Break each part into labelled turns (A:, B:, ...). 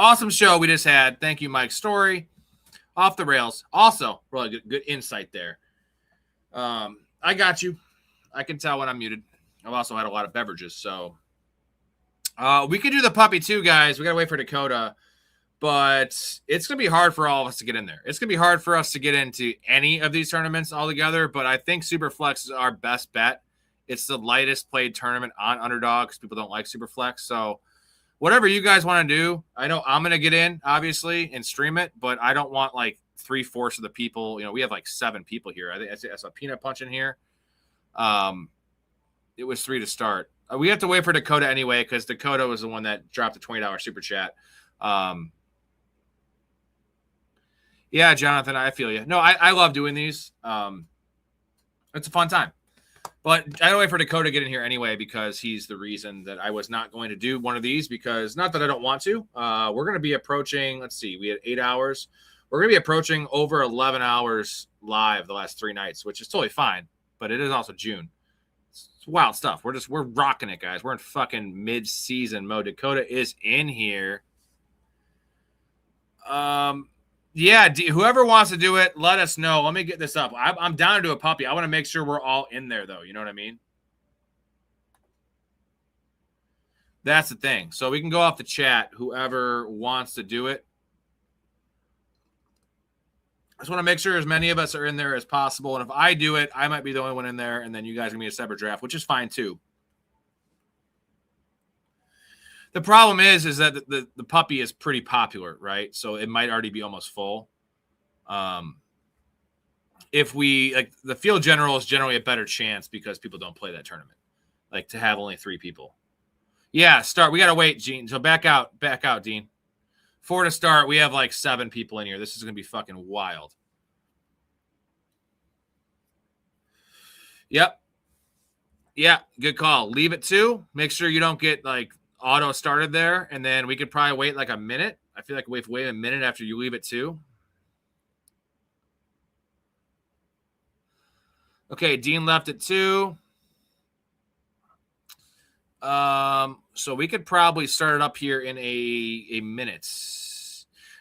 A: Awesome show we just had. Thank you, Mike Storey. Off the rails. Also, really good insight there. I got you. I can tell when I'm muted. I've also had a lot of beverages, so we could do the puppy too, guys. We got to wait for Dakota, but it's going to be hard for all of us to get in there. It's going to be hard for us to get into any of these tournaments altogether, but I think Superflex is our best bet. It's the lightest played tournament on Underdog because people don't like Superflex, so whatever you guys want to do, I know I'm going to get in, obviously, and stream it, but I don't want like 3/4 of the people. You know, we have like 7 people here. I think I saw Peanut Punch in here. It was 3 to start. We have to wait for Dakota anyway because Dakota was the one that dropped the $20 super chat. Yeah, Jonathan, I feel you. No, I love doing these. It's a fun time. But I don't wait for Dakota to get in here anyway because he's the reason that I was not going to do one of these because not that I don't want to. We're going to be approaching, let's see, we had 8 hours. We're going to be approaching over 11 hours live the last 3 nights, which is totally fine. But it is also June. It's wild stuff. We're rocking it, guys. We're in fucking mid-season mode. Dakota is in here. Yeah, whoever wants to do it, let us know. Let me get this up. I'm down to do a puppy. I want to make sure we're all in there, though. You know what I mean? That's the thing. So we can go off the chat, whoever wants to do it. I just want to make sure as many of us are in there as possible. And if I do it, I might be the only one in there, and then you guys can be a separate draft, which is fine, too. The problem is that the puppy is pretty popular, right? So it might already be almost full. If we like the field general is generally a better chance because people don't play that tournament. Like to have only 3 people. Yeah, start. We gotta wait, Gene. So back out, Dean. 4 to start. We have like 7 people in here. This is gonna be fucking wild. Yep. Yeah, good call. Leave it 2. Make sure you don't get like auto started there, and then we could probably wait like a minute. I feel like we have to wait a minute after you leave it 2. Okay, Dean left at 2. So we could probably start it up here in a minute.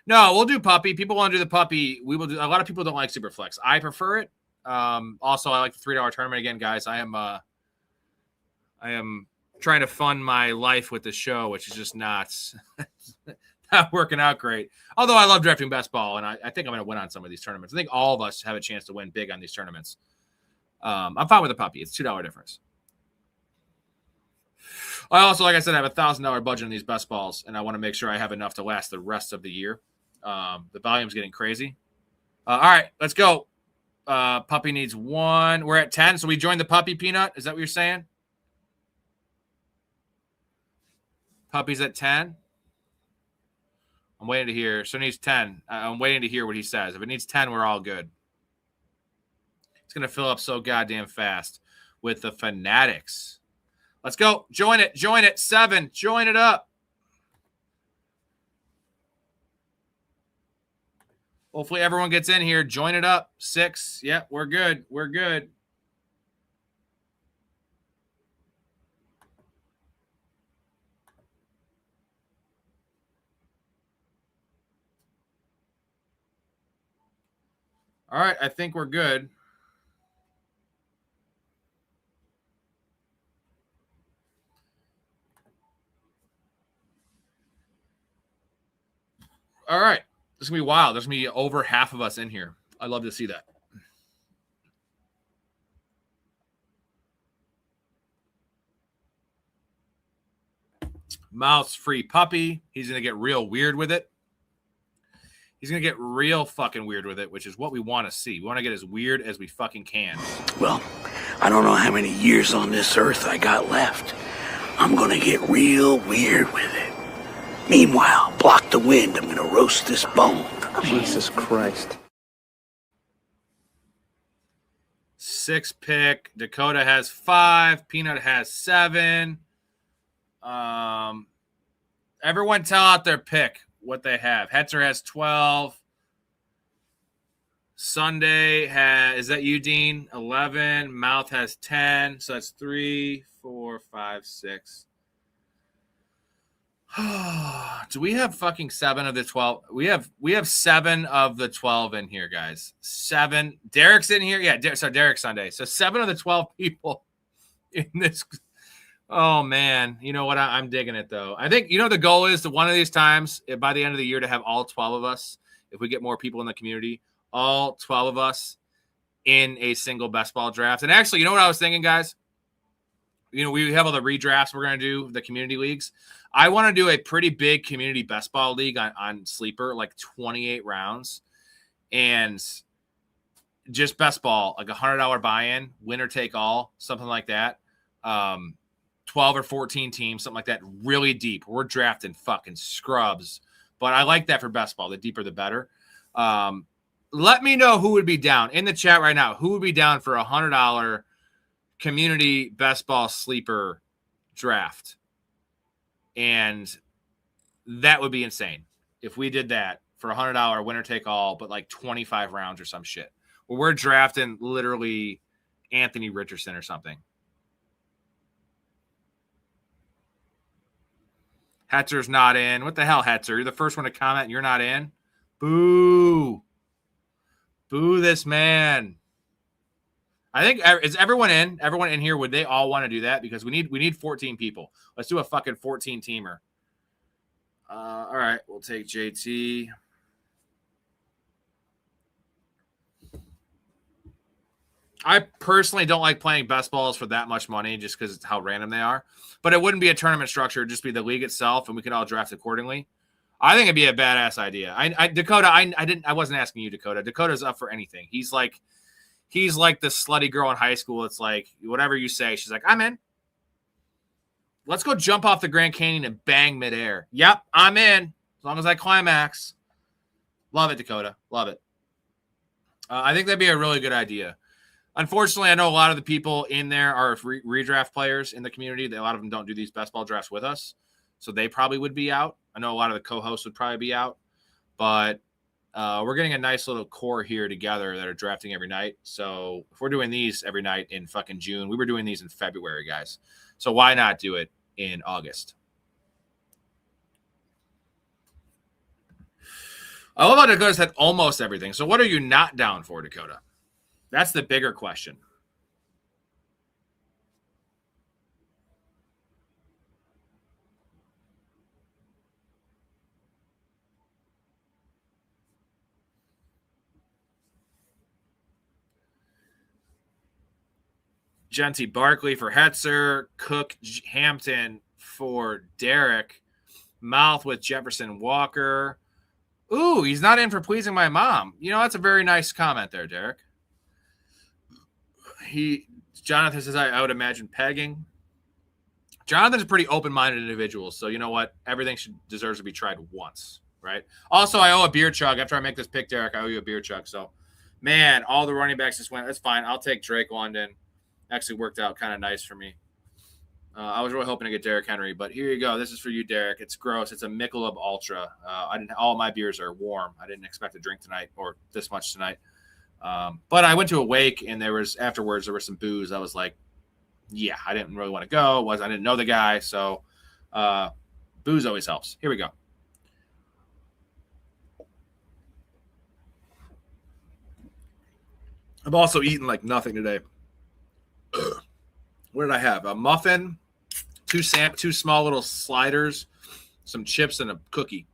A: No, we'll do puppy. People want to do the puppy. We will do. A lot of people don't like Superflex. I prefer it. Also, I like the $3 tournament again, guys. I am trying to fund my life with the show, which is just not working out great. Although I love drafting best ball, and I think I'm going to win on some of these tournaments. I think all of us have a chance to win big on these tournaments. I'm fine with the puppy. It's $2 difference. I also, like I said, I have $1,000 budget on these best balls, and I want to make sure I have enough to last the rest of the year. The volume's getting crazy. All right, let's go. Puppy needs 1. We're at 10, so we joined the puppy, Peanut. Is that what you're saying? Puppy's at 10. I'm waiting to hear. So it needs 10. I'm waiting to hear what he says. If it needs 10, we're all good. It's going to fill up so goddamn fast with the Fanatics. Let's go. Join it. Join it. 7. Join it up. Hopefully everyone gets in here. Join it up. 6. Yep, we're good. We're good. All right, I think we're good. All right. This is going to be wild. There's going to be over half of us in here. I'd love to see that. Mouse-free puppy. He's going to get real weird with it. He's going to get real fucking weird with it, which is what we want to see. We want to get as weird as we fucking can.
B: Well, I don't know how many years on this earth I got left. I'm going to get real weird with it. Meanwhile, block the wind. I'm going to roast this bone.
C: Jesus Christ.
A: 6 pick. Dakota has 5. Peanut has 7. Everyone tell out their pick. What they have. Hetzer has 12. Sunday has, is that you, Dean? 11. Mouth has 10. So that's 3, 4, 5, 6. Do we have fucking 7 of the 12? We have 7 of the 12 in here, guys. 7. Derek's in here. Yeah, so Derek's Sunday. So 7 of the 12 people in this. Oh, man. You know what? I'm digging it, though. I think, the goal is to one of these times, by the end of the year, to have all 12 of us, if we get more people in the community, all 12 of us in a single best ball draft. And actually, you know what I was thinking, guys? We have all the redrafts we're going to do, the community leagues. I want to do a pretty big community best ball league on Sleeper, like 28 rounds. And just best ball, like $100 buy-in, winner take all, something like that. 12 or 14 teams, something like that, really deep. We're drafting fucking scrubs. But I like that for best ball. The deeper, the better. Let me know who would be down in the chat right now. Who would be down for $100 community best ball sleeper draft? And that would be insane if we did that for $100 winner take all, but like 25 rounds or some shit. Where we're drafting literally Anthony Richardson or something. Hetzer's not in. What the hell, Hetzer? You're the first one to comment and you're not in? Boo. Boo this man. I think, is everyone in? Everyone in here, would they all want to do that? Because we need 14 people. Let's do a fucking 14-teamer. All right, we'll take JT. I personally don't like playing best balls for that much money just because it's how random they are. But it wouldn't be a tournament structure. It'd just be the league itself, and we could all draft accordingly. I think it'd be a badass idea. Dakota, I wasn't asking you, Dakota. Dakota's up for anything. He's like the slutty girl in high school. It's like, whatever you say, she's like, I'm in. Let's go jump off the Grand Canyon and bang midair. Yep, I'm in. As long as I climax. Love it, Dakota. Love it. I think that'd be a really good idea. Unfortunately, I know a lot of the people in there are redraft players in the community. A lot of them don't do these best ball drafts with us, so they probably would be out. I know a lot of the co-hosts would probably be out, but we're getting a nice little core here together that are drafting every night. So if we're doing these every night in fucking June, we were doing these in February, guys. So why not do it in August? I love how Dakota said almost everything. So what are you not down for, Dakota? That's the bigger question. Genty Barkley for Hetzer, Cook Hampton for Derek, Mouth with Jefferson Walker. Ooh, he's not in for pleasing my mom. That's a very nice comment there, Derek. Jonathan says I would imagine pegging. Jonathan's a pretty open-minded individual, so you know what? Everything deserves to be tried once, right? Also, I owe a beer chug. After I make this pick, Derek, I owe you a beer chug. So, man, all the running backs just went. That's fine. I'll take Drake London. Actually worked out kind of nice for me. I was really hoping to get Derrick Henry, but here you go. This is for you, Derek. It's gross. It's a Michelob Ultra. All my beers are warm. I didn't expect to drink tonight or this much tonight. But I went to a wake, and afterwards there was some booze. I was like, yeah, I didn't really want to go. I didn't know the guy, so booze always helps. Here we go. I've also eaten like nothing today. What did I have? A muffin, two small little sliders, some chips, and a cookie.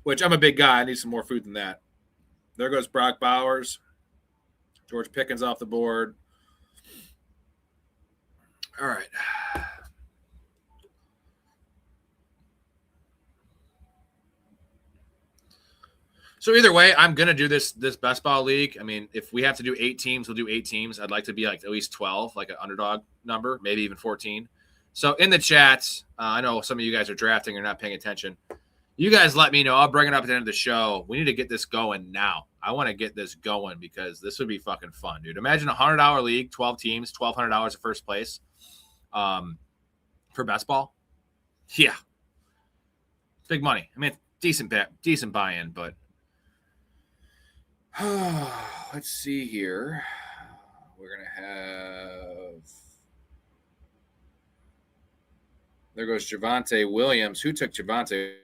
A: Which I'm a big guy. I need some more food than that. There goes Brock Bowers. George Pickens off the board. All right. So either way, I'm going to do this best ball league. I mean, if we have to do 8 teams, we'll do 8 teams. I'd like to be like at least 12, like an underdog number, maybe even 14. So in the chats, I know some of you guys are drafting or not paying attention. You guys let me know. I'll bring it up at the end of the show. We need to get this going now. I want to get this going because this would be fucking fun, dude. Imagine a $100 league, 12 teams, $1,200 at first place for best ball. Yeah. Big money. I mean, decent buy-in, but let's see here. We're going to have There goes Javonte Williams. Who took Javonte?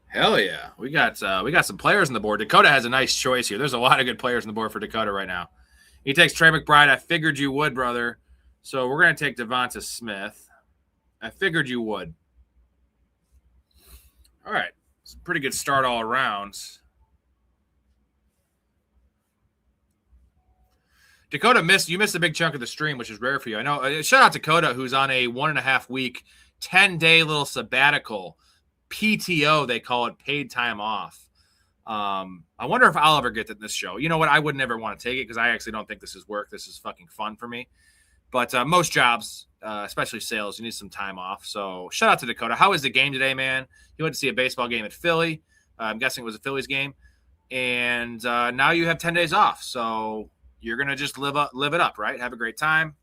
A: Hell yeah. We got some players on the board. Dakota has a nice choice here. There's a lot of good players on the board for Dakota right now. He takes Trey McBride. I figured you would, brother. So we're going to take Devonta Smith. I figured you would. All right. It's a pretty good start all around. Dakota you missed a big chunk of the stream, which is rare for you. I know. Shout out to Dakota, who's on a 1.5 week, 10-day little sabbatical. PTO, they call it, paid time off. I wonder if I'll ever get to this show. You know what? I would never want to take it because I actually don't think this is work. This is fucking fun for me. But most jobs, especially sales, you need some time off. So shout out to Dakota. How was the game today, man? You went to see a baseball game at Philly. I'm guessing it was a Phillies game. And now you have 10 days off. So you're going to just live it up, right? Have a great time.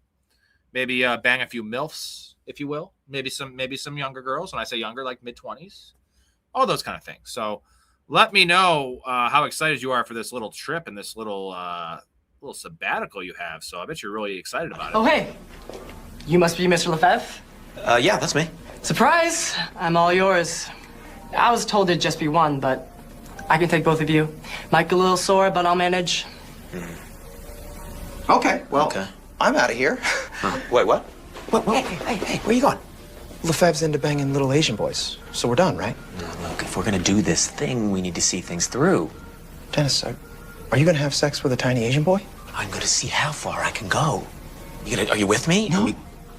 A: Maybe bang a few MILFs, if you will. Maybe some younger girls. When I say younger, like mid-20s. All those kind of things. So let me know how excited you are for this little trip and this little sabbatical you have. So I bet you're really excited about it.
D: Oh, hey. You must be Mr. Lefebvre?
C: Yeah, that's me.
D: Surprise! I'm all yours. I was told it'd just be one, but I can take both of you. Might get a little sore, but I'll manage.
E: Okay, well,
C: Okay.
E: I'm out of here.
C: Wait, what?
E: Hey, where you going? Lefebvre's into banging little Asian boys, so we're done, right?
C: Now, look, if we're gonna do this thing, we need to see things through.
E: Dennis, are you gonna have sex with a tiny Asian boy?
C: I'm gonna see how far I can go. Are you with me?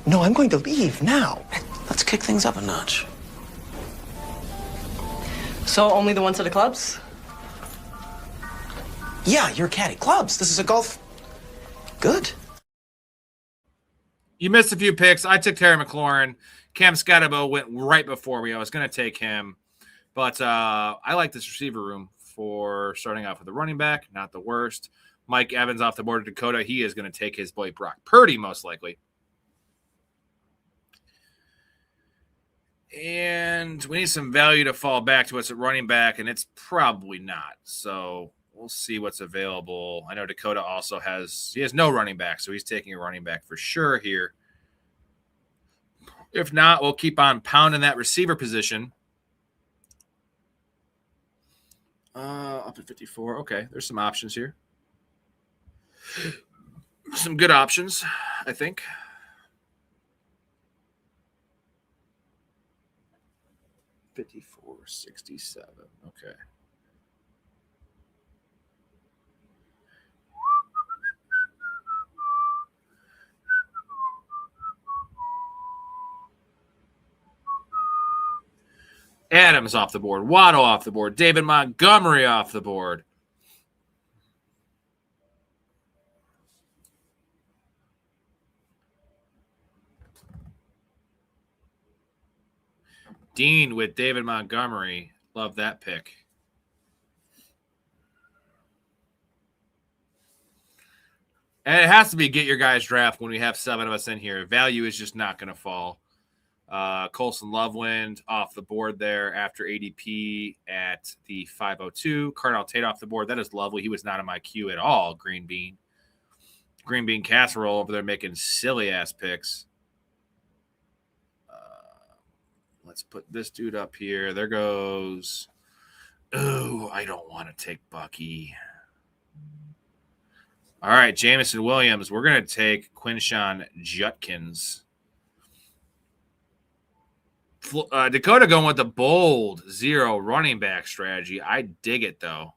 E: No, I'm going to leave now.
C: Let's kick things up a notch.
D: So only the ones at the clubs?
C: Yeah, you're a caddy. Clubs. This is a golf. Good.
A: You missed a few picks. I took Terry McLaurin. Cam Scatterbo went right before me. I was going to take him. But I like this receiver room for starting off with a running back. Not the worst. Mike Evans off the board of Dakota. He is going to take his boy Brock Purdy, most likely. And we need some value to fall back to us at running back, and it's probably not. So we'll see what's available. I know Dakota also has no running back, so he's taking a running back for sure here. If not, we'll keep on pounding that receiver position. Up at 54. Okay, there's some options here. Some good options, I think. $54.67. Okay. Adams off the board. Waddle off the board. David Montgomery off the board. Dean with David Montgomery. Love that pick. And it has to be get your guys draft when we have 7 of us in here. Value is just not going to fall. Colson Loveland off the board there after ADP at the 502. Cardinal Tate off the board. That is lovely. He was not in my queue at all. Green Bean Casserole over there making silly-ass picks. Let's put this dude up here. There goes. Oh, I don't want to take Bucky. All right, Jamison Williams. We're going to take Quinshon Judkins. Dakota going with the bold 0 running back strategy. I dig it, though.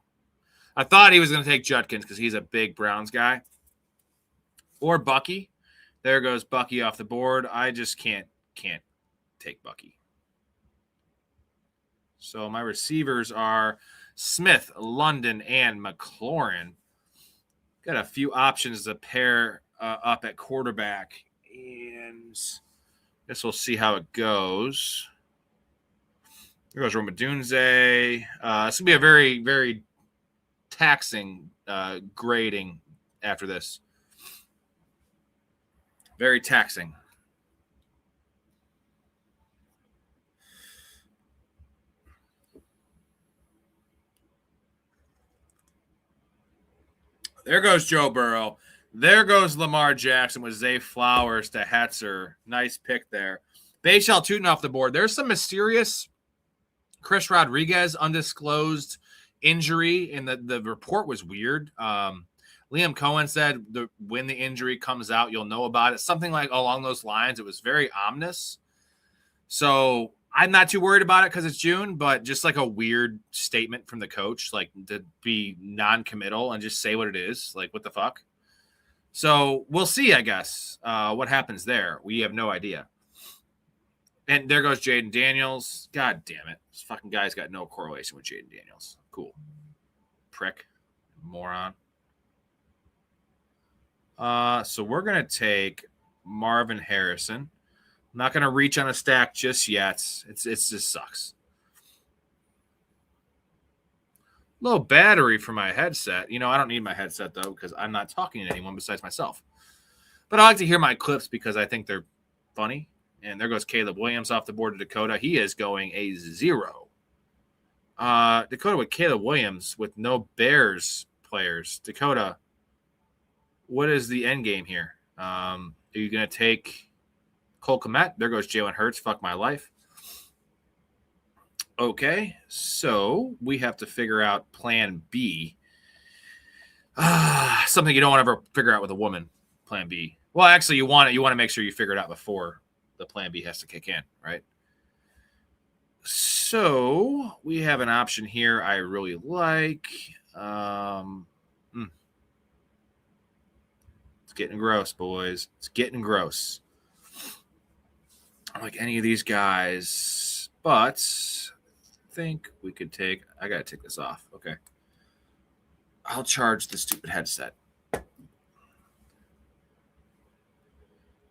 A: I thought he was going to take Judkins because he's a big Browns guy. Or Bucky. There goes Bucky off the board. I just can't take Bucky. So my receivers are Smith, London, and McLaurin. Got a few options to pair up at quarterback. And guess we'll see how it goes. Here goes Roma Dunze. This will be a very, very taxing grading after this. Very taxing. There goes Joe Burrow. There goes Lamar Jackson with Zay Flowers to Hetzer. Nice pick there. Bayshell Tootin off the board. There's some mysterious Chris Rodriguez undisclosed injury, and the report was weird. Liam Cohen said when the injury comes out, you'll know about it. Something like along those lines. It was very ominous. So I'm not too worried about it because it's June, but just like a weird statement from the coach, like to be non-committal and just say what it is. Like, what the fuck? So we'll see, I guess, what happens there. We have no idea. And there goes Jaden Daniels. God damn it. This fucking guy's got no correlation with Jaden Daniels. Cool. Prick. Moron. So we're going to take Marvin Harrison. I'm not going to reach on a stack just yet. It just sucks. Low battery for my headset. You know, I don't need my headset, though, because I'm not talking to anyone besides myself. But I like to hear my clips because I think they're funny. And there goes Caleb Williams off the board to Dakota. He is going a 0. Dakota with Caleb Williams with no Bears players. Dakota, what is the end game here? Are you going to take Cole Kmet? There goes Jalen Hurts. Fuck my life. Okay, so we have to figure out plan B. Something you don't want to ever figure out with a woman, plan B. Well, actually, you want to make sure you figure it out before the plan B has to kick in, right? So we have an option here I really like. It's getting gross, boys. It's getting gross. I don't like any of these guys, but I think we could take – I got to take this off. Okay. I'll charge the stupid headset.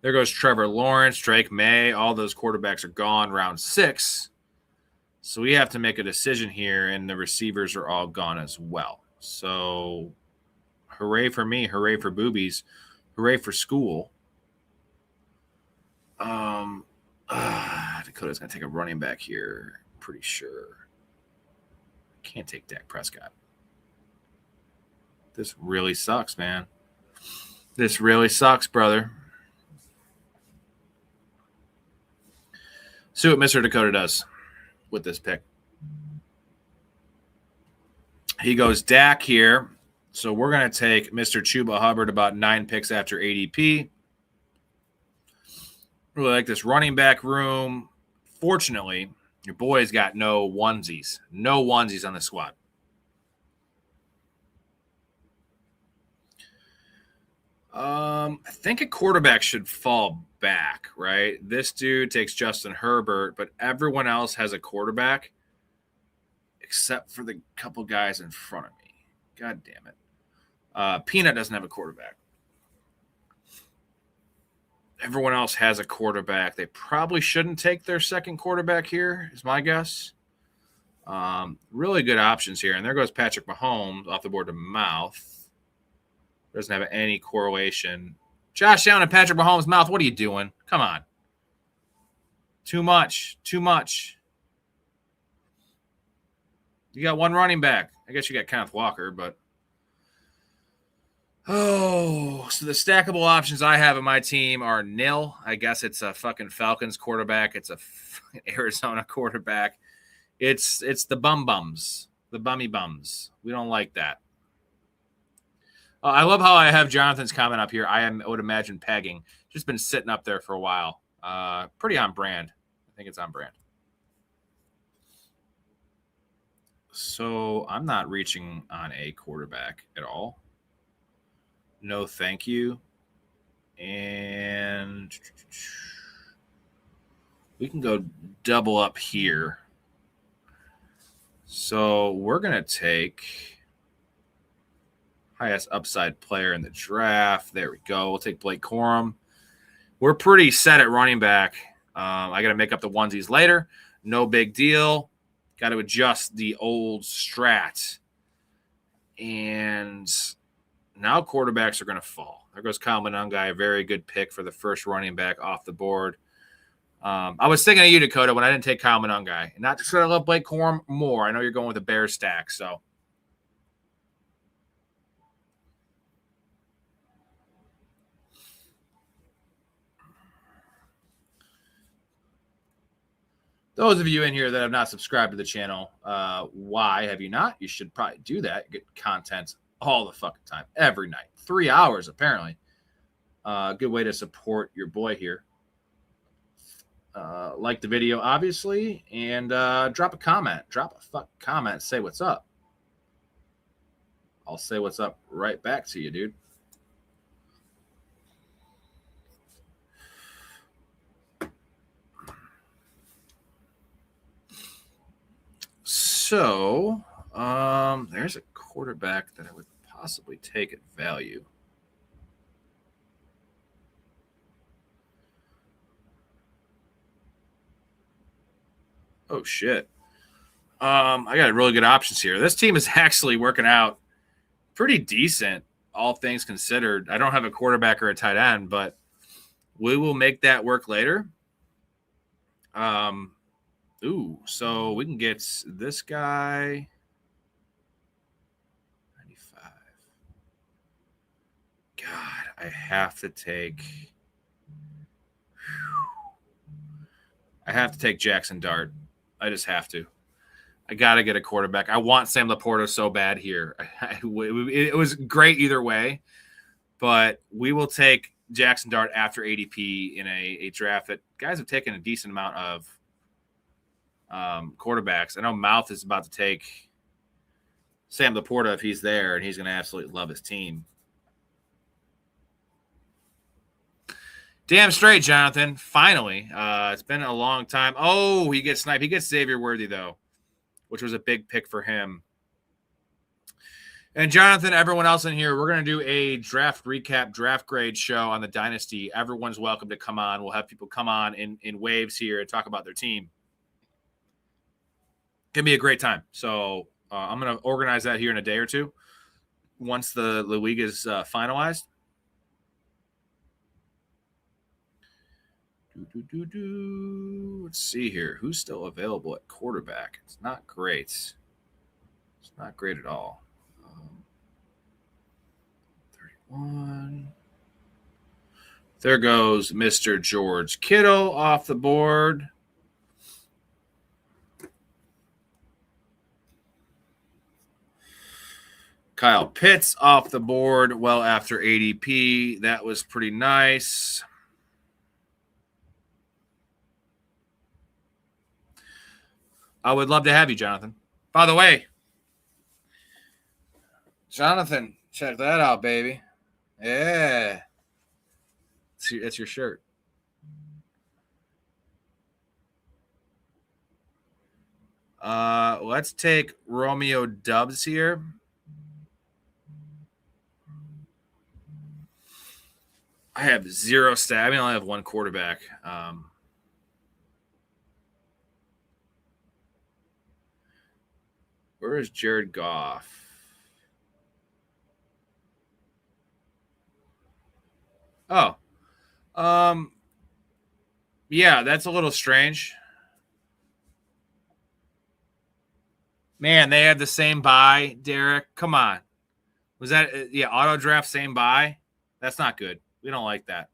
A: There goes Trevor Lawrence, Drake May. All those quarterbacks are gone round 6. So we have to make a decision here, and the receivers are all gone as well. So hooray for me, hooray for boobies, hooray for school. Dakota's going to take a running back here, I'm pretty sure. Can't take Dak Prescott. This really sucks, man. This really sucks, brother. See what Mr. Dakota does with this pick. He goes Dak here. So we're going to take Mr. Chuba Hubbard about 9 picks after ADP. Really like this running back room. Fortunately, your boy's got no onesies. No onesies on the squad. I think a quarterback should fall back, right? This dude takes Justin Herbert, but everyone else has a quarterback except for the couple guys in front of me. God damn it. Peanut doesn't have a quarterback. Everyone else has a quarterback. They probably shouldn't take their second quarterback here, is my guess. Really good options here. And there goes Patrick Mahomes off the board to mouth. Doesn't have any correlation. Josh Allen and Patrick Mahomes' mouth, what are you doing? Come on. Too much. Too much. You got one running back. I guess you got Kenneth Walker, but. Oh, so the stackable options I have in my team are nil. I guess it's a fucking Falcons quarterback. It's a Arizona quarterback. It's the bums, the bummy bums. We don't like that. I love how I have Jonathan's comment up here. I would imagine pegging. Just been sitting up there for a while. Pretty on brand. I think it's on brand. So I'm not reaching on a quarterback at all. No, thank you. And we can go double up here. So we're going to take highest upside player in the draft. There we go. We'll take Blake Corum. We're pretty set at running back. I got to make up the onesies later. No big deal. Got to adjust the old strat. And now quarterbacks are going to fall. There goes Kyle Monangai, a very good pick for the first running back off the board. I was thinking of you, Dakota, when I didn't take Kyle Monangai. And not just because I love Blake Corum more. I know you're going with a Bears stack, so. Those of you in here that have not subscribed to the channel, why have you not? You should probably do that. Get content all the fucking time, every night. 3 hours, apparently. Good way to support your boy here. Like the video, obviously, and drop a comment. Drop a fucking comment. Say what's up. I'll say what's up right back to you, dude. So, there's a quarterback that I would possibly take at value. Oh, shit. I got really good options here. This team is actually working out pretty decent, all things considered. I don't have a quarterback or a tight end, but we will make that work later. So we can get this guy. 95. God, I have to take Jackson Dart. I just have to. I got to get a quarterback. I want Sam Laporta so bad here. It was great either way, but we will take Jackson Dart after ADP in a draft that guys have taken a decent amount of quarterbacks. I know Mouth is about to take Sam Laporta if he's there, and he's going to absolutely love his team. Damn straight, Jonathan. Finally. It's been a long time. Oh, he gets sniped. He gets Xavier Worthy, though, which was a big pick for him. And Jonathan, everyone else in here, we're going to do a draft recap, draft grade show on the Dynasty. Everyone's welcome to come on. We'll have people come on in waves here and talk about their team. Give me a great time. So I'm going to organize that here in a day or two once the league is finalized. Let's see here. Who's still available at quarterback? It's not great. It's not great at all. 31. There goes Mr. George Kittle off the board. Kyle Pitts off the board well after ADP. That was pretty nice. I would love to have you, Jonathan. By the way, Jonathan, check that out, baby. Yeah. It's your shirt. Let's take Romeo Dubs here. I have zero stat. I mean, I only have one quarterback. Where is Jared Goff? Oh. Yeah, that's a little strange. Man, they had the same buy, Derek. Come on. Was that auto draft same buy? That's not good. We don't like that.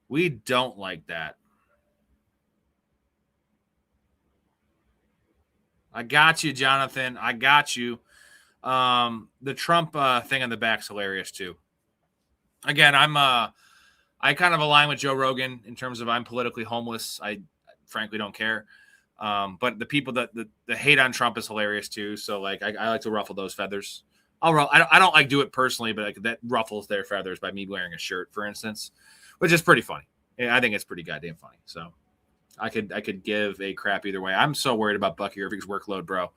A: We don't like that. I got you, Jonathan. I got you. The Trump thing on the back's hilarious too. Again, I kind of align with Joe Rogan in terms of I'm politically homeless. I frankly don't care. But the people that the hate on Trump is hilarious too. So like I like to ruffle those feathers. I don't like do it personally, but like that ruffles their feathers by me wearing a shirt, for instance, which is pretty funny. I think it's pretty goddamn funny. So I could give a crap either way. I'm so worried about Bucky Irving's workload, bro,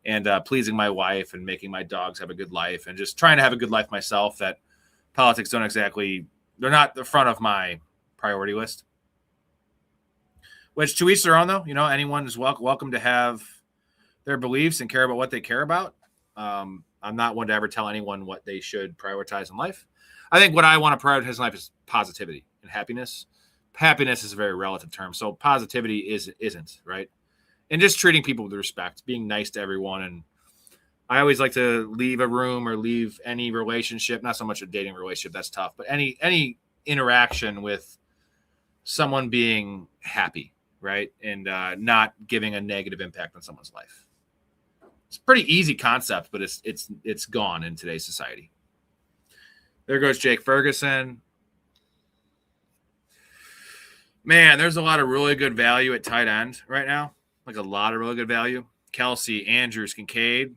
A: and pleasing my wife and making my dogs have a good life and just trying to have a good life myself. That politics they're not the front of my priority list. Which to each their own, though. You know, anyone is welcome to have their beliefs and care about what they care about. I'm not one to ever tell anyone what they should prioritize in life. I think what I want to prioritize in life is positivity and happiness. Happiness is a very relative term, so positivity isn't, right? And just treating people with respect, being nice to everyone. And I always like to leave a room or leave any relationship, not so much a dating relationship, that's tough, but any interaction with someone being happy, right? And not giving a negative impact on someone's life. It's a pretty easy concept, but it's gone in today's society. There goes Jake Ferguson. Man, there's a lot of really good value at tight end right now. Like a lot of really good value. Kelsey, Andrews, Kincaid.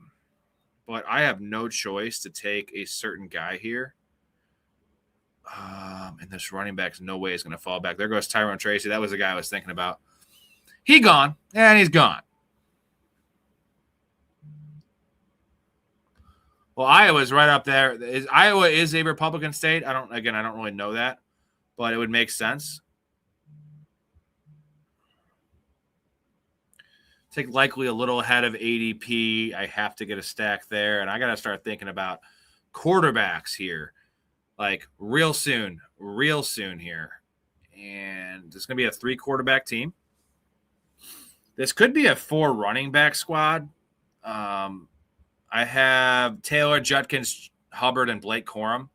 A: But I have no choice to take a certain guy here. And this running back's no way is going to fall back. There goes Tyrone Tracy. That was the guy I was thinking about. He gone, and he's gone. Well, Iowa's right up there. Iowa is a Republican state. I don't really know that, but it would make sense. Take likely a little ahead of ADP. I have to get a stack there, and I got to start thinking about quarterbacks here, like real soon here. And it's going to be a 3-quarterback team. This could be a 4 running back squad. I have Taylor, Judkins, Hubbard, and Blake Corum.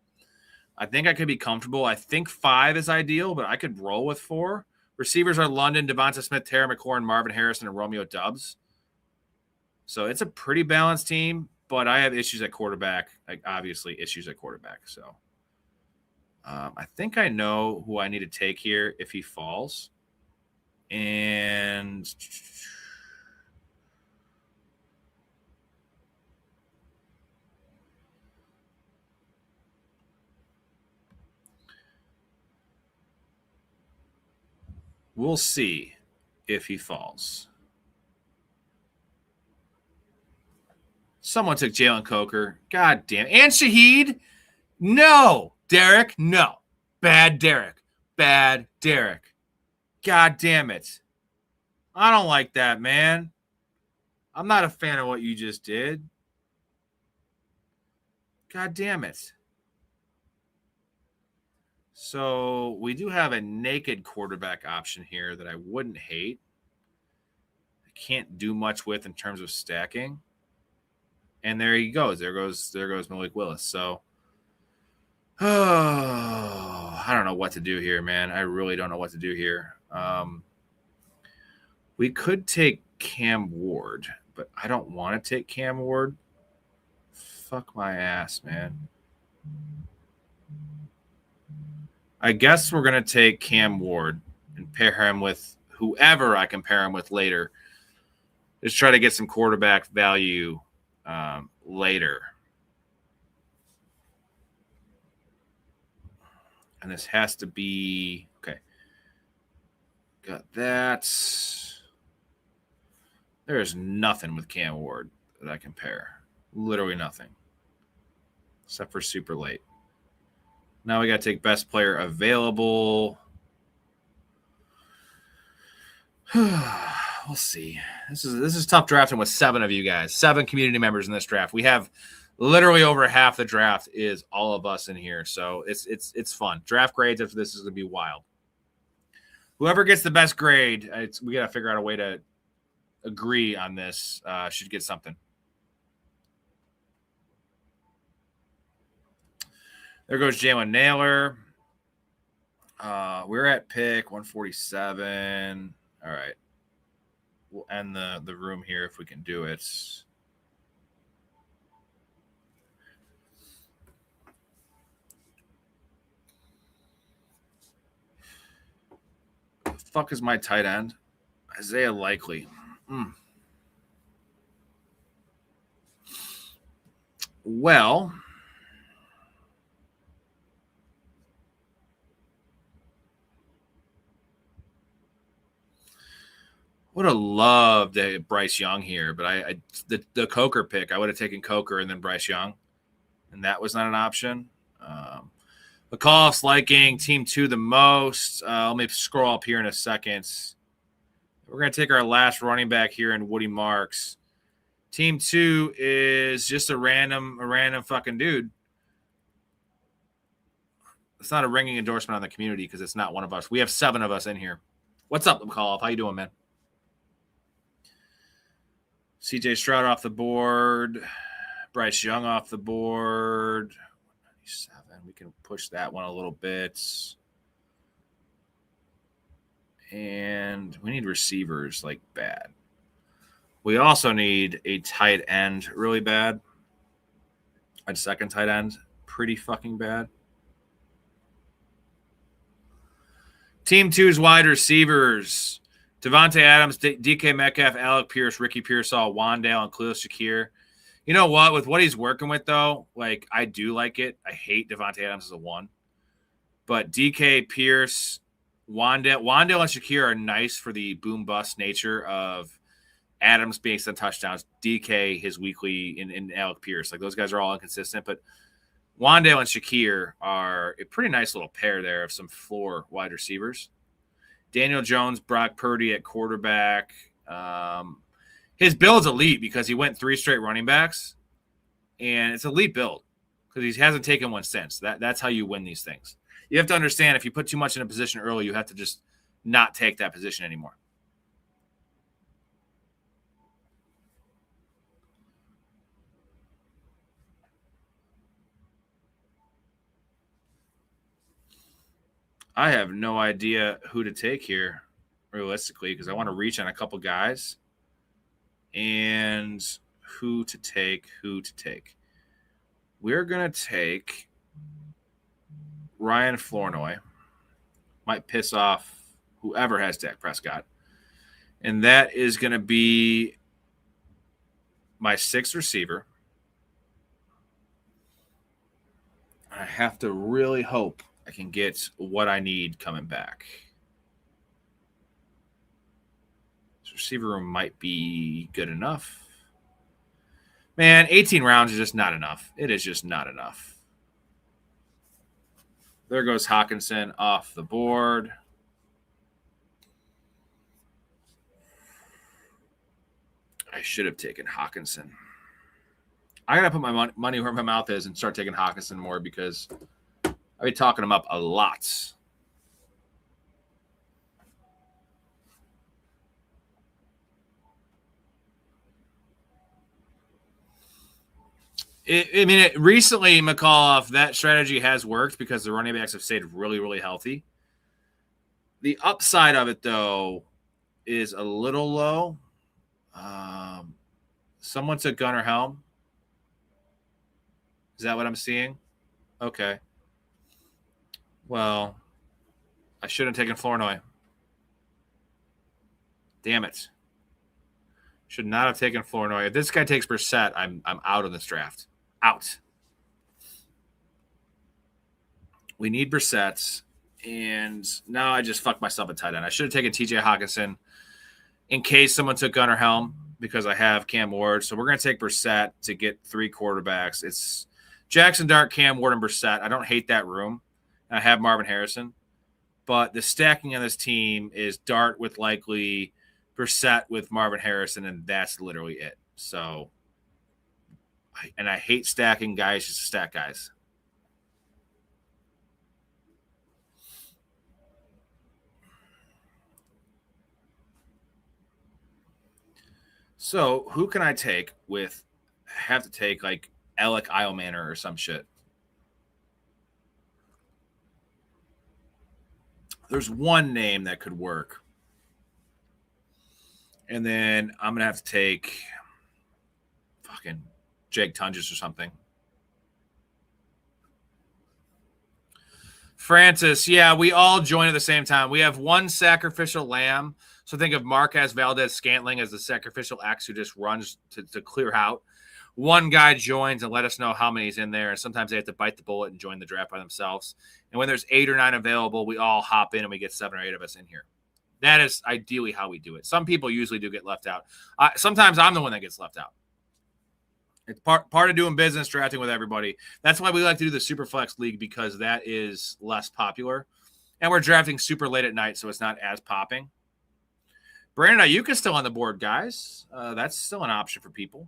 A: I think I could be comfortable. I think 5 is ideal, but I could roll with 4. Receivers are London, Devonta Smith, Terry McLaurin, Marvin Harrison, and Romeo Doubs. So it's a pretty balanced team, but I have issues at quarterback. Like obviously issues at quarterback. So I think I know who I need to take here if he falls. And we'll see if he falls. Someone took Jalen Coker. God damn. And Shaheed? No. Derek? No. Bad Derek. Bad Derek. God damn it. I don't like that, man. I'm not a fan of what you just did. God damn it. So we do have a naked quarterback option here that I wouldn't hate. I can't do much with in terms of stacking. And there he goes. There goes Malik Willis. So I don't know what to do here, man. I really don't know what to do here. We could take Cam Ward, but I don't want to take Cam Ward. Fuck my ass, man. I guess we're going to take Cam Ward and pair him with whoever I can pair him with later. Just try to get some quarterback value later. And this has to be – okay. Got that. There is nothing with Cam Ward that I can pair. Literally nothing. Except for super late. Now we got to take best player available. We'll see. This is tough drafting with 7 of you guys. 7 community members in this draft. We have literally over half the draft is all of us in here. So it's fun. Draft grades after this is going to be wild. Whoever gets the best grade, we got to figure out a way to agree on this. Should get something. There goes Jalen Naylor. We're at pick 147. All right. We'll end the room here if we can do it. The fuck is my tight end? Isaiah Likely. Well, would have loved Bryce Young here, but the Coker pick, I would have taken Coker and then Bryce Young, and that was not an option. McAuliffe's liking team 2 the most. Let me scroll up here in a second. We're going to take our last running back here in Woody Marks. Team 2 is just a random fucking dude. It's not a ringing endorsement on the community because it's not one of us. We have 7 of us in here. What's up, McAuliffe? How you doing, man? CJ Stroud off the board. Bryce Young off the board. 197. We can push that one a little bit. And we need receivers like bad. We also need a tight end really bad. A second tight end pretty fucking bad. Team 2's wide receivers. Devontae Adams, DK Metcalf, Alec Pierce, Ricky Pearsall, Wandale, and Khalil Shakir. You know what? With what he's working with, though, like, I do like it. I hate Devontae Adams as a 1. But DK, Pierce, Wandale and Shakir are nice for the boom-bust nature of Adams being some touchdowns, DK, his weekly, and Alec Pierce. Like, those guys are all inconsistent. But Wandale and Shakir are a pretty nice little pair there of some floor wide receivers. Daniel Jones, Brock Purdy at quarterback. His build's elite because he went 3 straight running backs, and it's elite build because he hasn't taken one since. That's how you win these things. You have to understand if you put too much in a position early, you have to just not take that position anymore. I have no idea who to take here, realistically, because I want to reach on a couple guys. And who to take. We're going to take Ryan Flournoy. Might piss off whoever has Dak Prescott. And that is going to be my 6th receiver. I have to really hope I can get what I need coming back. This receiver room might be good enough. Man, 18 rounds is just not enough. It is just not enough. There goes Hawkinson off the board. I should have taken Hawkinson. I got to put my money where my mouth is and start taking Hawkinson more because I've been talking him up a lot. Recently, McAuliffe, that strategy has worked because the running backs have stayed really, really healthy. The upside of it, though, is a little low. Someone took Gunnar Helm. Is that what I'm seeing? Okay. Well, I shouldn't have taken Flournoy. Damn it. Should not have taken Flournoy. If this guy takes Brissett, I'm out of this draft. Out. We need Brissett, and now I just fucked myself at tight end. I should have taken TJ Hawkinson in case someone took Gunnar Helm because I have Cam Ward. So we're going to take Brissett to get 3 quarterbacks. It's Jackson Dart, Cam Ward, and Brissett. I don't hate that room. I have Marvin Harrison. But the stacking on this team is Dart with likely Brissett with Marvin Harrison, and that's literally it. So, I hate stacking guys just to stack guys. So, who can I take with – have to take, like, Alec Eilmanor or some shit. There's one name that could work. And then I'm going to have to take fucking Jake Tunges or something. Francis, yeah, we all join at the same time. We have one sacrificial lamb. So think of Marquez Valdez-Scantling as the sacrificial X who just runs to clear out. One guy joins and let us know how many's in there. And sometimes they have to bite the bullet and join the draft by themselves. And when there's 8 or 9 available, we all hop in and we get 7 or 8 of us in here. That is ideally how we do it. Some people usually do get left out. Sometimes I'm the one that gets left out. It's part of doing business, drafting with everybody. That's why we like to do the Superflex League, because that is less popular. And we're drafting super late at night, so it's not as popping. Brandon Ayuk is still on the board, guys. That's still an option for people.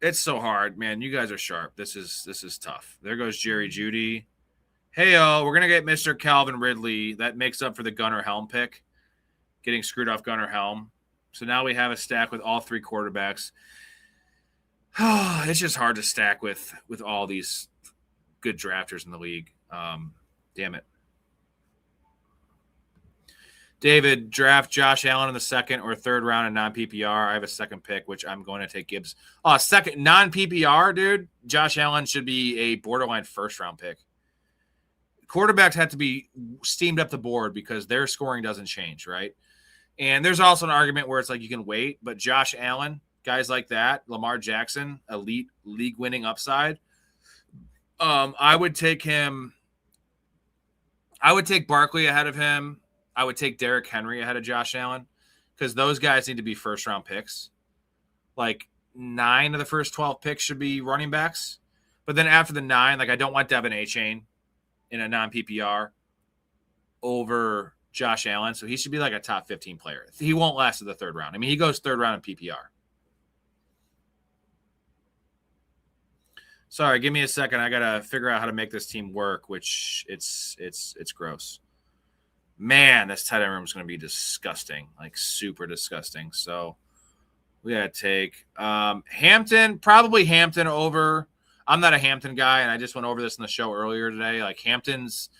A: It's so hard, man. You guys are sharp. This is tough. There goes Jerry Jeudy. Hey-o, we're going to get Mr. Calvin Ridley. That makes up for the Gunnar Helm pick. Getting screwed off Gunnar Helm. So now we have a stack with all 3 quarterbacks. It's just hard to stack with all these good drafters in the league. Damn it. David, draft Josh Allen in the second or third round in non-PPR. I have a second pick, which I'm going to take Gibbs. Second non-PPR, dude. Josh Allen should be a borderline first-round pick. Quarterbacks have to be steamed up the board because their scoring doesn't change, right? And there's also an argument where it's like you can wait, but Josh Allen, guys like that, Lamar Jackson, elite league-winning upside, I would take him. I would take Barkley ahead of him. I would take Derrick Henry ahead of Josh Allen because those guys need to be first-round picks. Like 9 of the first 12 picks should be running backs. But then after the 9, like I don't want Devin Achane in a non-PPR over Josh Allen. So he should be like a top 15 player. He won't last to the third round. I mean, he goes third round in PPR. Sorry, give me a second. I got to figure out how to make this team work, which it's gross. Man, this tight end room is going to be disgusting, like super disgusting. So we got to take Hampton, probably Hampton over. I'm not a Hampton guy, and I just went over this in the show earlier today. Like Hampton's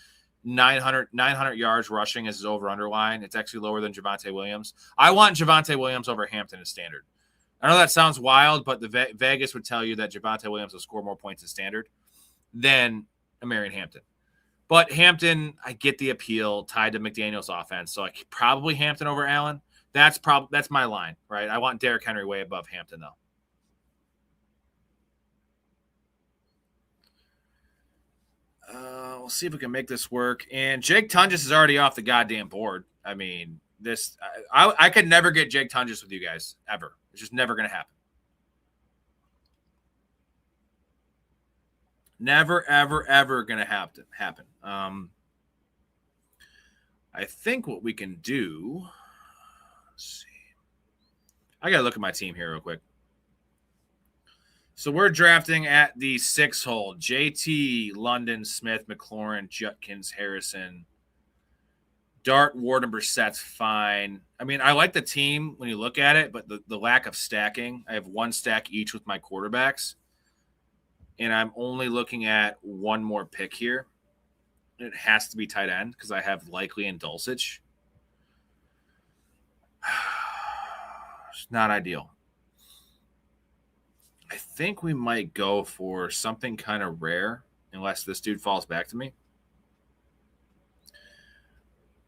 A: 900 yards rushing is his over-under line. It's actually lower than Javonte Williams. I want Javonte Williams over Hampton as standard. I know that sounds wild, but the Vegas would tell you that Javonte Williams will score more points as standard than Marion Hampton. But Hampton, I get the appeal tied to McDaniel's offense. So like probably Hampton over Allen. That's my line, right? I want Derrick Henry way above Hampton though. We'll see if we can make this work. And Jake Tunges is already off the goddamn board. I mean, I could never get Jake Tunges with you guys ever. It's just never going to happen. Never, ever, ever going to happen. I think what we can do, let's see. I got to look at my team here real quick. So we're drafting at the 6 hole. JT, London, Smith, McLaurin, Judkins, Harrison, Dart, Ward, and Brissett's fine. I mean, I like the team when you look at it, but the lack of stacking. I have 1 stack each with my quarterbacks. And I'm only looking at one more pick here. It has to be tight end because I have Likely and Dulcich. It's not ideal. I think we might go for something kind of rare, unless this dude falls back to me,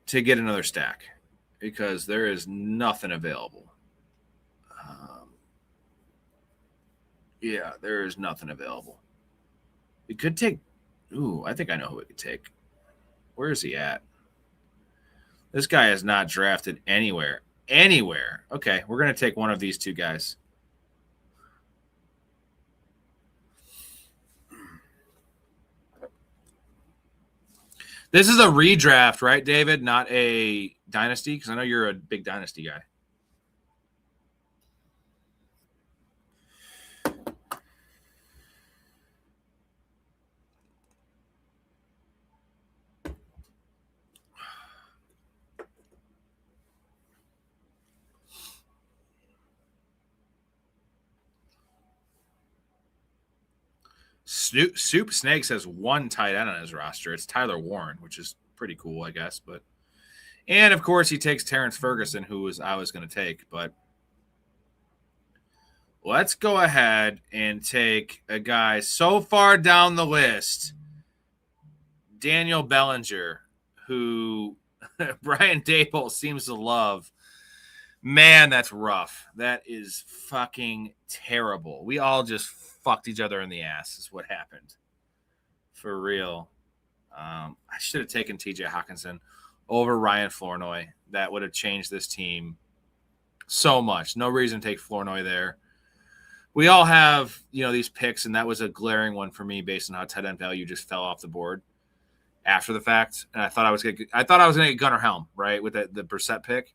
A: to get another stack because there is nothing available. Yeah, there is nothing available. We could take I think I know who we could take. Where is he at? This guy is not drafted anywhere. Okay, we're going to take one of these 2 guys. This is a redraft, right, David? Not a dynasty? Because I know you're a big dynasty guy. Soup Snakes has 1 tight end on his roster. It's Tyler Warren, which is pretty cool, I guess. And of course, he takes Terrence Ferguson, who I was going to take. But let's go ahead and take a guy so far down the list, Daniel Bellinger, who Brian Dable seems to love. Man, that's rough. That is fucking terrible. We all just fucked each other in the ass is what happened. For real. I should have taken TJ Hawkinson over Ryan Flournoy. That would have changed this team so much. No reason to take Flournoy there. We all have, these picks, and that was a glaring one for me based on how tight end value just fell off the board after the fact. And I thought I was going to get Gunnar Helm, right, with the Brissett pick.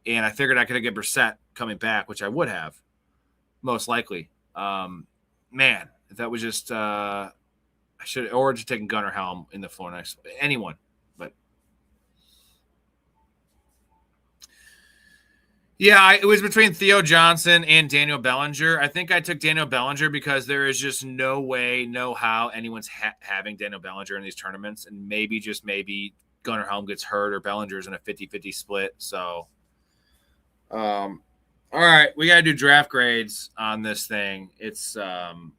A: And I figured I could get Brissett coming back, which I would have, most likely. Man, if that was just I should or just taken Gunnar Helm in the floor next. Anyone, but Yeah, it was between Theo Johnson and Daniel Bellinger. I think I took Daniel Bellinger because there is just no way, no how anyone's having Daniel Bellinger in these tournaments. And maybe, just maybe, Gunnar Helm gets hurt or Bellinger's in a 50-50 split. So, all right, we got to do draft grades on this thing. It's going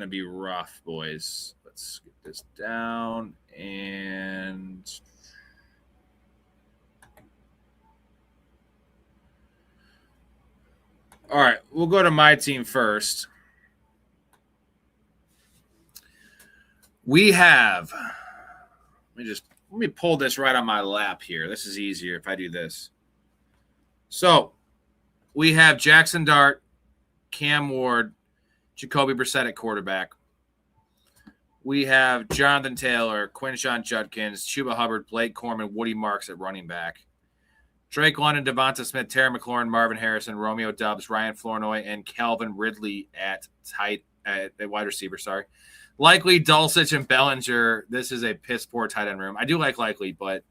A: to be rough, boys. Let's get this down and... All right, we'll go to my team first. We have, let me pull this right on my lap here. This is easier if I do this. So we have Jackson Dart, Cam Ward, Jacoby Brissett at quarterback. We have Jonathan Taylor, Quinshon Judkins, Chuba Hubbard, Blake Corman, Woody Marks at running back. Drake London, Devonta Smith, Terry McLaurin, Marvin Harrison, Romeo Doubs, Ryan Flournoy, and Calvin Ridley at wide receiver. Sorry, Likely, Dulcich, and Bellinger. This is a piss poor tight end room. I do like Likely, but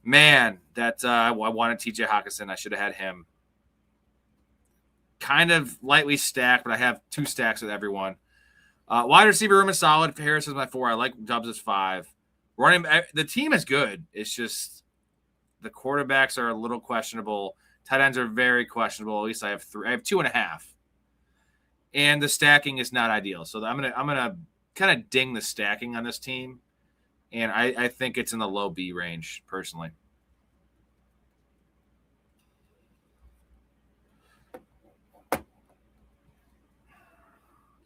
A: man, that I wanted TJ Hawkinson. I should have had him. Kind of lightly stacked, but I have 2 stacks with everyone. Wide receiver room is solid. Harris is my 4. I like Doubs as 5. The team is good. It's just the quarterbacks are a little questionable. Tight ends are very questionable. At least I have 3. I have 2.5. And the stacking is not ideal. So I'm gonna kind of ding the stacking on this team. And I think it's in the low B range, personally.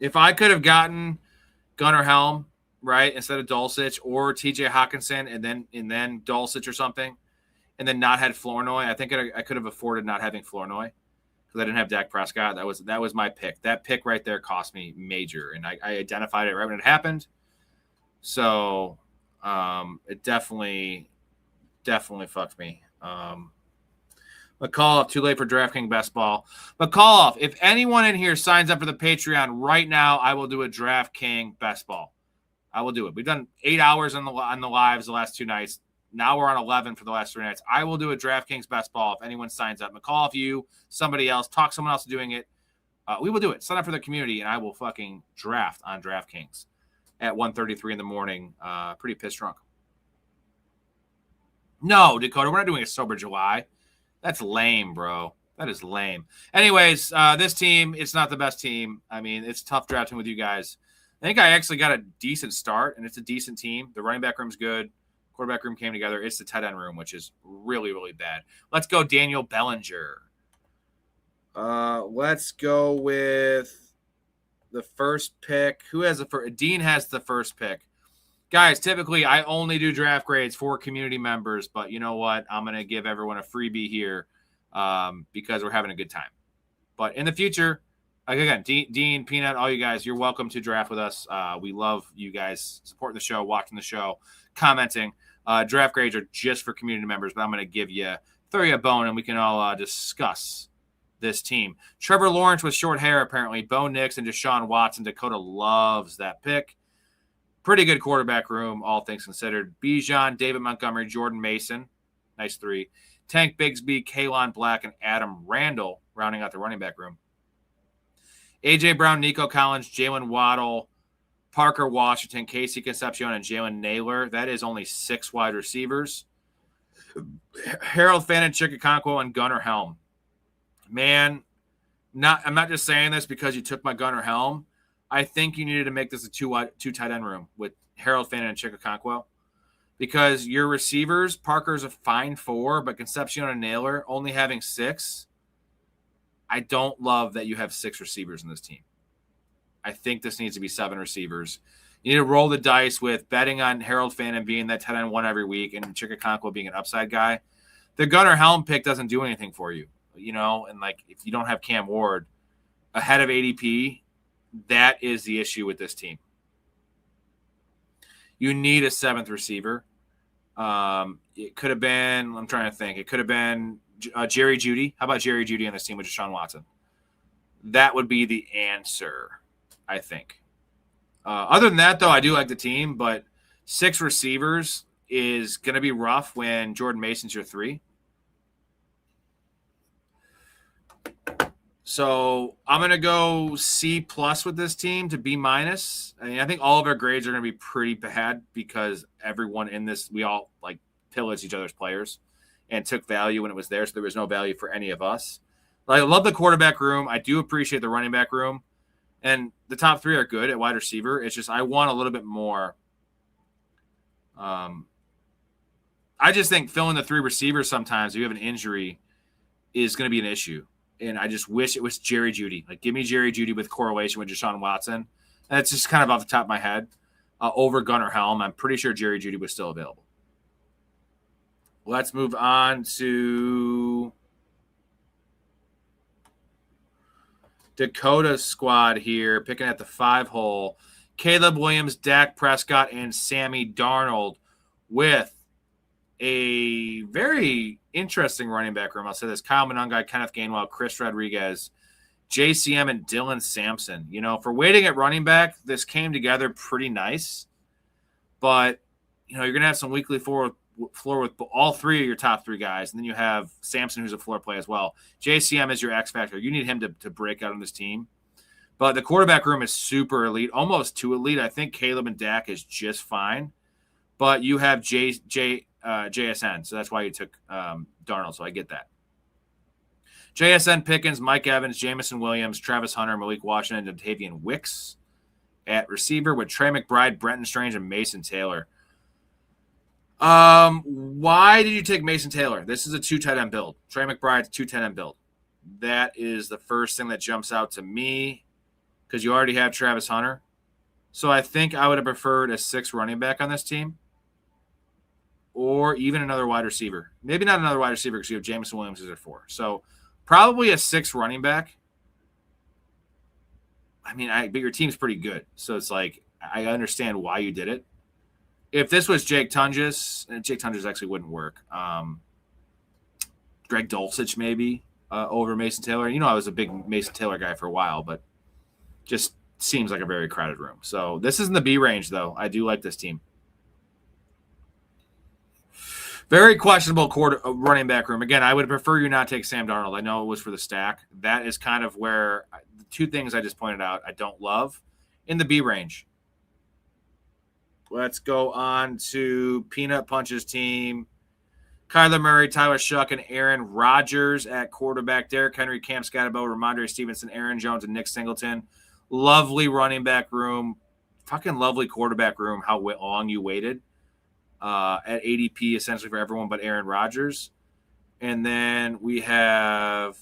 A: If I could have gotten Gunnar Helm, right, instead of Dulcich, or TJ Hawkinson and then Dulcich or something, and then not had Flournoy, I think I could have afforded not having Flournoy because I didn't have Dak Prescott. That was my pick. That pick right there cost me major, and I identified it right when it happened. So it definitely fucked me. McCall, too late for DraftKings Best Ball. McCall, if anyone in here signs up for the Patreon right now, I will do a DraftKings Best Ball. I will do it. We've done 8 hours on the lives the last 2 nights. Now we're on 11 for the last 3 nights. I will do a DraftKings Best Ball if anyone signs up. McCall, if you, somebody else, talk someone else doing it, we will do it. Sign up for the community, and I will fucking draft on DraftKings at 1:33 in the morning. Pretty pissed drunk. No, Dakota, we're not doing a sober July. That's lame, bro. That is lame. Anyways, this team, it's not the best team. I mean, it's tough drafting with you guys. I think I actually got a decent start, and it's a decent team. The running back room's good. Quarterback room came together. It's the tight end room, which is really, really bad. Let's go Daniel Bellinger. Let's go with the first pick. Who has the first? Dean has the first pick. Guys, typically I only do draft grades for community members, but you know what? I'm going to give everyone a freebie here because we're having a good time. But in the future, again, Dean, Peanut, all you guys, you're welcome to draft with us. We love you guys supporting the show, watching the show, commenting. Draft grades are just for community members, but I'm going to throw you a bone, and we can all discuss this team. Trevor Lawrence with short hair, apparently. Bo Nix and Deshaun Watson. Dakota loves that pick. Pretty good quarterback room, all things considered. Bijan, David Montgomery, Jordan Mason. Nice 3. Tank Bigsby, Kalon Black, and Adam Randall rounding out the running back room. A.J. Brown, Nico Collins, Jalen Waddle, Parker Washington, Casey Concepcion, and Jalen Naylor. That is only 6 wide receivers. Harold Fannin, Chickaconquo, and Gunnar Helm. Man, I'm not just saying this because you took my Gunnar Helm. I think you needed to make this a two tight end room with Harold Fannin and Chickaconquo because your receivers, Parker's a fine 4, but Concepcion and Naylor only having 6. I don't love that you have 6 receivers in this team. I think this needs to be 7 receivers. You need to roll the dice with betting on Harold Fannin being that tight end 1 every week and Chickaconquo being an upside guy. The Gunnar Helm pick doesn't do anything for you, and like if you don't have Cam Ward ahead of ADP, that is the issue with this team. You need a 7th receiver. It could have been, I'm trying to think, it could have been Jerry Jeudy. How about Jerry Jeudy on this team with Deshaun Watson? That would be the answer, I think. Other than that, though, I do like the team, but 6 receivers is going to be rough when Jordan Mason's your 3. So I'm going to go C+ with this team to B-. I mean, I think all of our grades are going to be pretty bad because everyone in this, we all like pillaged each other's players and took value when it was there. So there was no value for any of us. Like, I love the quarterback room. I do appreciate the running back room. And the top 3 are good at wide receiver. It's just I want a little bit more. I just think filling the 3 receivers sometimes, if you have an injury, is going to be an issue. And I just wish it was Jerry Jeudy. Like, give me Jerry Jeudy with correlation with Deshaun Watson. That's just kind of off the top of my head. Over Gunnar Helm. I'm pretty sure Jerry Jeudy was still available. Let's move on to Dakota squad here, picking at the 5 hole. Caleb Williams, Dak Prescott, and Sammy Darnold with a very interesting running back room. I'll say this: Kyle Monangai, Kenneth Gainwell, Chris Rodriguez, JCM, and Dylan Sampson. You know, for waiting at running back, this came together pretty nice. But, you know, you're going to have some weekly floor with all 3 of your top 3 guys. And then you have Sampson, who's a floor play as well. JCM is your X factor. You need him to break out on this team. But the quarterback room is super elite, almost too elite. I think Caleb and Dak is just fine. But you have JSN, so that's why you took Darnold, so I get that. JSN, Pickens, Mike Evans, Jamison Williams, Travis Hunter, Malik Washington, and Davian Wicks at receiver with Trey McBride, Brenton Strange, and Mason Taylor. Why did you take Mason Taylor? This is a 2 tight end build. Trey McBride's 2 tight end build. That is the first thing that jumps out to me because you already have Travis Hunter. So I think I would have preferred a 6 running back on this team. Or even another wide receiver. Maybe not another wide receiver because you have Jameson Williams as a 4. So probably a 6 running back. I mean, but your team's pretty good. So it's like, I understand why you did it. If this was Jake Tunges, and Jake Tunges actually wouldn't work. Greg Dulcich maybe over Mason Taylor. You know, I was a big Mason Taylor guy for a while, but just seems like a very crowded room. So this is in the B range, though. I do like this team. Very questionable running back room. Again, I would prefer you not take Sam Darnold. I know it was for the stack. That is kind of where the 2 things I just pointed out I don't love in the B range. Let's go on to Peanut Punch's team. Kyler Murray, Tyler Shuck, and Aaron Rodgers at quarterback. Derrick Henry, Cam Scatterbo, Ramondre Stevenson, Aaron Jones, and Nick Singleton. Lovely running back room. Fucking lovely quarterback room, how long you waited. At ADP essentially for everyone but Aaron Rodgers. And then we have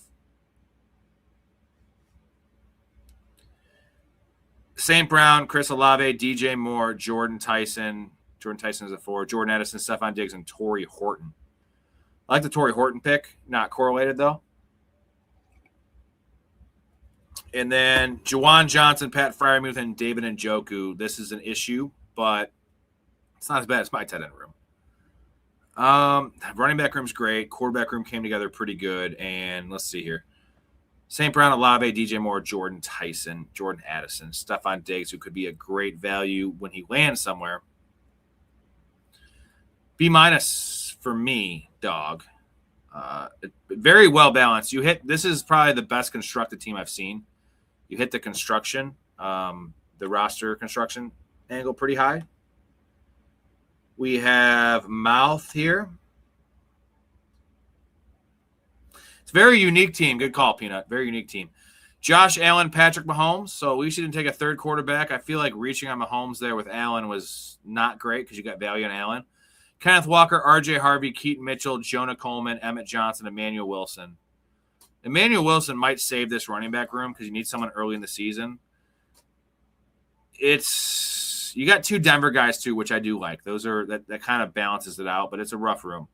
A: St. Brown, Chris Olave, DJ Moore, Jordan Tyson. Jordan Tyson is a 4. Jordan Addison, Stephon Diggs, and Torrey Horton. I like the Torrey Horton pick. Not correlated, though. And then Juwan Johnson, Pat Freiermuth, and David Njoku. This is an issue, but it's not as bad as my tight end room. Running back room's great. Quarterback room came together pretty good. And let's see here. St. Brown, Olave, DJ Moore, Jordan Tyson, Jordan Addison, Stephon Diggs, who could be a great value when he lands somewhere. B- for me, dog. Very well balanced. This is probably the best constructed team I've seen. You hit the construction, the roster construction angle pretty high. We have Mouth here. It's a very unique team. Good call, Peanut. Very unique team. Josh Allen, Patrick Mahomes. So we didn't take a 3rd quarterback. I feel like reaching on Mahomes there with Allen was not great because you got value on Allen. Kenneth Walker, RJ Harvey, Keaton Mitchell, Jonah Coleman, Emmett Johnson, Emmanuel Wilson. Emmanuel Wilson might save this running back room because you need someone early in the season. You got 2 Denver guys too, which I do like. That kind of balances it out, but it's a rough room.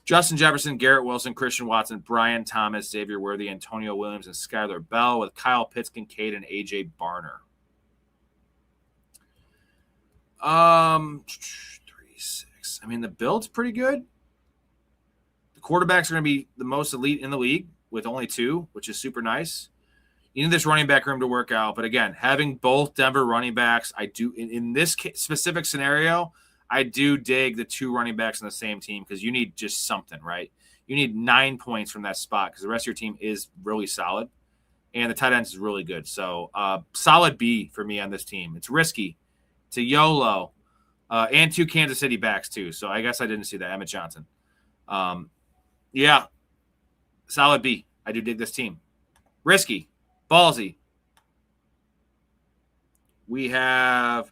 A: Justin Jefferson, Garrett Wilson, Christian Watson, Brian Thomas, Xavier Worthy, Antonio Williams, and Skylar Bell with Kyle Pitts, Kincaid, and AJ Barner. 3-6. I mean, the build's pretty good. The quarterbacks are going to be the most elite in the league with only 2, which is super nice. You need this running back room to work out. But again, having both Denver running backs, I do in this specific scenario, I do dig the 2 running backs on the same team because you need just something, right? You need 9 points from that spot because the rest of your team is really solid. and the tight ends is really good. So solid B for me on this team. It's risky. It's a YOLO. And 2 Kansas City backs too. So I guess I didn't see that. Emmett Johnson. Yeah. Solid B. I do dig this team. Risky. Ballsy. We have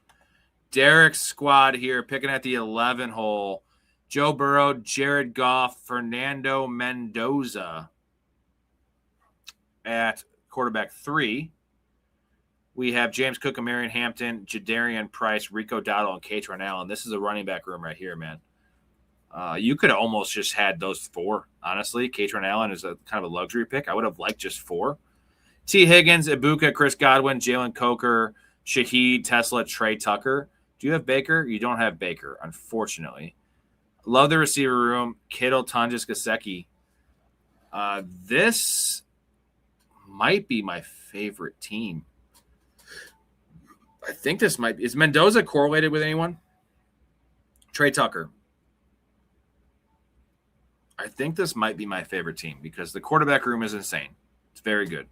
A: Derek's squad here picking at the 11 hole. Joe Burrow, Jared Goff, Fernando Mendoza at quarterback 3. We have James Cook and Marion Hampton, Jadarian Price, Rico Dowdle, and Katron Allen. This is a running back room right here, man. You could have almost just had those 4, honestly. Katron Allen is a kind of a luxury pick. I would have liked just 4. T. Higgins, Ibuka, Chris Godwin, Jalen Coker, Shaheed, Tesla, Trey Tucker. Do you have Baker? You don't have Baker, unfortunately. Love the receiver room. Kittle, Tonjes, Gasecki. This might be my favorite team. I think this might be. Is Mendoza correlated with anyone? Trey Tucker. I think this might be my favorite team because the quarterback room is insane. It's very good.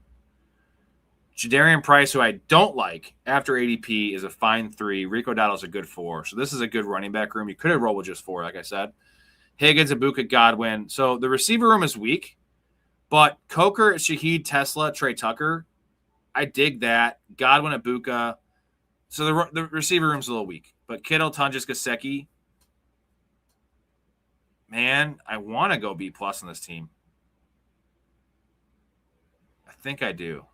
A: Jadarian Price, who I don't like after ADP, is a fine 3. Rico Dowdle's a good 4. So this is a good running back room. You could have rolled with just 4, like I said. Higgins, Ibuka, Godwin. So the receiver room is weak, but Coker, Shaheed, Tesla, Trey Tucker, I dig that. Godwin, Ibuka. So the receiver room's a little weak, but Kittle, Tonjes, Gasecki. Man, I want to go B+ on this team. I think I do.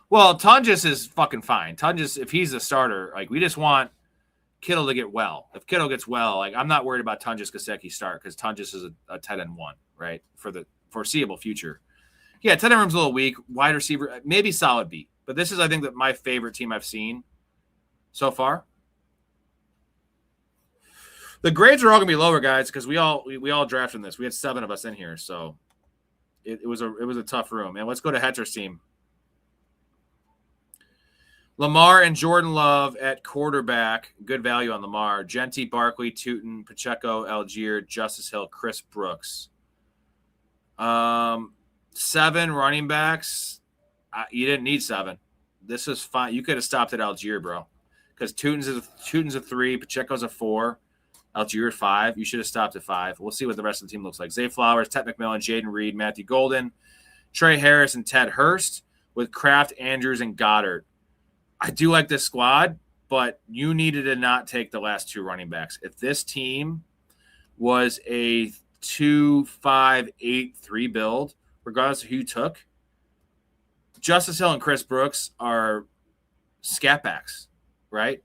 A: Well, Tonjes is fucking fine. Tonjes, if he's a starter, like we just want Kittle to get well. If Kittle gets well, like I'm not worried about Tonjes Gasecki start because Tonjes is a tight end 1, right? For the foreseeable future. Yeah, tight end room's a little weak. Wide receiver, maybe solid B. But this is, I think, that my favorite team I've seen so far. The grades are all gonna be lower, guys, because we all drafted this. We had 7 of us in here, so it was a tough room. And let's go to Hetter's team. Lamar and Jordan Love at quarterback. Good value on Lamar. Genti, Barkley, Tootin, Pacheco, Algier, Justice Hill, Chris Brooks. 7 running backs. You didn't need 7. This is fine. You could have stopped at Algier, bro, because Tootin's a 3, Pacheco's a 4. Algier 5. You should have stopped at 5. We'll see what the rest of the team looks like. Zay Flowers, Ted McMillan, Jaden Reed, Matthew Golden, Trey Harris, and Ted Hurst with Kraft, Andrews, and Goddard. I do like this squad, but you needed to not take the last 2 running backs. If this team was a 2-5-8-3 build, regardless of who you took, Justice Hill and Chris Brooks are scat backs, right?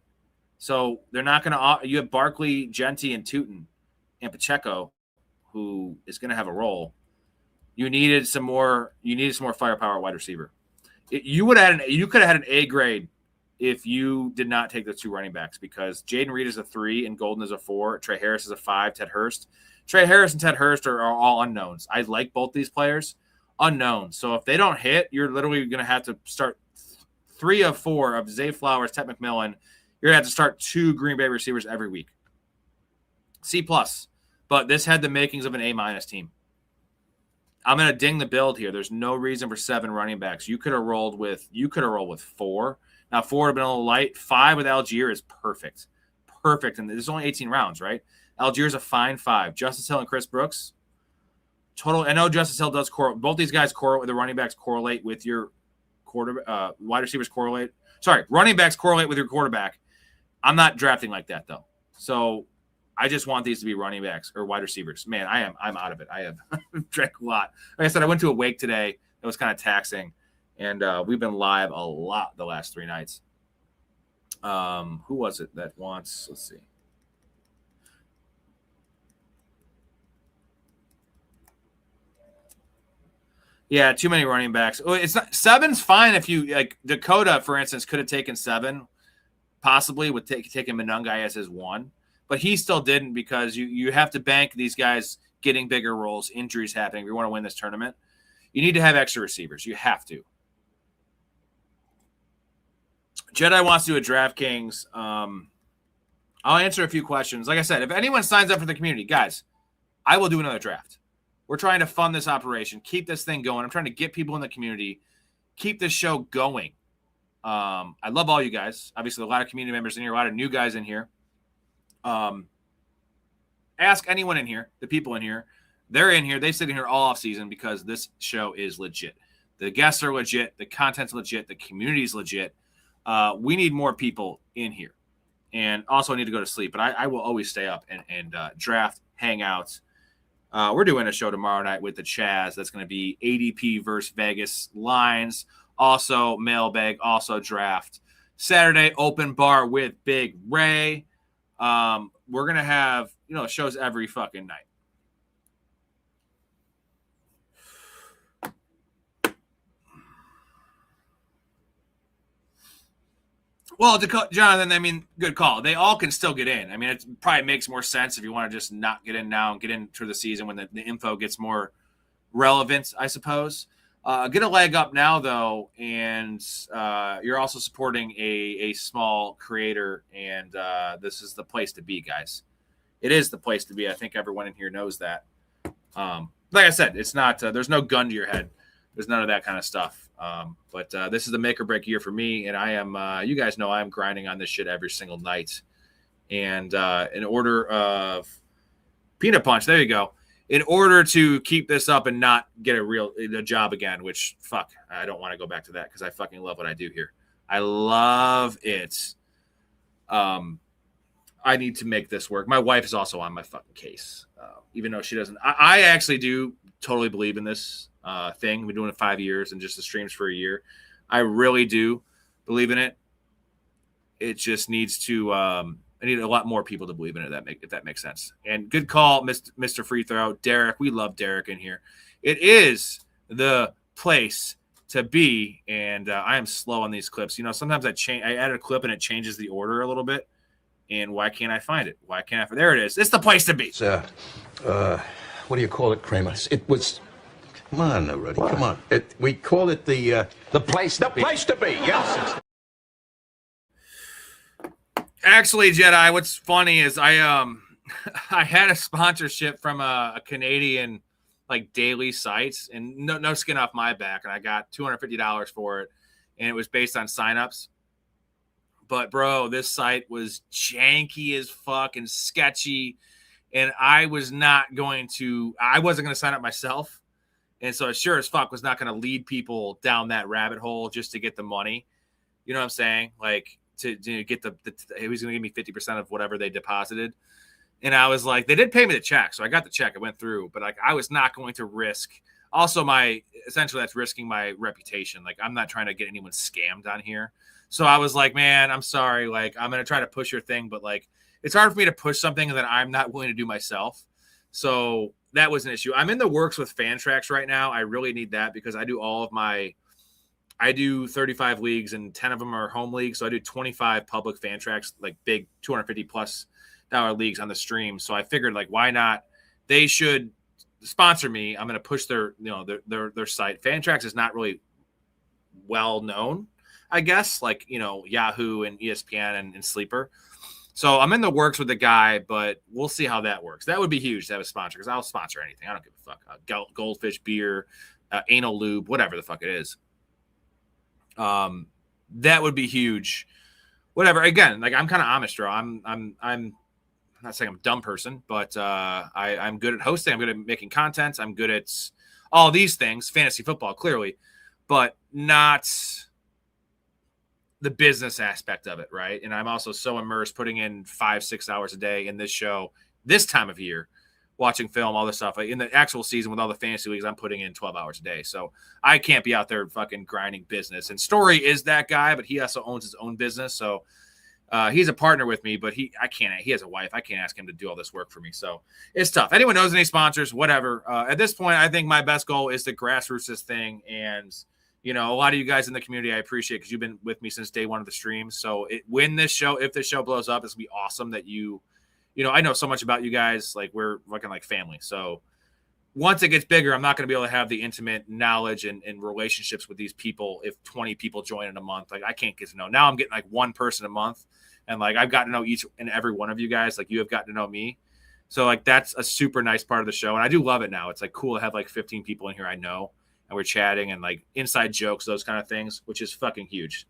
A: So they're not going to – you have Barkley, Genti, and Tootin, and Pacheco, who is going to have a role. You needed some more firepower at wide receiver. You could have had an A grade if you did not take the 2 running backs because Jaden Reed is a 3 and Golden is a 4. Trey Harris is a 5. Ted Hurst. Trey Harris and Ted Hurst are all unknowns. I like both these players. Unknown. So if they don't hit, you're literally going to have to start 3 of 4 of Zay Flowers, Ted McMillan. You're going to have to start 2 Green Bay receivers every week. C+. But this had the makings of an A- team. I'm going to ding the build here. There's no reason for 7 running backs. You could have rolled with 4. Now 4 would have been a little light. 5 with Algier is perfect. Perfect. And there's only 18 rounds, right? Algier's a fine 5. Justice Hill and Chris Brooks. Total. I know Justice Hill does correlate. Both these guys correlate with the running backs correlate with your wide receivers correlate. Sorry, running backs correlate with your quarterback. I'm not drafting like that though. So I just want these to be running backs or wide receivers. Man, I'm out of it. I have drank a lot. Like I said, I went to a wake today. It was kind of taxing. And we've been live a lot the last 3 nights. Who was it that wants, let's see. Yeah, too many running backs. Oh, it's not 7's fine if you like Dakota, for instance, could have taken 7, possibly with taking Monungai as his 1, but he still didn't because you have to bank these guys getting bigger roles, injuries happening. If you want to win this tournament, you need to have extra receivers. You have to. Jedi wants to do a DraftKings. I'll answer a few questions. Like I said, if anyone signs up for the community, guys, I will do another draft. We're trying to fund this operation, keep this thing going. I'm trying to get people in the community, keep this show going. I love all you guys. Obviously, a lot of community members in here, a lot of new guys in here. Ask anyone in here, the people in here. They're in here. They sit in here all off season because this show is legit. The guests are legit. The content's legit. The community's legit. We need more people in here. And also I need to go to sleep, but I will always stay up and draft, hangouts. We're doing a show tomorrow night with the Chaz. That's going to be ADP versus Vegas lines. Also mailbag, also draft. Saturday, open bar with Big Ray. We're going to have, shows every fucking night. Well, Jonathan, good call. They all can still get in. It probably makes more sense if you want to just not get in now and get in through the season when the info gets more relevant, I suppose. Get a leg up now, though, and you're also supporting a small creator, and this is the place to be, guys. It is the place to be. I think everyone in here knows that. Like I said, it's not. There's no gun to your head. There's none of that kind of stuff. But this is the make or break year for me, and I am. You guys know I'm grinding on this shit every single night. And in order of peanut punch, there you go. In order to keep this up and not get a job again, which fuck, I don't want to go back to that because I fucking love what I do here. I love it. I need to make this work. My wife is also on my fucking case, even though she doesn't. I actually do totally believe in this thing. I've been doing it 5 years and just the streams for a year. I really do believe in it. It just needs to. I need a lot more people to believe in it. If that makes sense. And good call, Mr. Free Throw, Derek. We love Derek in here. It is the place to be. And I am slow on these clips. Sometimes I add a clip and it changes the order a little bit. And why can't I find it? Why can't I? There it is. It's the place to be.
F: It's, what do you call it, Kramer? It was. Come on, Rudy. Come on. We call it the place. The place to be. Yes.
A: Actually, Jedi, what's funny is I had a sponsorship from a Canadian daily sites, and no skin off my back, and I got $250 for it, and it was based on signups. But bro, this site was janky as fuck and sketchy, and I wasn't going to sign up myself, and so I sure as fuck was not going to lead people down that rabbit hole just to get the money. You know what I'm saying? To get he was going to give me 50% of whatever they deposited. And I was like, they did pay me the check. So I got the check. I went through, but I was not going to risk. Also, essentially that's risking my reputation. I'm not trying to get anyone scammed on here. So I was like, man, I'm sorry. I'm going to try to push your thing, but it's hard for me to push something that I'm not willing to do myself. So that was an issue. I'm in the works with Fantrax right now. I really need that because I do 35 leagues and 10 of them are home leagues. So I do 25 public Fantrax, big $250+ leagues on the stream. So I figured why not? They should sponsor me. I'm going to push their site. Fantrax is not really well known, I guess, Yahoo and ESPN and Sleeper. So I'm in the works with the guy, but we'll see how that works. That would be huge to have a sponsor because I'll sponsor anything. I don't give a fuck. Goldfish beer, anal lube, whatever the fuck it is. That would be huge. Whatever. Again, I'm kind of Amish, bro. I'm not saying I'm a dumb person, but I'm good at hosting. I'm good at making content. I'm good at all these things, fantasy football, clearly, but not the business aspect of it, right? And I'm also so immersed putting in 5-6 hours a day in this show this time of year, watching film, all this stuff. In the actual season with all the fantasy leagues, I'm putting in 12 hours a day. So I can't be out there fucking grinding business. And Storey is that guy, but he also owns his own business. So he's a partner with me, but he has a wife. I can't ask him to do all this work for me. So it's tough. Anyone knows any sponsors, whatever. At this point, I think my best goal is to grassroots this thing. And, a lot of you guys in the community, I appreciate because you've been with me since day one of the stream. So if this show blows up, it's gonna be awesome that I know so much about you guys. We're fucking family. So once it gets bigger, I'm not going to be able to have the intimate knowledge and relationships with these people if 20 people join in a month. I can't get to know. Now I'm getting one person a month, and I've gotten to know each and every one of you guys. You have gotten to know me. So like that's a super nice part of the show, and I do love it now. It's like cool to have like 15 people in here I know, and we're chatting and like inside jokes, those kind of things, which is fucking huge.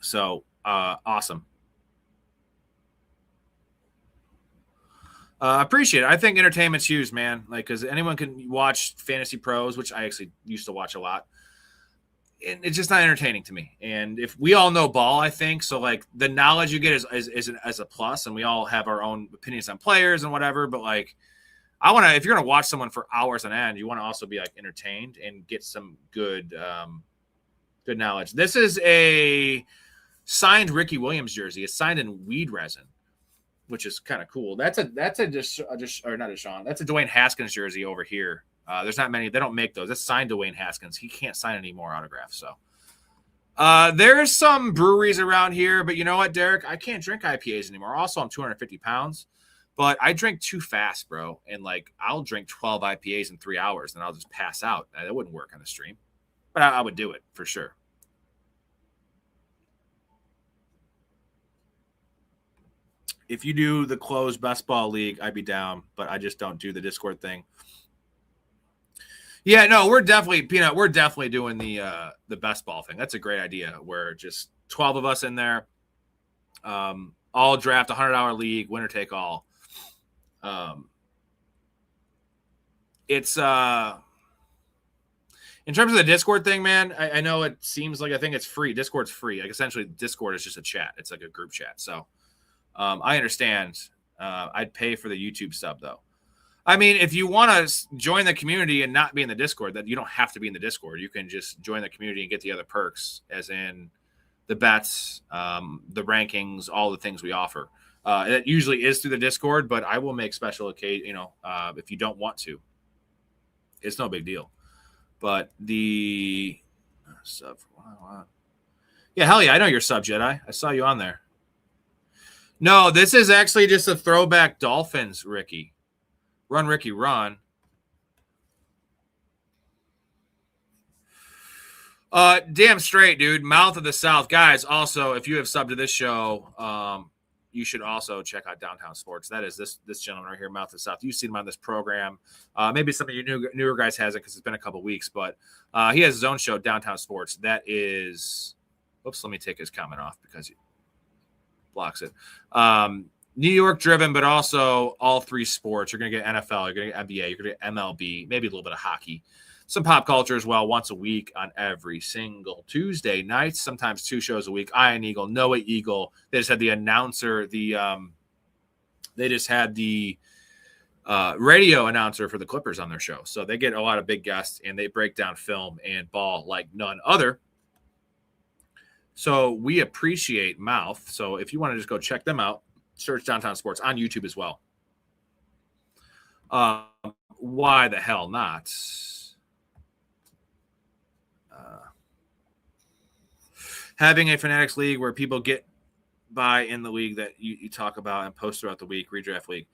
A: So awesome. Appreciate it. I think entertainment's huge, man. Like, because anyone can watch Fantasy Pros, which I actually used to watch a lot. And it's just not entertaining to me. And if we all know ball, I think so. Like the knowledge you get is a plus, and we all have our own opinions on players and whatever. But like, I want to. If you're gonna watch someone for hours on end, you want to also be like entertained and get some good knowledge. This is a signed Ricky Williams jersey. It's signed in weed resin, which is kind of cool. That's a Dwayne Haskins jersey over here. There's not many. They don't make those. That's signed Dwayne Haskins. He can't sign any more autographs. So there's some breweries around here, but you know what, Derek? I can't drink IPAs anymore. Also, I'm 250 pounds, but I drink too fast, bro. And like, I'll drink 12 IPAs in 3 hours, and I'll just pass out. That wouldn't work on the stream, but I would do it for sure. If you do the closed best ball league, I'd be down, but I just don't do the Discord thing. Yeah, no, we're definitely doing the best ball thing. That's a great idea. Where just 12 of us in there, all draft $100 league, winner take all. It's in terms of the Discord thing, man. I know it seems like I think it's free. Discord's free. Like essentially, Discord is just a chat. It's like a group chat. So I understand. I'd pay for the YouTube sub though. I mean, if you want to join the community and not be in the Discord, that you don't have to be in the Discord. You can just join the community and get the other perks, as in the bets, the rankings, all the things we offer. It usually is through the Discord, but I will make special occasion. If you don't want to, it's no big deal. But the sub, yeah, hell yeah, I know you're sub Jedi. I saw you on there. No, this is actually just a throwback Dolphins, Ricky. Run, Ricky, run. Damn straight, dude. Mouth of the South. Guys, also, if you have subbed to this show, you should also check out Downtown Sports. That is this gentleman right here, Mouth of the South. You've seen him on this program. Maybe some of you newer guys hasn't because it's been a couple weeks, but he has his own show, Downtown Sports. That is – oops, let me take his comment off because he blocks it. New York driven, but also all three sports. You're going to get NFL, you're going to get NBA, you're going to get MLB, maybe a little bit of hockey. Some pop culture as well, once a week on every single Tuesday nights, sometimes 2 shows a week. Ian Eagle, Noah Eagle. They just had the announcer, they just had the radio announcer for the Clippers on their show. So they get a lot of big guests, and they break down film and ball like none other. So we appreciate Mouth. So if you want to just go check them out, search Downtown Sports on YouTube as well. Why the hell not? Having a Fanatics League where people get by in the league that you talk about and post throughout the week, redraft league.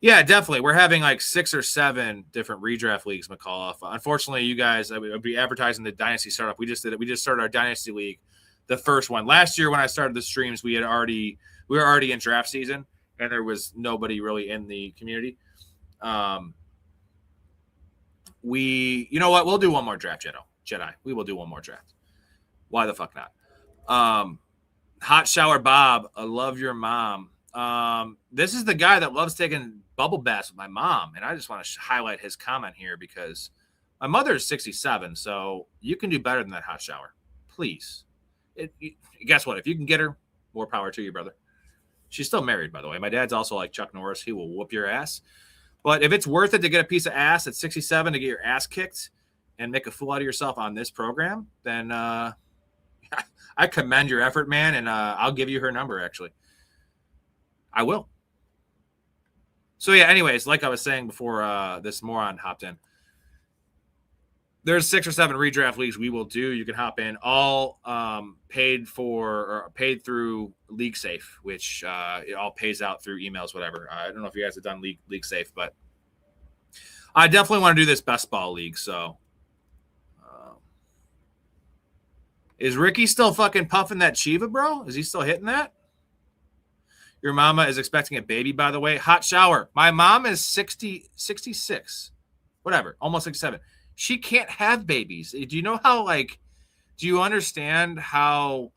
A: Yeah, definitely. We're having like 6 or 7 different redraft leagues, McAuliffe. Unfortunately, you guys, I would be advertising the Dynasty Startup. We just did it. We just started our Dynasty League, the first one. Last year when I started the streams, we were already in draft season, and there was nobody really in the community. You know what? We'll do one more draft, Jedi. We will do one more draft. Why the fuck not? Hot Shower Bob, I love your mom. This is the guy that loves taking bubble baths with my mom, and I just want to highlight his comment here because my mother is 67, so you can do better than that hot shower. Please. Guess what? If you can get her, more power to you, brother. She's still married, by the way. My dad's also like Chuck Norris. He will whoop your ass. But if it's worth it to get a piece of ass at 67 to get your ass kicked and make a fool out of yourself on this program, then I commend your effort, man, and I'll give you her number, actually. I will. So, yeah, anyways, like I was saying before this moron hopped in, there's 6 or 7 redraft leagues we will do. You can hop in, all paid through League Safe, which it all pays out through emails, whatever. I don't know if you guys have done League Safe, but I definitely want to do this best ball league. So, is Ricky still fucking puffing that Chiva, bro? Is he still hitting that? Your mama is expecting a baby, by the way. Hot shower. My mom is 66, whatever, almost 67. She can't have babies. Do you know how, like, do you understand how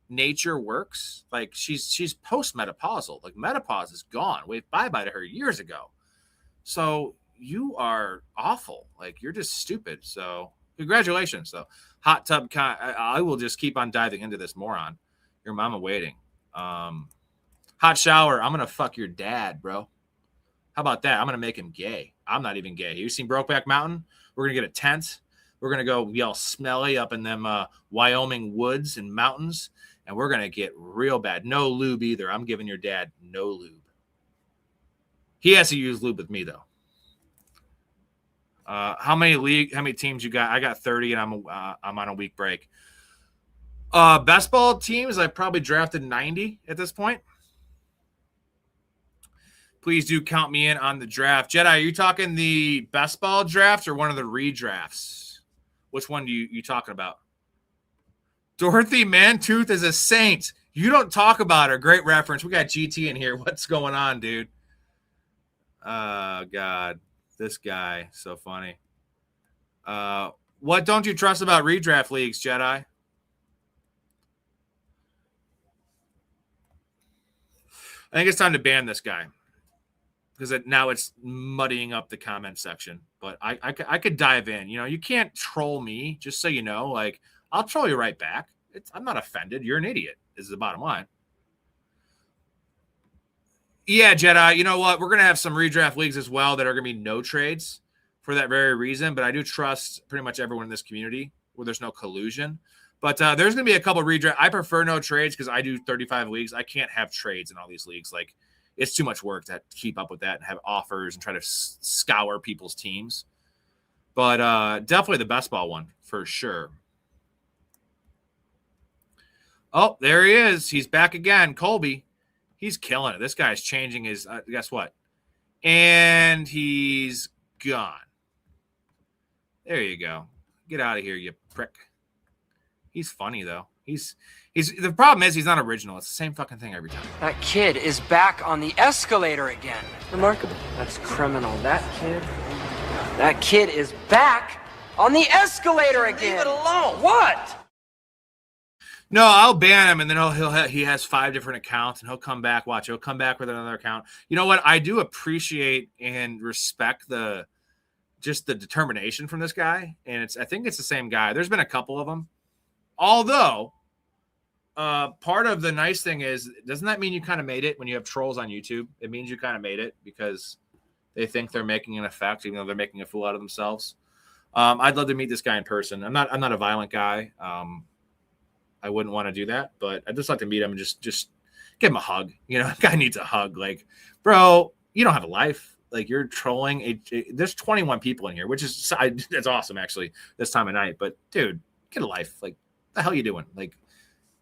A: nature works? Like, she's post-menopausal. Like, menopause is gone. Waved bye-bye to her years ago. So you are awful. Like, you're just stupid. So congratulations, though. Hot tub. I will just keep on diving into this moron. Your mama waiting. Hot shower. I'm going to fuck your dad, bro. How about that? I'm going to make him gay. I'm not even gay. You seen Brokeback Mountain? We're going to get a tent. We're going to go be all smelly up in them Wyoming woods and mountains. And we're going to get real bad. No lube either. I'm giving your dad no lube. He has to use lube with me, though. How many teams you got? I got 30, and I'm on a week break. Best ball teams, I probably drafted 90 at this point. Please do count me in on the draft. Jedi, are you talking the best ball draft or one of the redrafts? Which one do you talking about? Dorothy Mantooth is a saint. You don't talk about her. Great reference. We got GT in here. What's going on, dude? Oh, God. This guy. So funny. What don't you trust about redraft leagues, Jedi? I think it's time to ban this guy. Because now it's muddying up the comment section. But I could dive in. You know, you can't troll me, just so you know. Like, I'll troll you right back. I'm not offended. You're an idiot, is the bottom line. Yeah, Jedi, you know what? We're going to have some redraft leagues as well that are going to be no trades for that very reason. But I do trust pretty much everyone in this community where there's no collusion. But there's going to be a couple of redraft. I prefer no trades because I do 35 leagues. I can't have trades in all these leagues. Like, it's too much work to keep up with that and have offers and try to scour people's teams. But definitely the best ball one for sure. Oh, there he is. He's back again. Colby. He's killing it. This guy's changing his guess what? And he's gone. There you go. Get out of here, you prick. He's funny, though. He's the problem is he's not original. It's the same fucking thing every time.
G: That kid is back on the escalator again. Remarkable. That's criminal. That kid is back on the escalator again. Leave it alone. What?
A: No, I'll ban him, and then he has 5 different accounts, and he'll come back. Watch, he'll come back with another account. You know what? I do appreciate and respect the determination from this guy, and I think it's the same guy. There's been a couple of them. Although, part of the nice thing is, doesn't that mean you kind of made it when you have trolls on YouTube? It means you kind of made it because they think they're making an effect, even though they're making a fool out of themselves. I'd love to meet this guy in person. I'm not a violent guy. I wouldn't want to do that, but I'd just like to meet him and just give him a hug. You know, guy needs a hug. Like, bro, you don't have a life. Like, you're trolling. There's 21 people in here, which is that's awesome actually this time of night. But dude, get a life. Like, what the hell are you doing? Like,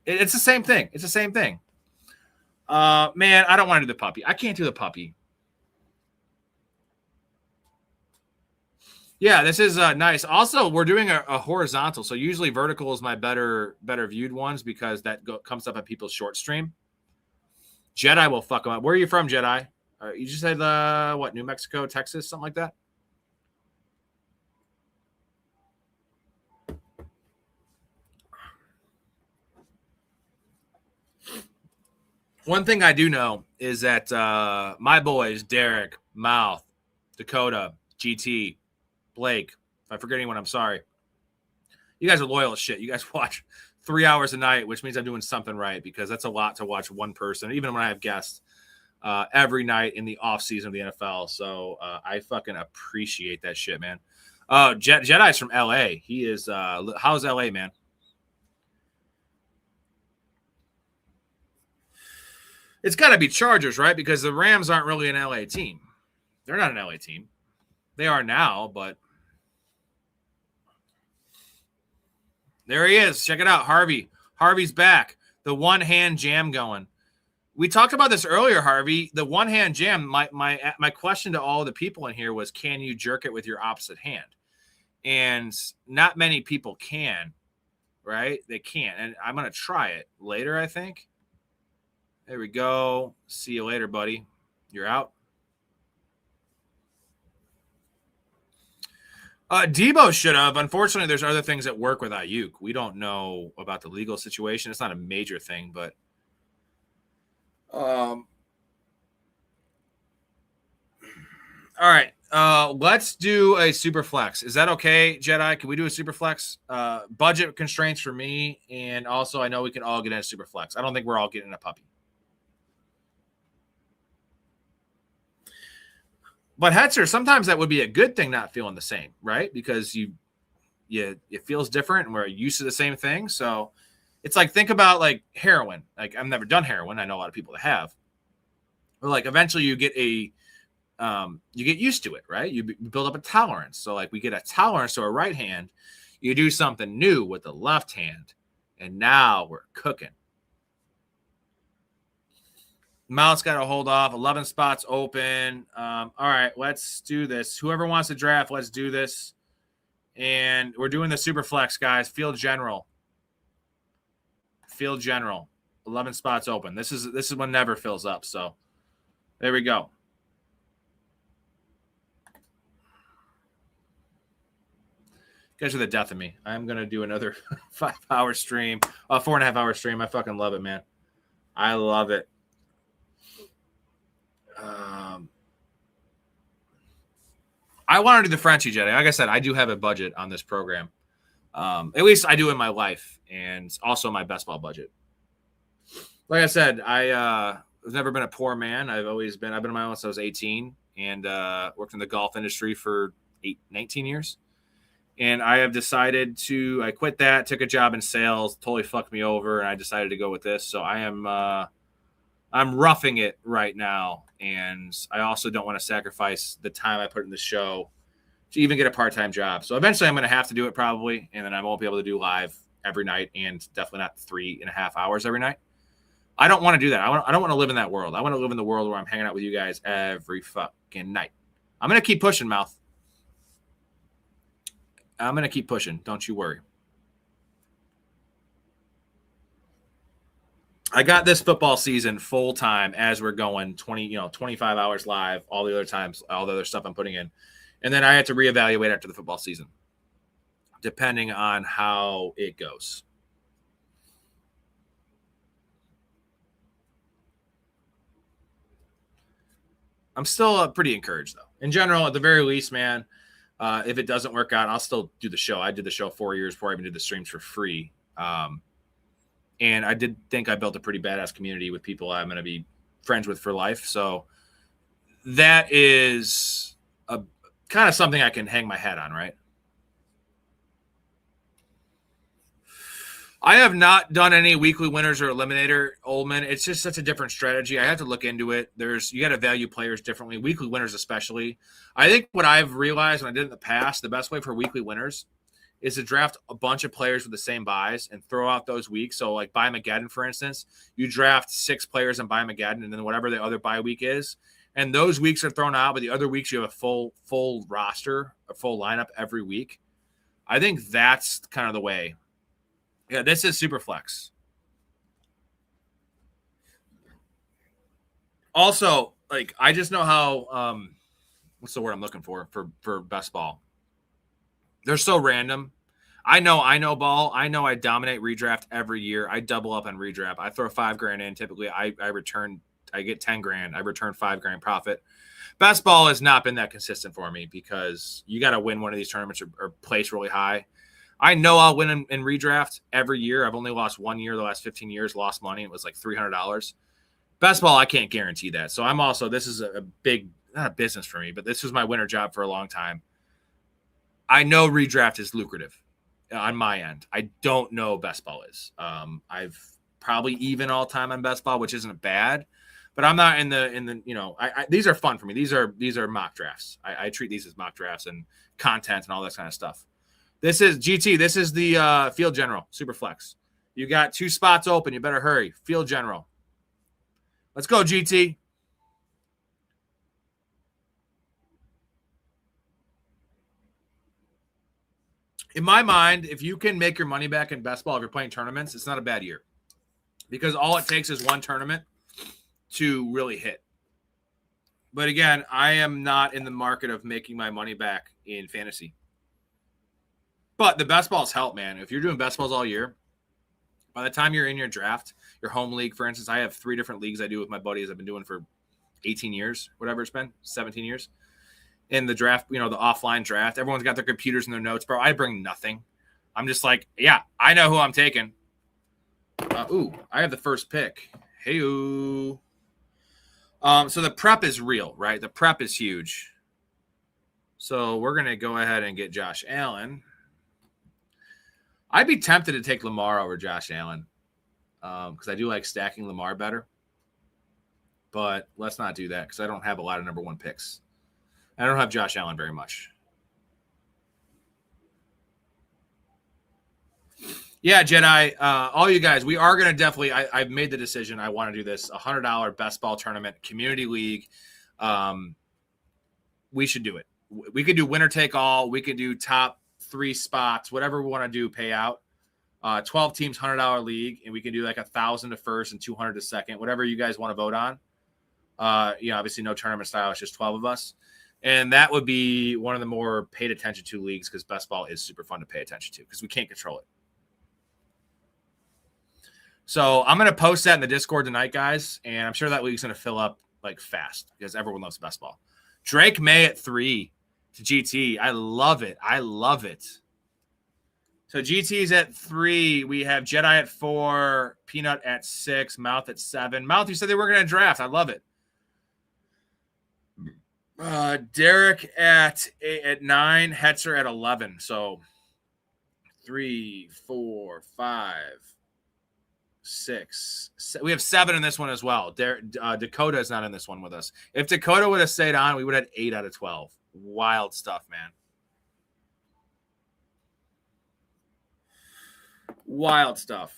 A: it's the same thing. It's the same thing. Man, I don't want to do the puppy. I can't do the puppy. Yeah, this is nice. Also, we're doing a horizontal. So usually vertical is my better viewed ones because that comes up at people's short stream. Jedi will fuck them up. Where are you from, Jedi? You just said, what, New Mexico, Texas, something like that? One thing I do know is that my boys, Derek, Mouth, Dakota, GT, Blake, if I forget anyone, I'm sorry. You guys are loyal as shit. You guys watch 3 hours a night, which means I'm doing something right because that's a lot to watch one person, even when I have guests every night in the off season of the NFL. So I fucking appreciate that shit, man. Jedi's from LA. He is. How's LA, man? It's got to be Chargers, right? Because the Rams aren't really an LA team. They're not an LA team. They are now, but there he is. Check it out, Harvey. Harvey's back. The one-hand jam going. We talked about this earlier, Harvey. The one-hand jam, my question to all the people in here was, can you jerk it with your opposite hand? And not many people can, right? They can't. And I'm going to try it later, I think. There we go. See you later, buddy. You're out. Debo should have. Unfortunately, there's other things that work with Ayuk. We don't know about the legal situation. It's not a major thing, but all right. Let's do a super flex. Is that okay, Jedi? Can we do a super flex? Budget constraints for me, and also I know we can all get in a super flex. I don't think we're all getting a puppy. But Hetzer, sometimes that would be a good thing not feeling the same, right? Because it feels different and we're used to the same thing. So it's like, think about like heroin. Like, I've never done heroin. I know a lot of people that have. But like eventually you get you get used to it, right? You build up a tolerance. So like we get a tolerance to our right hand. You do something new with the left hand. And now we're cooking. Mount's got to hold off. 11 spots open. All right, let's do this. Whoever wants to draft, let's do this. And we're doing the super flex, guys. Field general. Field general. 11 spots open. This is one never fills up. So there we go. You guys are the death of me. I'm gonna do another 5-hour stream, 4.5-hour stream. I fucking love it, man. I love it. I want to do the Frenchie Jedi. Like I said, I do have a budget on this program. At least I do in my life, and also my best ball budget. Like I said, I've never been a poor man. I've been on my own since I was 18, and worked in the golf industry for 19 years. And I have decided I quit that, took a job in sales, totally fucked me over, and I decided to go with this. So I'm roughing it right now, and I also don't want to sacrifice the time I put in the show to even get a part-time job. So eventually I'm going to have to do it probably, and then I won't be able to do live every night, and definitely not 3.5 hours every night. I don't want to do that. I don't want to live in that world. I want to live in the world where I'm hanging out with you guys every fucking night. I'm going to keep pushing, Mouth. I'm going to keep pushing. Don't you worry. I got this football season full time as we're going 25 hours live, all the other times, all the other stuff I'm putting in. And then I had to reevaluate after the football season, depending on how it goes. I'm still pretty encouraged, though. In general, at the very least, man, if it doesn't work out, I'll still do the show. I did the show 4 years before I even did the streams for free. And I did think I built a pretty badass community with people I'm going to be friends with for life. So that is a kind of something I can hang my hat on, right? I have not done any weekly winners or eliminator, Oldman. It's just such a different strategy. I have to look into it. You got to value players differently, weekly winners especially. I think what I've realized when I did it in the past, the best way for weekly winners is to draft a bunch of players with the same buys and throw out those weeks. So like Buy-Mageddon, for instance, you draft 6 players in Buy-Mageddon and then whatever the other bye week is. And those weeks are thrown out, but the other weeks you have a full roster, a full lineup every week. I think that's kind of the way. Yeah, this is super flex. Also, like I just know how what's the word I'm looking for best ball? They're so random. I know ball. I know I dominate redraft every year. I double up on redraft. I throw $5,000 in. Typically, I get $10,000. I return $5,000 profit. Best ball has not been that consistent for me because you got to win one of these tournaments or place really high. I know I'll win in redraft every year. I've only lost 1 year the last 15 years, lost money. It was like $300. Best ball, I can't guarantee that. So this is a big, not a business for me, but this was my winter job for a long time. I know redraft is lucrative on my end. I don't know best ball is. I've probably even all time on best ball, which isn't bad, but I'm not in the these are fun for me. These are mock drafts. I treat these as mock drafts and content and all that kind of stuff. This is GT. This is the field general super flex. You got 2 spots open. You better hurry. Field general. Let's go, GT. In my mind, if you can make your money back in best ball if you're playing tournaments, it's not a bad year. Because all it takes is one tournament to really hit. But again, I am not in the market of making my money back in fantasy. But the best balls help, man. If you're doing best balls all year, by the time you're in your draft, your home league, for instance, I have 3 different leagues I do with my buddies I've been doing for 18 years, whatever it's been, 17 years. In the draft, the offline draft, everyone's got their computers and their notes, bro. I bring nothing. I'm just like, yeah, I know who I'm taking. I have the first pick. Hey-oo. So the prep is real, right? The prep is huge. So we're going to go ahead and get Josh Allen. I'd be tempted to take Lamar over Josh Allen because I do like stacking Lamar better. But let's not do that because I don't have a lot of number 1 picks. I don't have Josh Allen very much. Yeah, Jedi, all you guys, we are going to definitely, I've made the decision. I want to do this $100 best ball tournament, community league. We should do it. We could do winner take all. We could do top 3 spots, whatever we want to do, pay out. 12 teams, $100 league, and we can do like 1,000 to first and 200 to second, whatever you guys want to vote on. Obviously no tournament style. It's just 12 of us. And that would be one of the more paid attention to leagues because best ball is super fun to pay attention to because we can't control it. So I'm going to post that in the Discord tonight, guys, and I'm sure that league's going to fill up like fast because everyone loves best ball. Drake May at 3 to GT. I love it. So GT's at 3. We have Jedi at 4, Peanut at 6, Mouth at 7. Mouth, you said they were going to draft. I love it. Derek at 9, Hetzer at 11. So 3, 4, 5, 6. We have 7 in this one as well. Dakota is not in this one with us. If Dakota would have stayed on, we would have had 8 out of 12. Wild stuff, man. Wild stuff.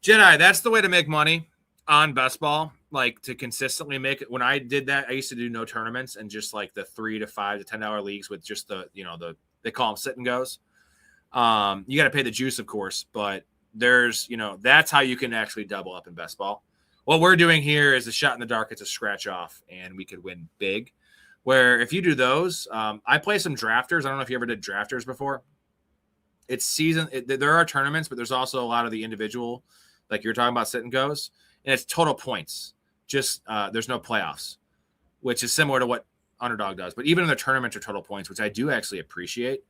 A: Jedi, that's the way to make money on best ball, like to consistently make it. When I did that, I used to do no tournaments and just like the $3 to $5 to $10 leagues with just the they call them sit and goes. You got to pay the juice, of course, but there's, that's how you can actually double up in best ball. What we're doing here is a shot in the dark. It's a scratch off and we could win big. Where if you do those, I play some drafters. I don't know if you ever did drafters before. It's season. There are tournaments, but there's also a lot of the individual, like you're talking about sit and goes, and it's total points. Just there's no playoffs, which is similar to what Underdog does. But even in the tournaments are total points, which I do actually appreciate.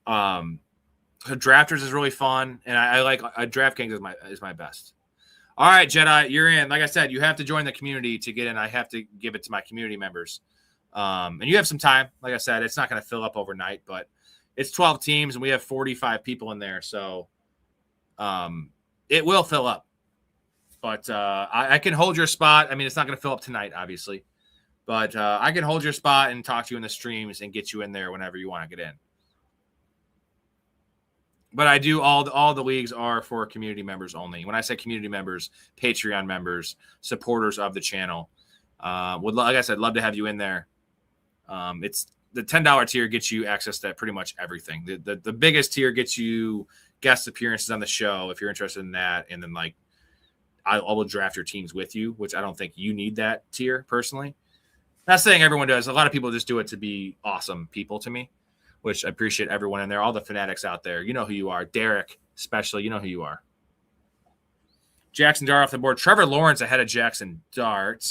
A: Drafters is really fun, and I like DraftKings is my best. All right, Jedi, you're in. Like I said, you have to join the community to get in. I have to give it to my community members. And you have some time. Like I said, it's not going to fill up overnight, but it's 12 teams, and we have 45 people in there. So it will fill up. But I can hold your spot. I mean, it's not going to fill up tonight, obviously. But I can hold your spot and talk to you in the streams and get you in there whenever you want to get in. But I do all the leagues are for community members only. When I say community members, Patreon members, supporters of the channel. Like I said, love to have you in there. It's the $10 tier gets you access to pretty much everything. The biggest tier gets you guest appearances on the show if you're interested in that, and then like I will draft your teams with you, which I don't think you need that tier personally. Not saying everyone does. A lot of people just do it to be awesome people to me, which I appreciate everyone in there. All the fanatics out there, you know who you are. Derek, especially, you know who you are. Jackson Dart off the board. Trevor Lawrence ahead of Jackson Dart.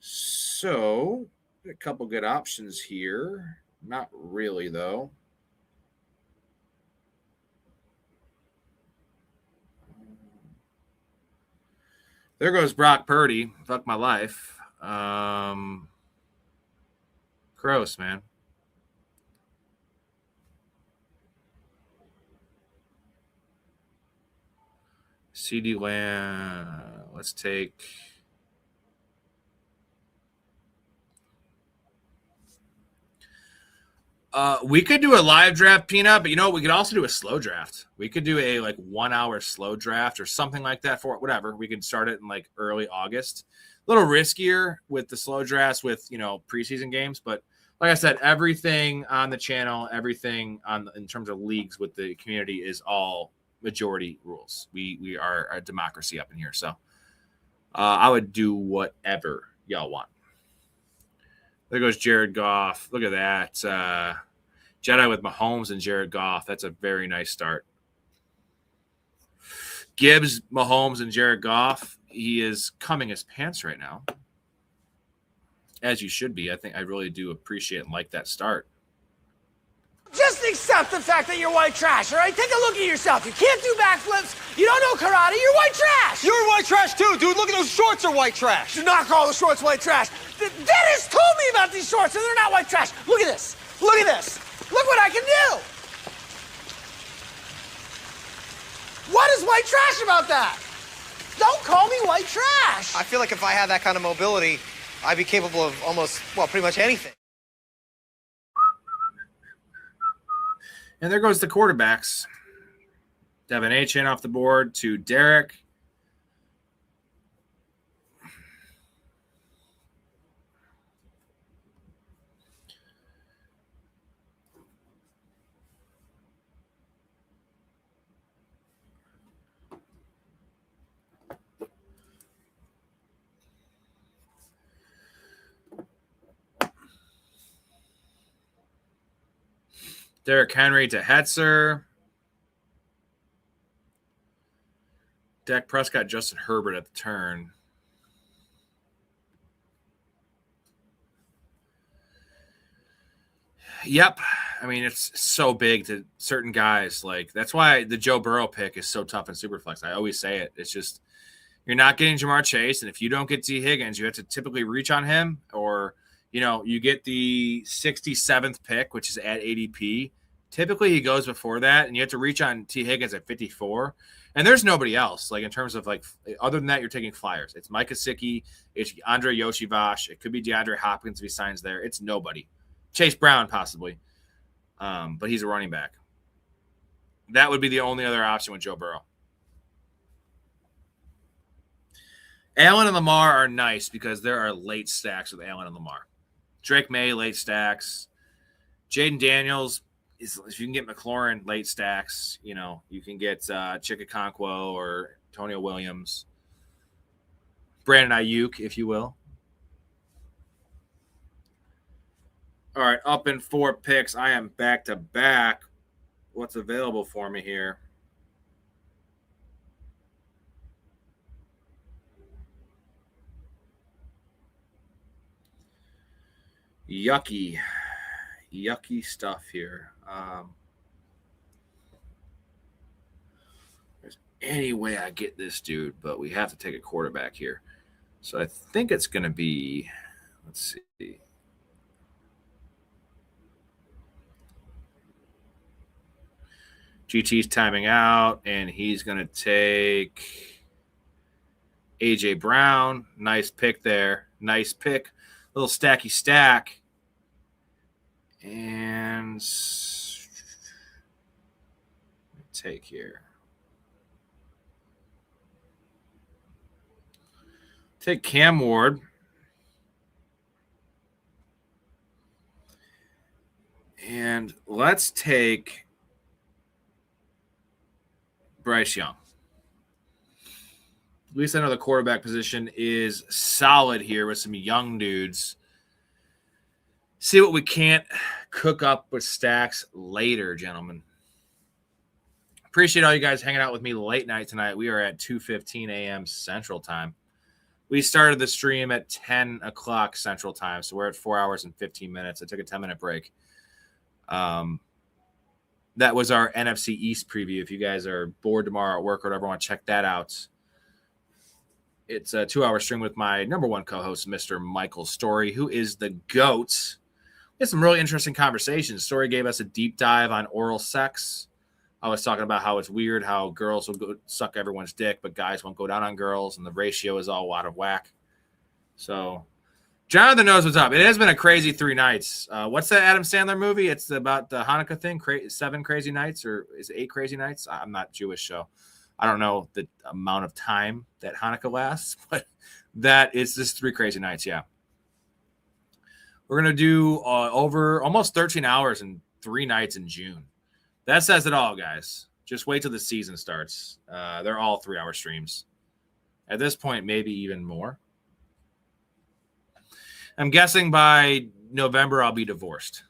A: So, a couple good options here. Not really, though. There goes Brock Purdy. Fuck my life. Gross, man. CD Lamb. Let's take. We could do a live draft, Peanut, but we could also do a slow draft. We could do a 1 hour slow draft or something like that for whatever. We could start it in early August. A little riskier with the slow drafts with preseason games, but like I said, everything on the channel, everything in terms of leagues with the community is all majority rules. We are a democracy up in here, so I would do whatever y'all want. There goes Jared Goff. Look at that. Jedi with Mahomes and Jared Goff. That's a very nice start. Gibbs, Mahomes, and Jared Goff. He is coming his pants right now. As you should be. I really do appreciate and like that start.
H: Just accept the fact that you're white trash, all right? Take a look at yourself. You can't do backflips. You don't know karate. You're white trash.
I: You're white trash too, dude. Look at those shorts are white trash.
H: Do not call the shorts white trash. Dennis told me about these shorts, and they're not white trash. Look at this. Look at this. Look what I can do. What is white trash about that? Don't call me white trash.
I: I feel like if I had that kind of mobility, I'd be capable of pretty much anything.
A: And there goes the quarterbacks. Devin Achane off the board to Derek. Derrick Henry to Hetzer. Dak Prescott, Justin Herbert at the turn. Yep. I mean, it's so big to certain guys. That's why the Joe Burrow pick is so tough in Superflex. I always say it. It's just you're not getting Jamar Chase, and if you don't get T. Higgins, you have to typically reach on him, or you get the 67th pick, which is at ADP. Typically, he goes before that, and you have to reach on T. Higgins at 54. And there's nobody else, in terms of, other than that, you're taking flyers. It's Mike Gesicki. It's Andre Yoshivas. It could be DeAndre Hopkins if he signs there. It's nobody. Chase Brown, possibly. But he's a running back. That would be the only other option with Joe Burrow. Allen and Lamar are nice because there are late stacks with Allen and Lamar. Drake May, late stacks. Jaden Daniels, if you can get McLaurin, late stacks. You can get Chikakonkwo or Antonio Williams. Brandon Ayuk, if you will. All right, up in 4 picks. I am back-to-back. What's available for me here? Yucky stuff here. There's any way I get this dude, but we have to take a quarterback here. So I think it's going to be, let's see. GT's timing out, and he's going to take A.J. Brown. Nice pick there. Nice pick. Little stacky stack. And take here. Take Cam Ward. And let's take Bryce Young. At least I know the quarterback position is solid here with some young dudes. See what we can't cook up with stacks later, gentlemen. Appreciate all you guys hanging out with me late night tonight. We are at 2:15 a.m. Central Time. We started the stream at 10 o'clock Central Time, so we're at 4 hours and 15 minutes. I took a 10-minute break. That was our NFC East preview. If you guys are bored tomorrow at work or whatever, want to check that out. It's a 2-hour stream with my number one co-host, Mr. Michael Storey, who is the GOAT. We had some really interesting conversations. Storey gave us a deep dive on oral sex. I was talking about how it's weird how girls will go suck everyone's dick, but guys won't go down on girls, and the ratio is all out of whack. So Jonathan knows what's up. It has been a crazy 3 nights. What's that Adam Sandler movie? It's about the Hanukkah thing, 7 crazy nights, or is it 8 crazy nights? I'm not Jewish, so I don't know the amount of time that Hanukkah lasts, but that is just 3 crazy nights, yeah. We're going to do over almost 13 hours and 3 nights in June. That says it all, guys. Just wait till the season starts. They're all 3-hour streams. At this point, maybe even more. I'm guessing by November I'll be divorced.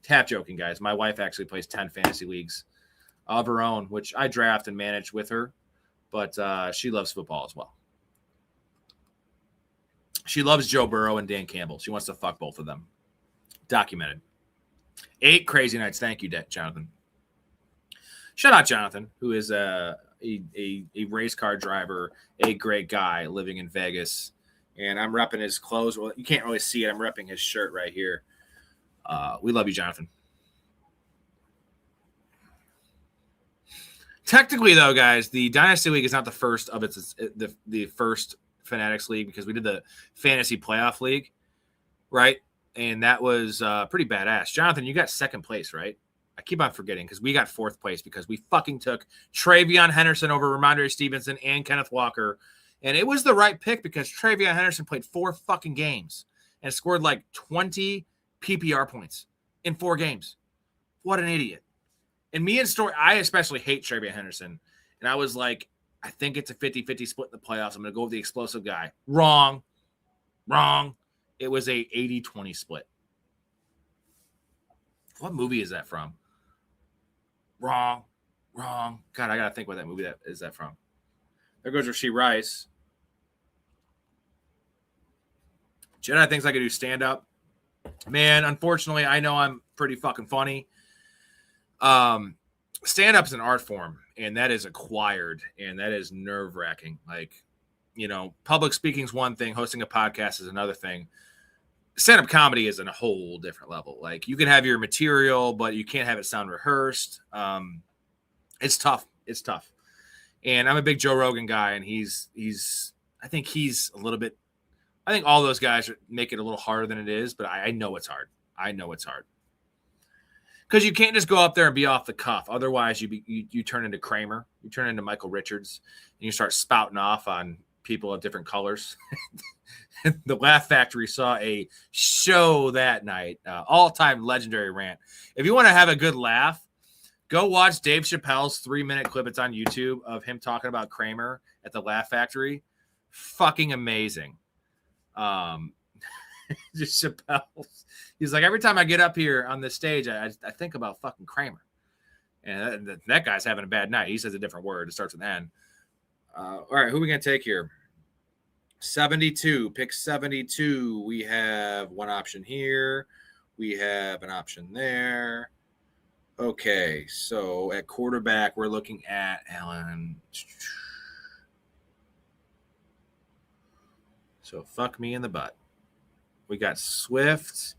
A: Half joking, guys. My wife actually plays 10 fantasy leagues of her own, which I draft and manage with her, but she loves football as well. She loves Joe Burrow and Dan Campbell. She wants to fuck both of them. Documented. 8 crazy nights. Thank you, Jonathan. Shout out Jonathan, who is a race car driver, a great guy living in Vegas. And I'm repping his clothes. Well, you can't really see it. I'm repping his shirt right here. We love you, Jonathan. Technically, though, guys, the Dynasty League is not the first of its the first Fanatics League, because we did the Fantasy Playoff League, right? And that was pretty badass. Jonathan, you got second place, right? I keep on forgetting because we got 4th place because we fucking took Travion Henderson over Ramondre Stevenson and Kenneth Walker. And it was the right pick because Travion Henderson played 4 fucking games and scored like 20 PPR points in 4 games. What an idiot. And me and Storey, I especially hate Travion Henderson. And I was like, I think it's a 50-50 split in the playoffs. I'm going to go with the explosive guy. Wrong. It was a 80-20 split. What movie is that from? Wrong. God, I got to think what that movie is that from. There goes Rasheed Rice. Jedi thinks I could do stand-up. Man, unfortunately, I know I'm pretty fucking funny. Stand-up's an art form, and that is acquired, and that is nerve-wracking. Like, you know, public speaking's one thing, hosting a podcast is another thing. Stand-up comedy is on a whole different level. Like, you can have your material, but you can't have it sound rehearsed. It's tough. And I'm a big Joe Rogan guy, and I think he's a little bit, I think all those guys make it a little harder than it is, but I know it's hard. Because you can't just go up there and be off the cuff. Otherwise, you turn into Kramer. You turn into Michael Richards, and you start spouting off on people of different colors. The Laugh Factory saw a show that night. All-time legendary rant. If you want to have a good laugh, go watch Dave Chappelle's 3-minute clip. It's on YouTube of him talking about Kramer at the Laugh Factory. Fucking amazing. Just Chappelle. He's like, every time I get up here on this stage, I think about fucking Kramer. And that guy's having a bad night. He says a different word. It starts with N. All right, who are we going to take here? 72. Pick 72. We have one option here. We have an option there. Okay, so at quarterback, we're looking at Allen. So fuck me in the butt. We got Swift.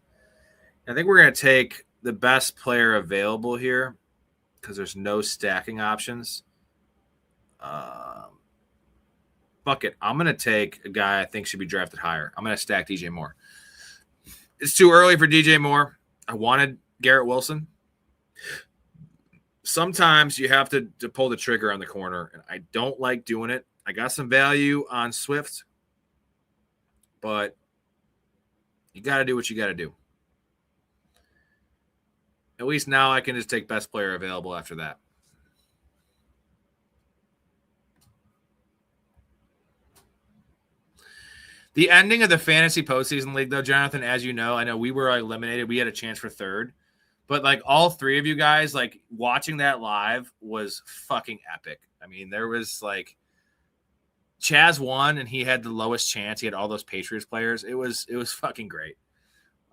A: I think we're going to take the best player available here because there's no stacking options. Fuck it. I'm going to take a guy I think should be drafted higher. I'm going to stack DJ Moore. It's too early for DJ Moore. I wanted Garrett Wilson. Sometimes you have to pull the trigger on the corner, and I don't like doing it. I got some value on Swift, but you got to do what you got to do. At least now I can just take best player available after that. The ending of the fantasy postseason league, though, Jonathan, as you know, I know we were eliminated. We had a chance for third. But, like, all 3 of you guys, like, watching that live was fucking epic. I mean, there was, like, Chaz won, and he had the lowest chance. He had all those Patriots players. It was fucking great.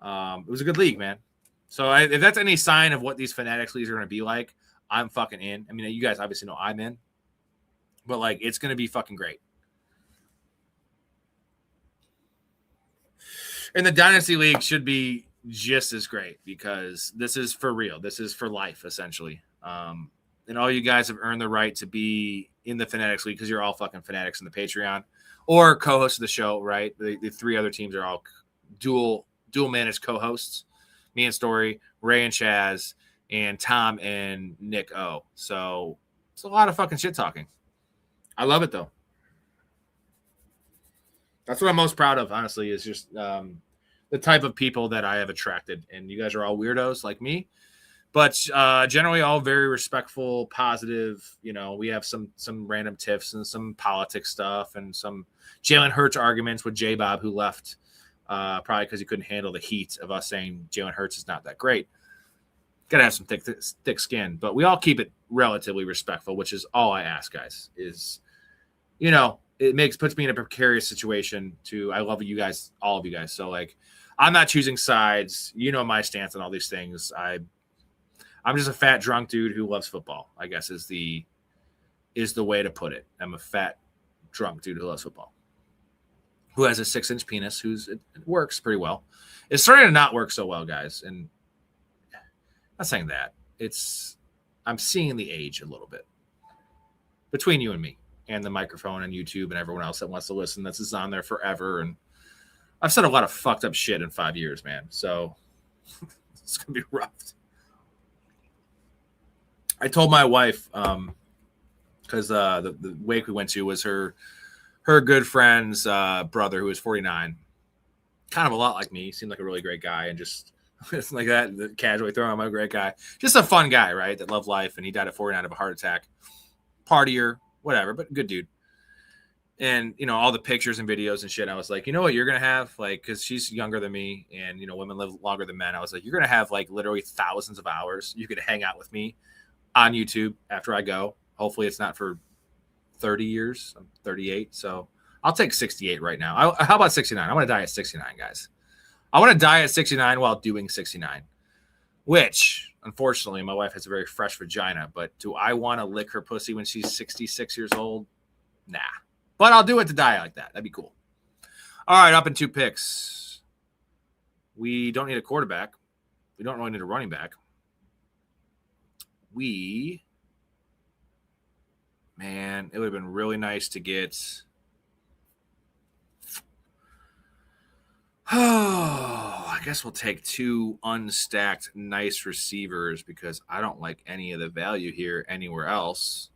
A: It was a good league, man. So if that's any sign of what these Fanatics leagues are going to be like, I'm fucking in. I mean, you guys obviously know I'm in. But, like, it's going to be fucking great. And the Dynasty League should be just as great because this is for real. This is for life, essentially. And all you guys have earned the right to be in the Fanatics League because you're all fucking Fanatics in the Patreon or co-hosts of the show, right? The 3 other teams are all dual managed co-hosts, me and Storey, Ray and Chaz, and Tom and Nick O. So it's a lot of fucking shit talking. I love it though. That's what I'm most proud of, honestly, is just the type of people that I have attracted. And you guys are all weirdos like me, but generally all very respectful, positive. You know, we have some random tiffs and some politics stuff and some Jalen Hurts arguments with J-Bob, who left probably because he couldn't handle the heat of us saying Jalen Hurts is not that great. Got to have some thick skin, but we all keep it relatively respectful, which is all I ask, guys, is, you know, it puts me in a precarious situation I love you guys, all of you guys. So like, I'm not choosing sides. You know, my stance on all these things. I'm just a fat drunk dude who loves football, I guess is the way to put it. I'm a fat drunk dude who loves football, who has a 6-inch penis, it works pretty well. It's starting to not work so well, guys. And I'm not saying that. I'm seeing the age a little bit between you and me and the microphone and YouTube and everyone else that wants to listen. That's just on there forever. And I've said a lot of fucked up shit in 5 years, man. So it's going to be rough. I told my wife, because the wake we went to was her good friend's brother, who was 49, kind of a lot like me. He seemed like a really great guy, and just like that, casually throwing him a great guy. Just a fun guy, right? That loved life, and he died at 49 of a heart attack. Partier, whatever, but good dude. And, you know, all the pictures and videos and shit, I was like, you know what you're going to have? Like, because she's younger than me, and, you know, women live longer than men. I was like, you're going to have, like, literally thousands of hours. You could hang out with me on YouTube after I go. Hopefully it's not for 30 years. I'm 38, so I'll take 68 right now. How about 69? I want to die at 69, guys. I want to die at 69 while doing 69, which, unfortunately, my wife has a very fresh vagina, but do I want to lick her pussy when she's 66 years old? Nah. But I'll do it to die like that. That'd be cool. All right, up in 2 picks. We don't need a quarterback. We don't really need a running back. Man, it would have been really nice to get. Oh, I guess we'll take 2 unstacked nice receivers because I don't like any of the value here anywhere else.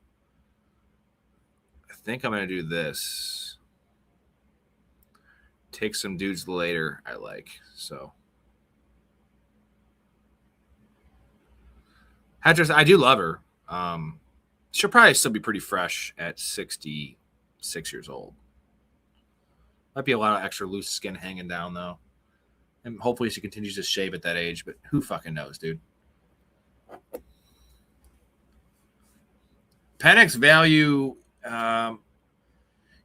A: I think I'm going to do this. Take some dudes later I like. So. I do love her. She'll probably still be pretty fresh at 66 years old. Might be a lot of extra loose skin hanging down, though. And hopefully she continues to shave at that age, but who fucking knows, dude? Penix value,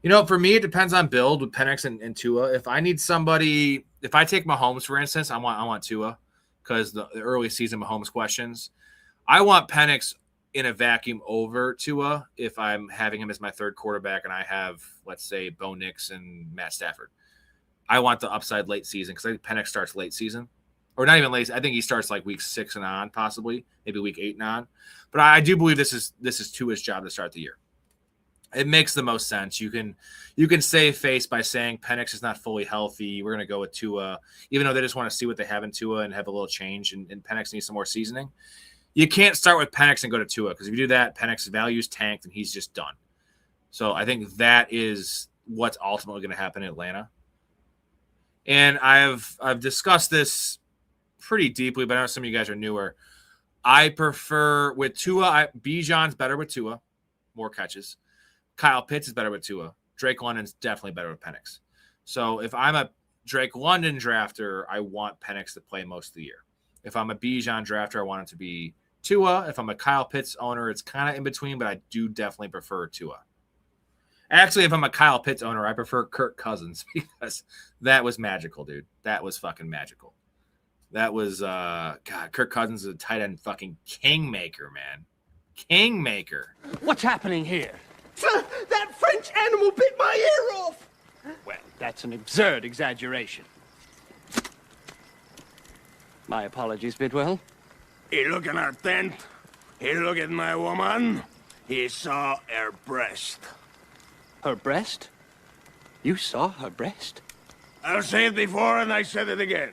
A: you know, for me, it depends on build with Penix and Tua. If I need somebody, if I take Mahomes, for instance, I want Tua because the early season Mahomes questions. I want Penix in a vacuum over Tua if I'm having him as my third quarterback and I have, let's say, Bo Nix and Matt Stafford. I want the upside late season because I think Penix starts late season. Or not even late. I think he starts like week 6 and on, possibly. Maybe week 8 and on. But I do believe this is Tua's job to start the year. It makes the most sense. You can save face by saying Penix is not fully healthy. We're going to go with Tua, even though they just want to see what they have in Tua and have a little change, and Penix needs some more seasoning. You can't start with Penix and go to Tua because if you do that, Penix's value's tanked and he's just done. So I think that is what's ultimately going to happen in Atlanta. And I've discussed this pretty deeply, but I know some of you guys are newer. I prefer with Tua. Bijan's better with Tua, more catches. Kyle Pitts is better with Tua. Drake London's definitely better with Penix. So if I'm a Drake London drafter, I want Penix to play most of the year. If I'm a Bijan drafter, I want it to be Tua. If I'm a Kyle Pitts owner, it's kind of in between, but I do definitely prefer Tua. Actually, if I'm a Kyle Pitts owner, I prefer Kirk Cousins because that was magical, dude. That was fucking magical. That was, God, Kirk Cousins is a tight end fucking kingmaker, man. Kingmaker.
H: What's happening here? That French animal bit my ear off! Well, that's an absurd exaggeration. My apologies, Bidwell.
J: He look in our tent. He look at my woman. He saw her breast.
H: Her breast? You saw her breast?
J: I'll say it before and I said it again.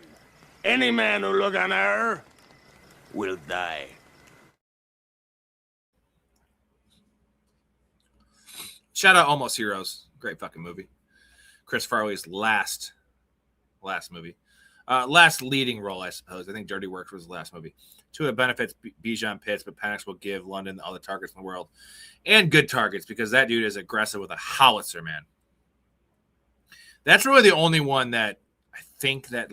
J: Any man who look on her will die.
A: Shout out Almost Heroes. Great fucking movie. Chris Farley's last movie. Last leading role, I suppose. I think Dirty Work was the last movie. Tua benefits Bijan Pitts, but Penix will give London all the targets in the world. And good targets, because that dude is aggressive with a howitzer, man. That's really the only one that I think that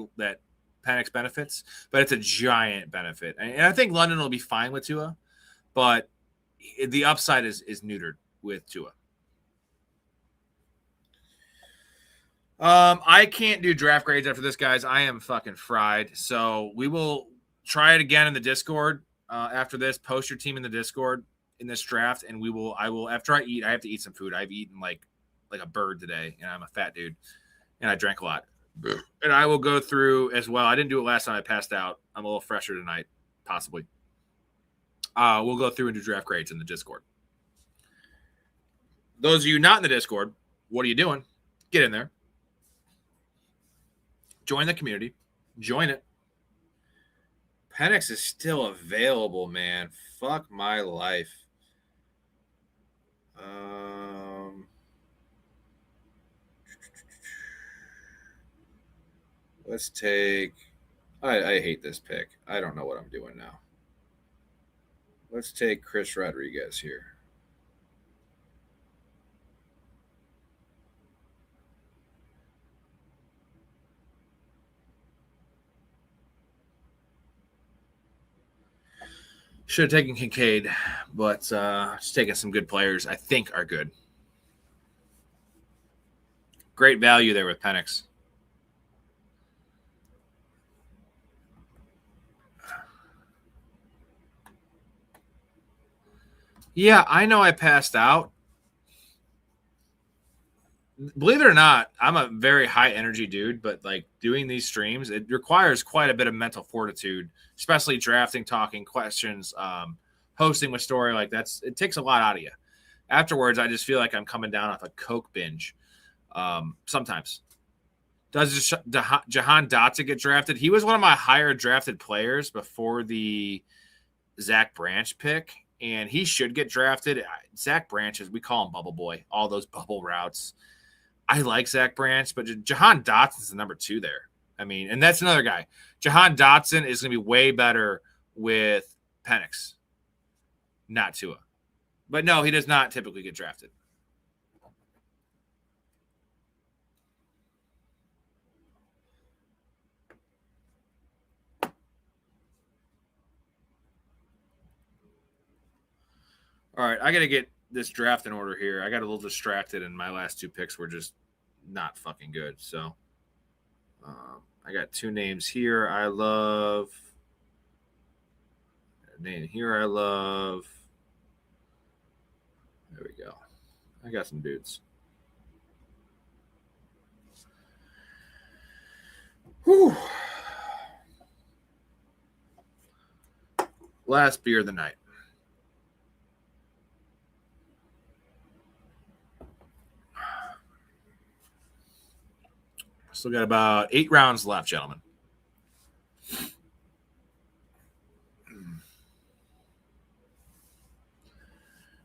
A: Penix benefits, but it's a giant benefit. And I think London will be fine with Tua, but the upside is neutered with Tua. I can't do draft grades after this, guys. I am fucking fried. So we will try it again in the Discord after this. Post your team in the Discord in this draft, and I will after I eat. I have to eat some food. I've eaten like a bird today, and I'm a fat dude, and I drank a lot. And I will go through as well. I didn't do it last time. I passed out. I'm a little fresher tonight, possibly. We'll go through and do draft grades in the Discord. Those of you not in the Discord, what are you doing? Get in there. Join the community. Join it. Penix is still available, man. Fuck my life. Let's take... I hate this pick. I don't know what I'm doing now. Let's take Chris Rodriguez here. Should have taken Kincaid, but just taking some good players I think are good. Great value there with Penix. Yeah, I know I passed out. Believe it or not, I'm a very high energy dude, but like doing these streams, it requires quite a bit of mental fortitude, especially drafting, talking, questions, hosting with Storey. Like it takes a lot out of you. Afterwards, I just feel like I'm coming down off a Coke binge. Sometimes. Does Jahan Dotson get drafted? He was one of my higher drafted players before the Zach Branch pick, and he should get drafted. Zach Branch, we call him Bubble Boy, all those bubble routes. I like Zach Branch, but Jahan Dotson's the number 2 there. I mean, and that's another guy. Jahan Dotson is going to be way better with Penix, not Tua. But no, he does not typically get drafted. All right, I got to get this draft in order here. I got a little distracted, and my last 2 picks were just not fucking good. So I got 2 names here. I love. A name here I love. There we go. I got some dudes. Whew. Last beer of the night. Still got about 8 rounds left, gentlemen.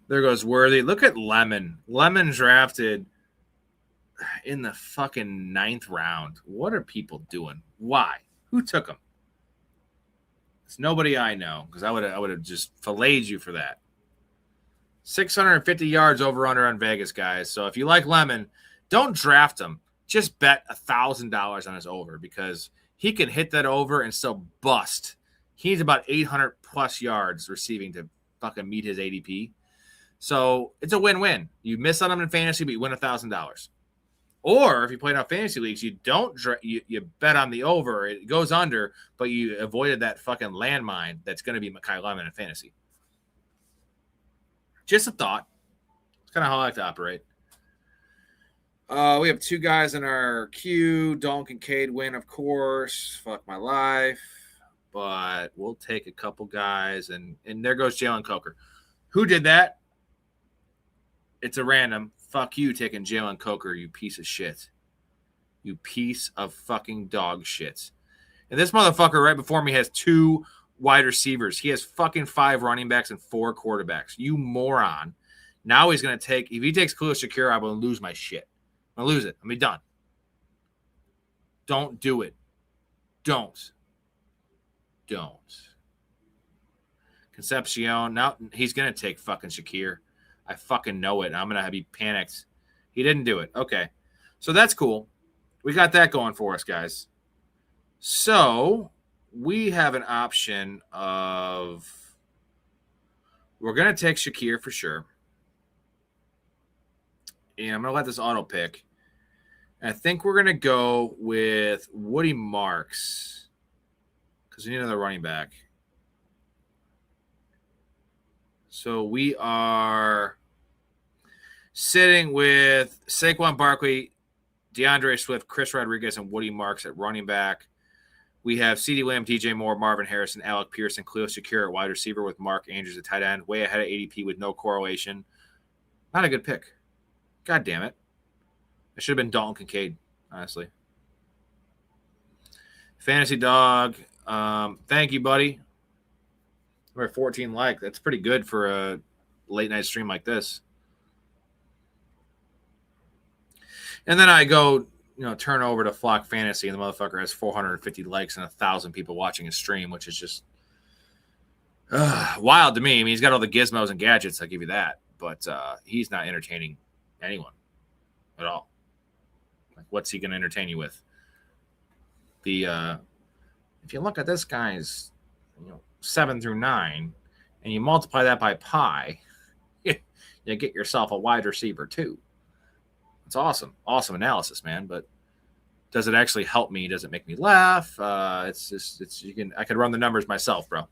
A: There goes Worthy. Look at Lemon. Lemon drafted in the fucking 9th round. What are people doing? Why? Who took him? It's nobody I know, because I would have just filleted you for that. 650 yards over under on Vegas, guys. So if you like Lemon, don't draft him. Just bet $1,000 on his over, because he can hit that over and still bust. He needs about 800 plus yards receiving to fucking meet his ADP. So it's a win-win. You miss on him in fantasy, but you win $1,000. Or if you play in fantasy leagues, you don't you bet on the over. It goes under, but you avoided that fucking landmine that's going to be Mekhi Lemon in fantasy. Just a thought. It's kind of how I like to operate. We have 2 guys in our queue. Dalton Kincaid win, of course. Fuck my life. But we'll take a couple guys. And there goes Jalen Coker. Who did that? It's a random. Fuck you taking Jalen Coker, you piece of shit. You piece of fucking dog shit. And this motherfucker right before me has 2 wide receivers. He has fucking 5 running backs and 4 quarterbacks. You moron. Now he's going to take, if he takes Khalil Shakir, I'm going to lose my shit. I'm going to lose it. I'm going to be done. Don't do it. Don't. Concepcion. Now he's going to take fucking Shakir. I fucking know it. I'm going to be panicked. He didn't do it. Okay. So that's cool. We got that going for us, guys. So we have an option of we're going to take Shakir for sure. And I'm going to let this auto pick. And I think we're going to go with Woody Marks because we need another running back. So we are sitting with Saquon Barkley, DeAndre Swift, Chris Rodriguez, and Woody Marks at running back. We have CeeDee Lamb, DJ Moore, Marvin Harrison, Alec Pierce, and Khalil Shakir at wide receiver with Mark Andrews at tight end. Way ahead of ADP with no correlation. Not a good pick. God damn it. It should have been Dalton Kincaid, honestly. Fantasy Dog. Thank you, buddy. We're at 14 likes. That's pretty good for a late night stream like this. And then I go, turn over to Flock Fantasy, and the motherfucker has 450 likes and 1,000 people watching his stream, which is just wild to me. I mean, he's got all the gizmos and gadgets. I'll give you that. But he's not entertaining anyone at all. Like, what's he going to entertain you with? If you look at this guy's, 7 through 9, and you multiply that by pi, you get yourself a wide receiver too. It's awesome. Awesome analysis, man. But does it actually help me? Does it make me laugh? I could run the numbers myself, bro.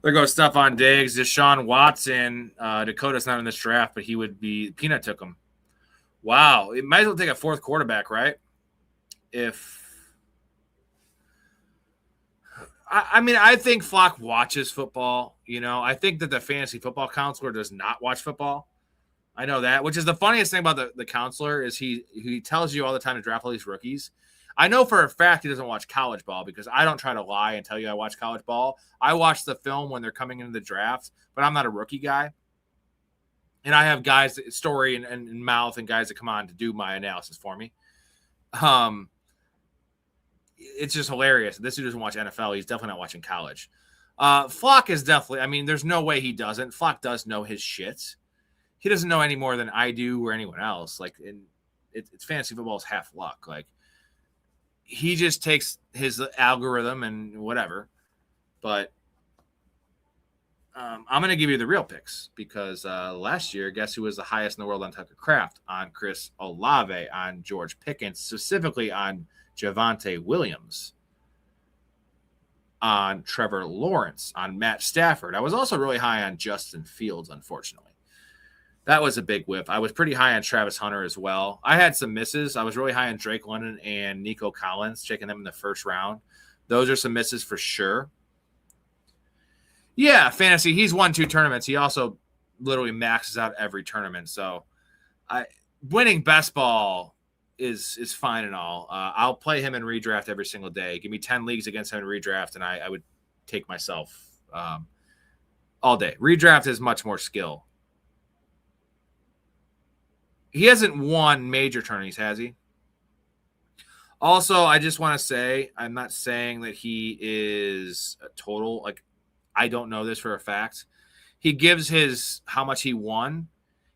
A: There goes Stephon Diggs, Deshaun Watson. Dakota's not in this draft, but he would be. Peanut took him. Wow. It might as well take a 4th quarterback, right? I think Flock watches football. I think that the fantasy football counselor does not watch football. I know that, which is the funniest thing about the counselor is he tells you all the time to draft all these rookies. I know for a fact he doesn't watch college ball because I don't try to lie and tell you I watch college ball. I watch the film when they're coming into the draft, but I'm not a rookie guy. And I have guys, Storey and Mouth and guys that come on to do my analysis for me. It's just hilarious. This dude doesn't watch NFL. He's definitely not watching college. Flock is definitely, there's no way he doesn't. Flock does know his shit. He doesn't know any more than I do or anyone else. Like, it's fantasy football is half luck. Like, he just takes his algorithm and whatever. But I'm going to give you the real picks because last year, guess who was the highest in the world on Tucker Kraft? On Chris Olave, on George Pickens, specifically on Javonte Williams, on Trevor Lawrence, on Matt Stafford. I was also really high on Justin Fields, unfortunately. That was a big whiff. I was pretty high on Travis Hunter as well. I had some misses. I was really high on Drake London and Nico Collins, taking them in the first round. Those are some misses for sure. Yeah, fantasy. He's won 2 tournaments. He also literally maxes out every tournament. So winning best ball is fine and all. I'll play him in redraft every single day. Give me 10 leagues against him in redraft, and I would take myself all day. Redraft is much more skill. He hasn't won major tourneys, has he? Also, I just want to say, I'm not saying that he is a total, I don't know this for a fact. He gives how much he won.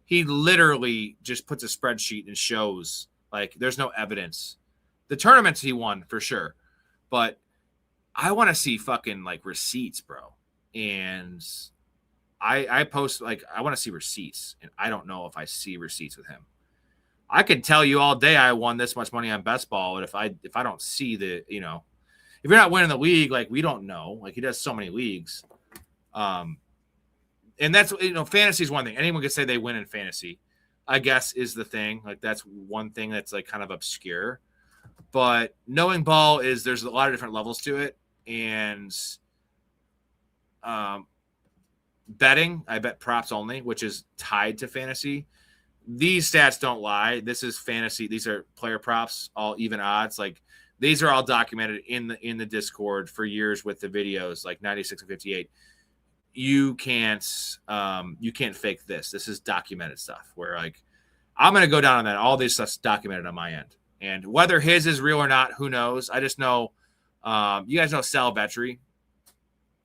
A: He literally just puts a spreadsheet and shows, there's no evidence. The tournaments he won, for sure. But I want to see fucking, receipts, bro. And I post, I want to see receipts. And I don't know if I see receipts with him. I could tell you all day I won this much money on best ball, but if I don't see if you're not winning the league, we don't know. He does so many leagues. And that's, fantasy is one thing. Anyone can say they win in fantasy, I guess, is the thing. That's one thing that's kind of obscure. But knowing ball there's a lot of different levels to it. And betting, I bet props only, which is tied to fantasy. these stats don't lie. This is fantasy. These are player props, all even odds. Like these are all documented in the Discord for years with the videos, like 96 and 58. You can't fake this. This is documented stuff where like I'm gonna go down on that. All this stuff's documented on my end. And whether his is real or not, who knows? I just know you guys know Sal Vetri,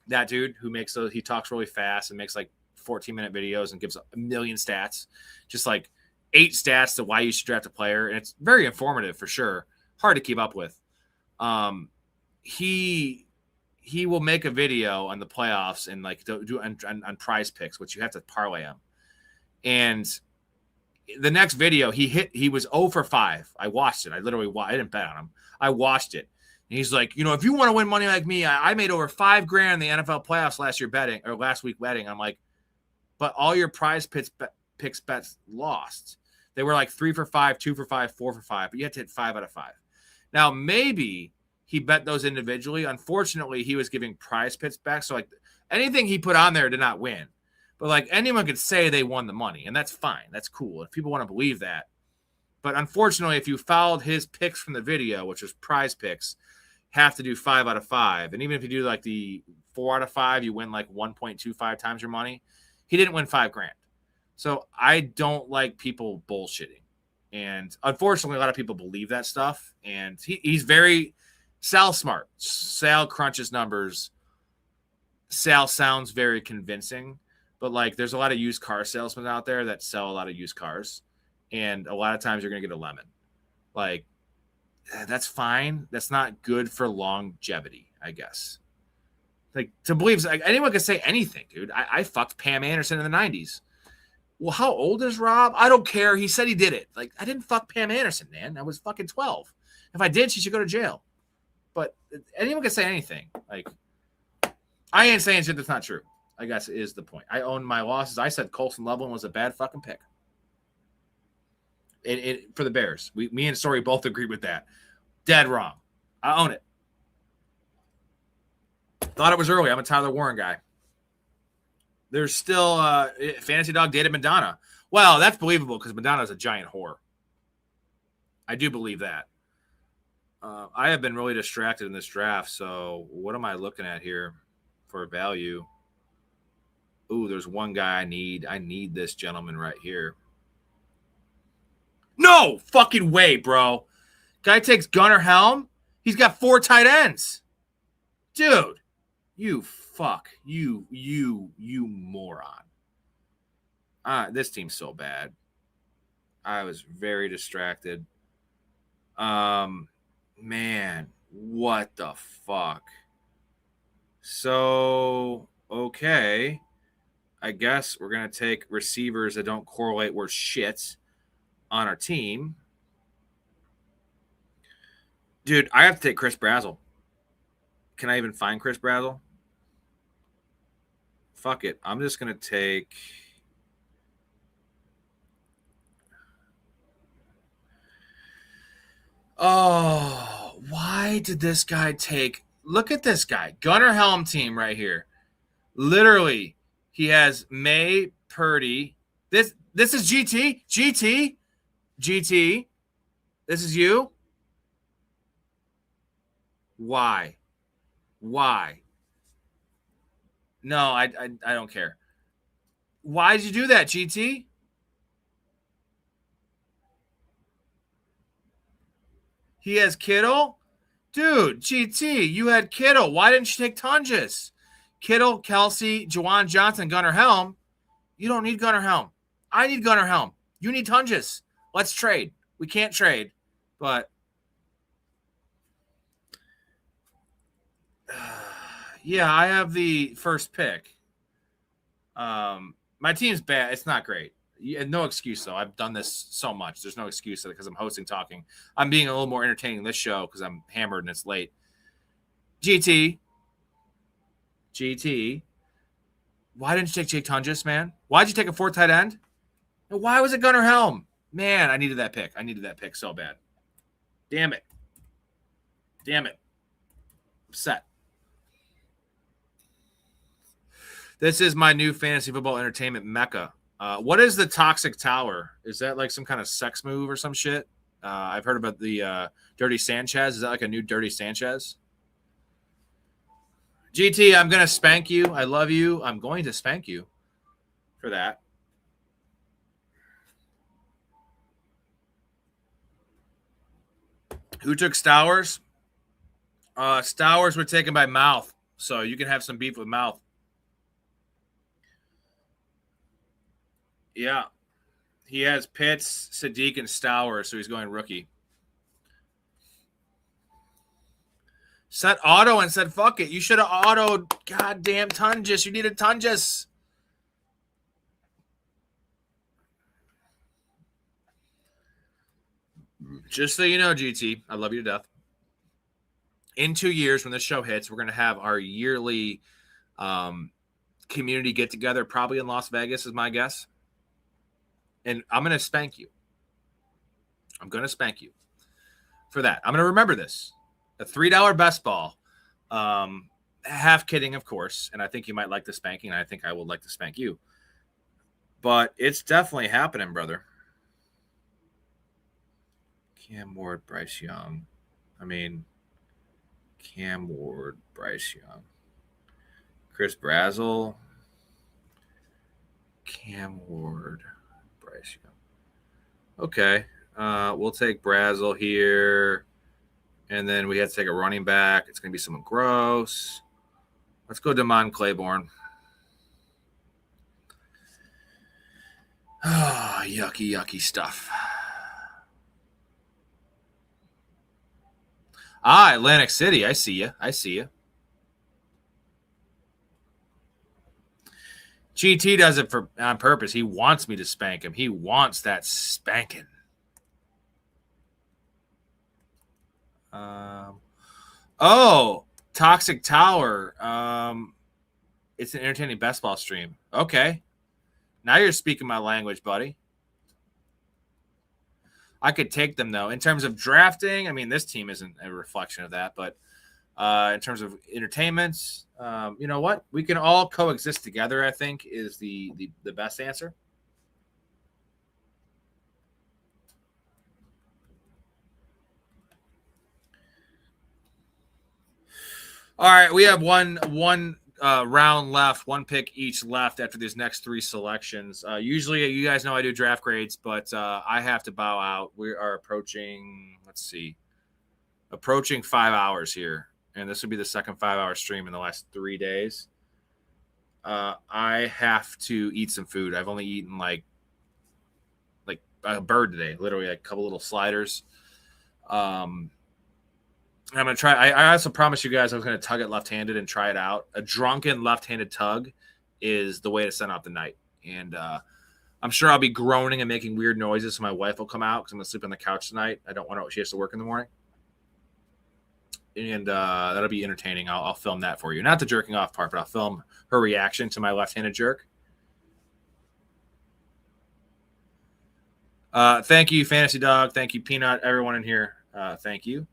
A: that dude who makes those, he talks really fast and makes like 14-minute videos and gives a million stats, just like 8 stats to why you should draft a player. And it's very informative for sure. Hard to keep up with. He will make a video on the playoffs and like do on prize picks, which you have to parlay them. And the next video he was 0 for 5. I watched it. I didn't bet on him. I watched it. And he's like, if you want to win money like me, I made over $5,000 in the NFL playoffs last week betting. I'm like, but all your prize picks bets lost. They were like 3 for 5, 2 for 5, 4 for 5, but you had to hit 5 out of 5. Now, maybe he bet those individually. Unfortunately, he was giving prize picks back. So like anything he put on there did not win. But like anyone could say they won the money, and that's fine. That's cool if people want to believe that. But unfortunately, if you followed his picks from the video, which was prize picks, have to do 5 out of 5. And even if you do like the 4 out of 5, you win like 1.25 times your money. He didn't win $5,000. So I don't like people bullshitting. And unfortunately, a lot of people believe that stuff. And he's very Sal smart. Sal crunches numbers. Sal sounds very convincing. But like there's a lot of used car salesmen out there that sell a lot of used cars. And a lot of times you're going to get a lemon. Like, that's fine. That's not good for longevity, I guess. Like, to believe, like, anyone can say anything, dude. I fucked Pam Anderson in the 90s. Well, how old is Rob? I don't care. He said he did it. Like, I didn't fuck Pam Anderson, man. I was fucking 12. If I did, she should go to jail. But anyone can say anything. Like, I ain't saying shit that's not true, I guess is the point. I own my losses. I said Colson Loveland was a bad fucking pick. It for the Bears. Me and Storey both agree with that. Dead wrong. I own it. Thought it was early. I'm a Tyler Warren guy. There's still fantasy dog dated Madonna. Well, that's believable because Madonna's a giant whore. I do believe that. I have been really distracted in this draft. So what am I looking at here for value? Ooh, there's one guy I need. I need this gentleman right here. No fucking way, bro. Guy takes Gunnar Helm. He's got 4 tight ends. Dude, you fuck. You moron. This team's so bad. I was very distracted. Man, what the fuck? So, okay. I guess we're going to take receivers that don't correlate worth shit on our team. Dude, I have to take Chris Brazzell. Can I even find Chris Brazzell? Fuck it. I'm just going to take... Oh, why did this guy take... Look at this guy. Gunnar Helm team right here. Literally, he has May, Purdy. This is GT? GT, this is you? Why? No, I don't care. Why did you do that, GT? He has Kittle? Dude, GT, you had Kittle. Why didn't you take Tunges? Kittle, Kelsey, Juwan Johnson, Gunnar Helm. You don't need Gunnar Helm. I need Gunnar Helm. You need Tunges. Let's trade. We can't trade, but yeah, I have the first pick. My team's bad. It's not great. No excuse, though. I've done this so much. There's no excuse because I'm hosting, talking. I'm being a little more entertaining this show because I'm hammered and it's late. GT. Why didn't you take Jake Tunges, man? Why'd you take a 4 tight end? And why was it Gunnar Helm? Man, I needed that pick. I needed that pick so bad. Damn it. Upset. This is my new fantasy football entertainment mecca. What is the Toxic Tower? Is that like some kind of sex move or some shit? I've heard about the Dirty Sanchez. Is that like a new Dirty Sanchez? GT, I'm going to spank you. I love you. I'm going to spank you for that. Who took Stowers? Stowers were taken by Mouth, so you can have some beef with Mouth. Yeah. He has Pitts, Sadiq, and Stowers, so he's going rookie. Set auto and said, fuck it. You should have autoed goddamn Tungus. You needed Tungus. Just so you know, GT, I love you to death. In 2 years, when this show hits, we're going to have our yearly community get-together, probably in Las Vegas is my guess. And I'm going to spank you. I'm going to spank you for that. I'm going to remember this. A $3 best ball. Half kidding, of course. And I think you might like the spanking. And I think I would like to spank you. But it's definitely happening, brother. Cam Ward, Bryce Young. I mean, Cam Ward, Bryce Young. Chris Brazel. Cam Ward, Bryce Young. Okay. We'll take Brazel here. And then we had to take a running back. It's going to be someone gross. Let's go Damon Claiborne. Oh, yucky, yucky stuff. Atlantic City. I see you. I see you. GT does it on purpose. He wants me to spank him. He wants that spanking. Toxic Tower. It's an entertaining best ball stream. Okay. Now you're speaking my language, buddy. I could take them, though. In terms of drafting, I mean, this team isn't a reflection of that. But in terms of entertainment, you know what? We can all coexist together, I think, is the best answer. All right, we have one round left, one pick each left after these next three selections. Usually, you guys know I do draft grades, but I have to bow out. We are approaching 5 hours here, and this will be the second 5-hour stream in the last 3 days. I have to eat some food. I've only eaten like a bird today, literally like a couple little sliders. I'm going to try. I also promised you guys I was going to tug it left-handed and try it out. A drunken left-handed tug is the way to send out the night. And I'm sure I'll be groaning and making weird noises so my wife will come out because I'm going to sleep on the couch tonight. I don't want to. She has to work in the morning. And that'll be entertaining. I'll film that for you. Not the jerking off part, but I'll film her reaction to my left-handed jerk. Thank you, Fantasy Dog. Thank you, Peanut. Everyone in here. Thank you.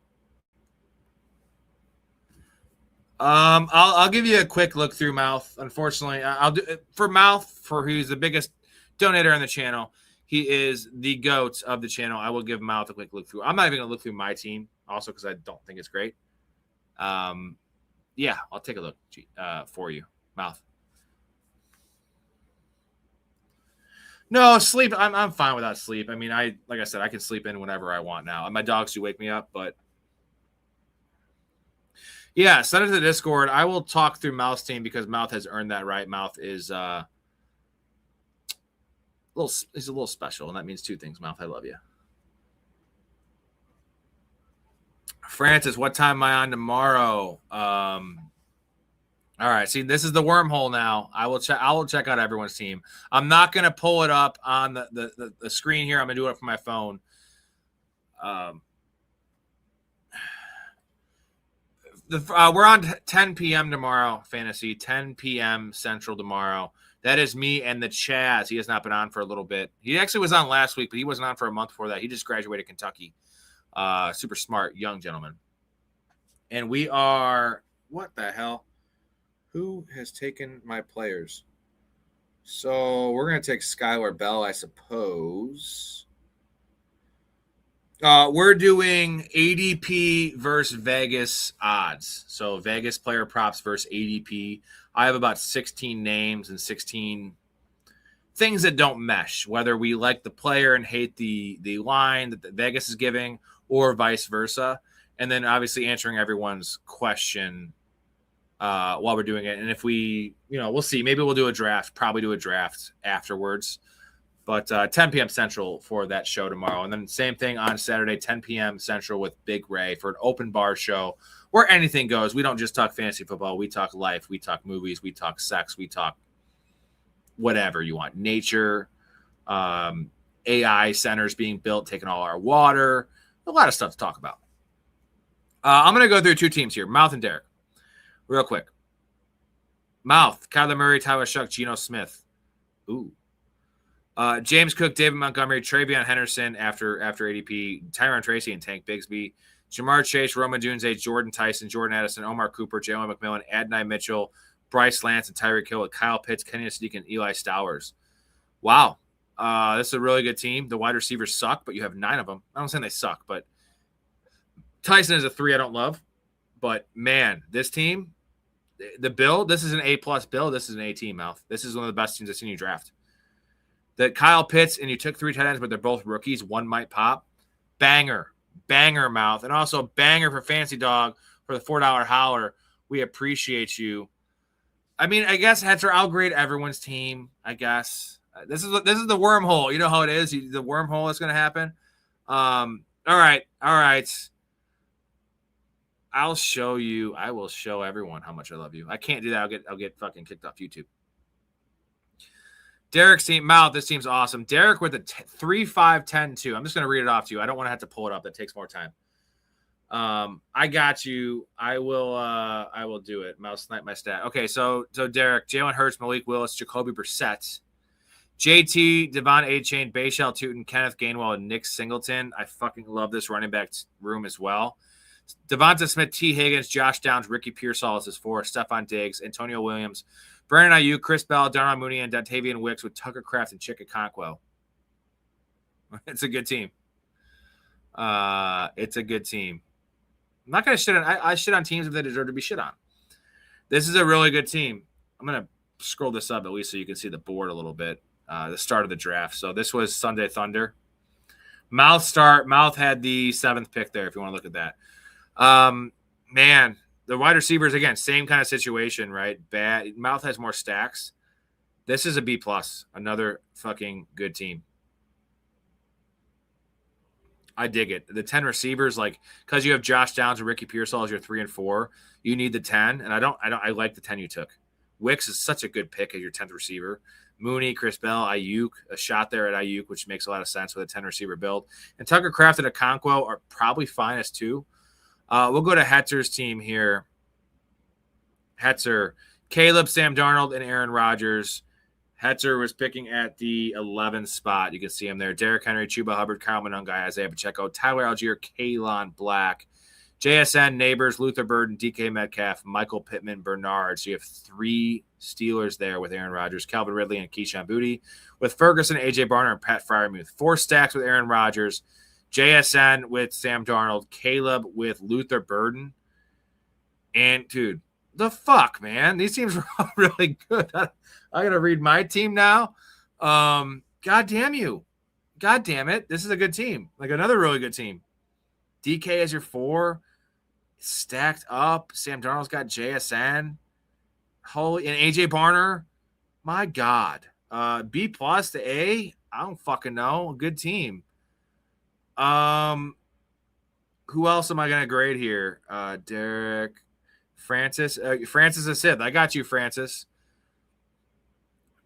A: I'll give you a quick look through Mouth. Unfortunately, I'll do for Mouth, for who's the biggest donator on the channel. He is the GOAT of the channel. I will give Mouth a quick look through. I'm not even gonna look through my team, also because I don't think it's great. Yeah, I'll take a look for you, Mouth. No sleep. I'm fine without sleep. I mean, like I said, I can sleep in whenever I want now. My dogs do wake me up, but. Yeah, send it to the Discord. I will talk through Mouth's team because Mouth has earned that right. Mouth is he's a little special, and that means two things. Mouth, I love you. Francis, what time am I on tomorrow? All right, see, this is the wormhole now. I will check out everyone's team. I'm not gonna pull it up on the screen here. I'm gonna do it from my phone. We're on 10 p.m. tomorrow, Fantasy. 10 p.m. Central tomorrow. That is me and the Chaz. He has not been on for a little bit. He actually was on last week, but he wasn't on for a month before that. He just graduated Kentucky. Super smart young gentleman. And we are – what the hell? Who has taken my players? So we're going to take Skylar Bell, I suppose. We're doing ADP versus Vegas odds. So Vegas player props versus ADP. I have about 16 names and 16 things that don't mesh, whether we like the player and hate the line that Vegas is giving or vice versa. And then obviously answering everyone's question while we're doing it. And if we, we'll see. Maybe we'll do a draft, probably do a draft afterwards. But 10 p.m. Central for that show tomorrow. And then same thing on Saturday, 10 p.m. Central with Big Ray for an open bar show where anything goes. We don't just talk fantasy football. We talk life. We talk movies. We talk sex. We talk whatever you want. Nature, AI centers being built, taking all our water. A lot of stuff to talk about. I'm going to go through two teams here, Mouth and Derek. Real quick. Mouth, Kyler Murray, Tyler Shuck, Geno Smith. Ooh. James Cook, David Montgomery, Travion Henderson after ADP, Tyron Tracy and Tank Bigsby, Jamar Chase, Roman Dunze, Jordan Tyson, Jordan Addison, Omar Cooper, Jalen McMillan, Adonai Mitchell, Bryce Lance, and Tyreek Hill with Kyle Pitts, Kenny Sneak, and Eli Stowers. Wow. This is a really good team. The wide receivers suck, but you have 9 of them. I don't say they suck, but Tyson is a 3 I don't love. But, man, this team, the build, this is an A-plus build. This is an A team, Mouth. This is one of the best teams I've seen you draft. That Kyle Pitts, and you took 3 tight ends, but they're both rookies. One might pop. Banger, Mouth. And also banger for Fancy Dog for the $4 howler. We appreciate you. I mean, I guess Hetzer, I'll grade everyone's team, I guess. This is the wormhole. You know how it is. The wormhole is going to happen. All right. I will show everyone how much I love you. I can't do that. I'll get fucking kicked off YouTube. Derek's team, Mouth, this team's awesome. Derek with a 3-5-10-2. I'm just going to read it off to you. I don't want to have to pull it up. That takes more time. I got you. I will do it. Mouse snipe my stat. Okay, so Derek, Jalen Hurts, Malik Willis, Jacoby Brissett, JT, Devon A-Chain, Bayshell Tootin, Kenneth Gainwell, and Nick Singleton. I fucking love this running back room as well. Devonta Smith, T. Higgins, Josh Downs, Ricky Pearsall is his 4, Stephon Diggs, Antonio Williams, Brandon Ayuk, Chris Bell, Darnell Mooney, and Dontavian Wicks with Tucker Kraft and Chika Conquo. It's a good team. It's a good team. I'm not going to shit on – I shit on teams if they deserve to be shit on. This is a really good team. I'm going to scroll this up at least so you can see the board a little bit, the start of the draft. So this was Sunday Thunder. Mouth had the 7th pick there if you want to look at that. Man, the wide receivers, again, same kind of situation, right? Bad. Mouth has more stacks. This is a B+. Another fucking good team. I dig it. The 10 receivers, because you have Josh Downs and Ricky Pearsall as your 3 and 4, you need the 10, and I like the 10 you took. Wicks is such a good pick as your 10th receiver. Mooney, Chris Bell, Ayuk, a shot there at Ayuk, which makes a lot of sense with a 10 receiver build. And Tucker Kraft and Okonkwo are probably fine as 2. We'll go to Hetzer's team here. Hetzer, Caleb, Sam Darnold, and Aaron Rodgers. Hetzer was picking at the 11th spot. You can see him there. Derrick Henry, Chuba Hubbard, Kyle Monunga, Isaiah Pacheco, Tyler Algier, Kalon Black, JSN, Neighbors, Luther Burden, DK Metcalf, Michael Pittman, Bernard. So you have 3 Steelers there with Aaron Rodgers, Calvin Ridley, and Keyshawn Boutte. With Ferguson, AJ Barner, and Pat Freiermuth. 4 stacks with Aaron Rodgers, JSN with Sam Darnold, Caleb with Luther Burden. And, dude, the fuck, man? These teams are all really good. I got to read my team now. God damn you. God damn it. This is a good team. Another really good team. DK as your 4. Stacked up. Sam Darnold's got JSN. Holy, and AJ Barner. My God. B+ to A. I don't fucking know. A good team. Who else am I going to grade here? Derek, Francis. Francis is 5th. I got you, Francis.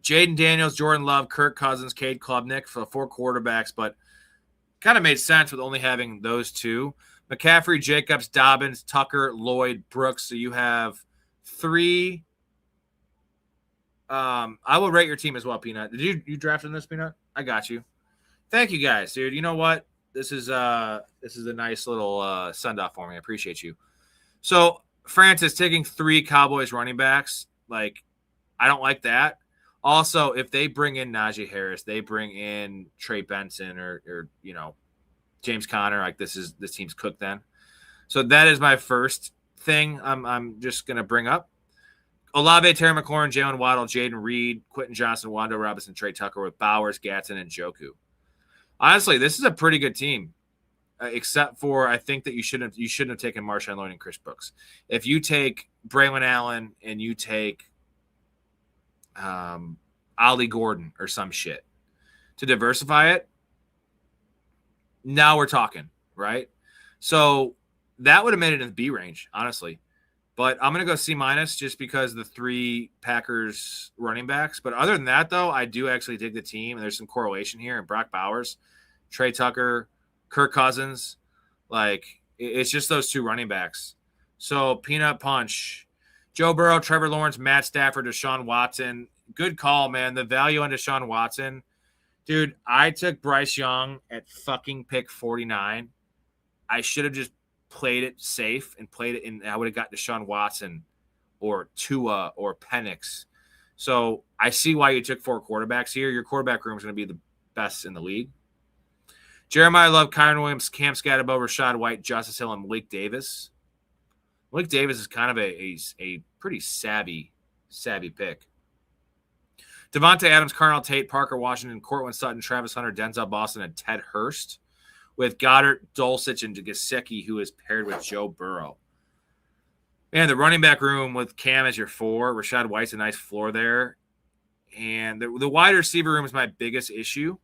A: Jaden Daniels, Jordan Love, Kirk Cousins, Cade Klubnik for 4 quarterbacks, but kind of made sense with only having those 2. McCaffrey, Jacobs, Dobbins, Tucker, Lloyd, Brooks. So you have 3. I will rate your team as well, Peanut. Did you draft in this, Peanut? I got you. Thank you, guys, dude. You know what? This is a nice little send-off for me. I appreciate you. So, Francis taking 3 Cowboys running backs, I don't like that. Also, if they bring in Najee Harris, they bring in Trey Benson or James Conner, like this team's cooked then. So that is my first thing I'm just gonna bring up. Olave, Terry McLaurin, Jalen Waddle, Jaden Reed, Quentin Johnson, Wando Robinson, Trey Tucker with Bowers, Gatson, and Joku. Honestly, this is a pretty good team, except for I think that you shouldn't have taken Marshawn Lloyd and Chris Brooks. If you take Braylon Allen and you take Ollie Gordon or some shit to diversify it, now we're talking, right? So that would have made it in the B range, honestly. But I'm going to go C- just because the 3 Packers running backs. But other than that, though, I do actually dig the team. And there's some correlation here. And Brock Bowers, Trey Tucker, Kirk Cousins. Like, it's just those 2 running backs. So, Peanut Punch. Joe Burrow, Trevor Lawrence, Matt Stafford, Deshaun Watson. Good call, man. The value on Deshaun Watson. Dude, I took Bryce Young at fucking pick 49. I should have just played it safe and played it in. I would have got Deshaun Watson or Tua or Penix. So I see why you took 4 quarterbacks here. Your quarterback room is going to be the best in the league. Jeremiah Love, Kyron Williams, Cam Scatterbo, Rashad White, Justice Hill, and Malik Davis. Malik Davis is kind of a pretty savvy pick. Devontae Adams, Carnell Tate, Parker Washington, Cortland Sutton, Travis Hunter, Denzel Boston, and Ted Hurst, with Goddard, Dulcich, and Gesicki, who is paired with Joe Burrow. Man, the running back room with Cam as your 4. Rashad White's a nice floor there. And the wide receiver room is my biggest issue.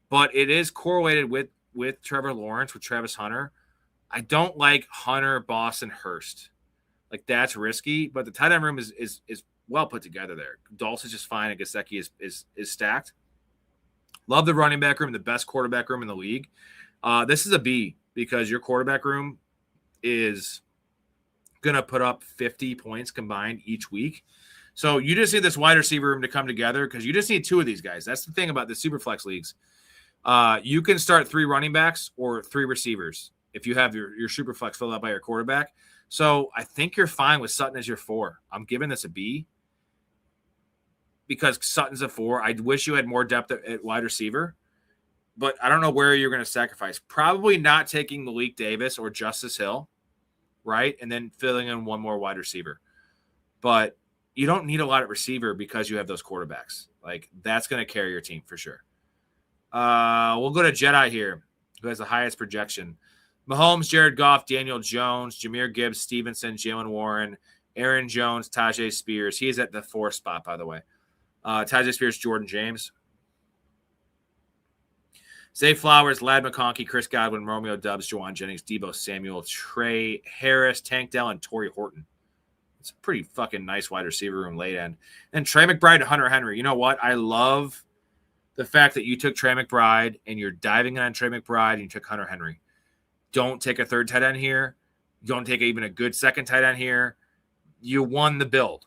A: But it is correlated with Trevor Lawrence, with Travis Hunter. I don't like Hunter, Boston, Hurst. Like, that's risky. But the tight end room is well put together there. Dulcich is fine, and Gesicki is stacked. Love the running back room, the best quarterback room in the league. This is a B because your quarterback room is going to put up 50 points combined each week. So you just need this wide receiver room to come together because you just need 2 of these guys. That's the thing about the Superflex leagues. You can start 3 running backs or 3 receivers if you have your Superflex filled out by your quarterback. So I think you're fine with Sutton as your 4. I'm giving this a B because Sutton's a 4. I wish you had more depth at wide receiver, but I don't know where you're going to sacrifice. Probably not taking Malik Davis or Justice Hill, right? And then filling in 1 more wide receiver. But you don't need a lot at receiver because you have those quarterbacks. Like, that's going to carry your team for sure. We'll go to Jedi here, who has the highest projection. Mahomes, Jared Goff, Daniel Jones, Jahmyr Gibbs, Stevenson, Jalen Warren, Aaron Jones, Tajay Spears. He is at the 4 spot, by the way. Tajay Spears, Jordan James. Zay Flowers, Lad McConkey, Chris Godwin, Romeo Dubs, Juwan Jennings, Debo Samuel, Trey Harris, Tank Dell, and Torrey Horton. It's a pretty fucking nice wide receiver room late end. And Trey McBride to Hunter Henry. You know what? I love the fact that you took Trey McBride and you're diving on Trey McBride and you took Hunter Henry. Don't take a 3rd tight end here. Don't take even a good 2nd tight end here. You won the build.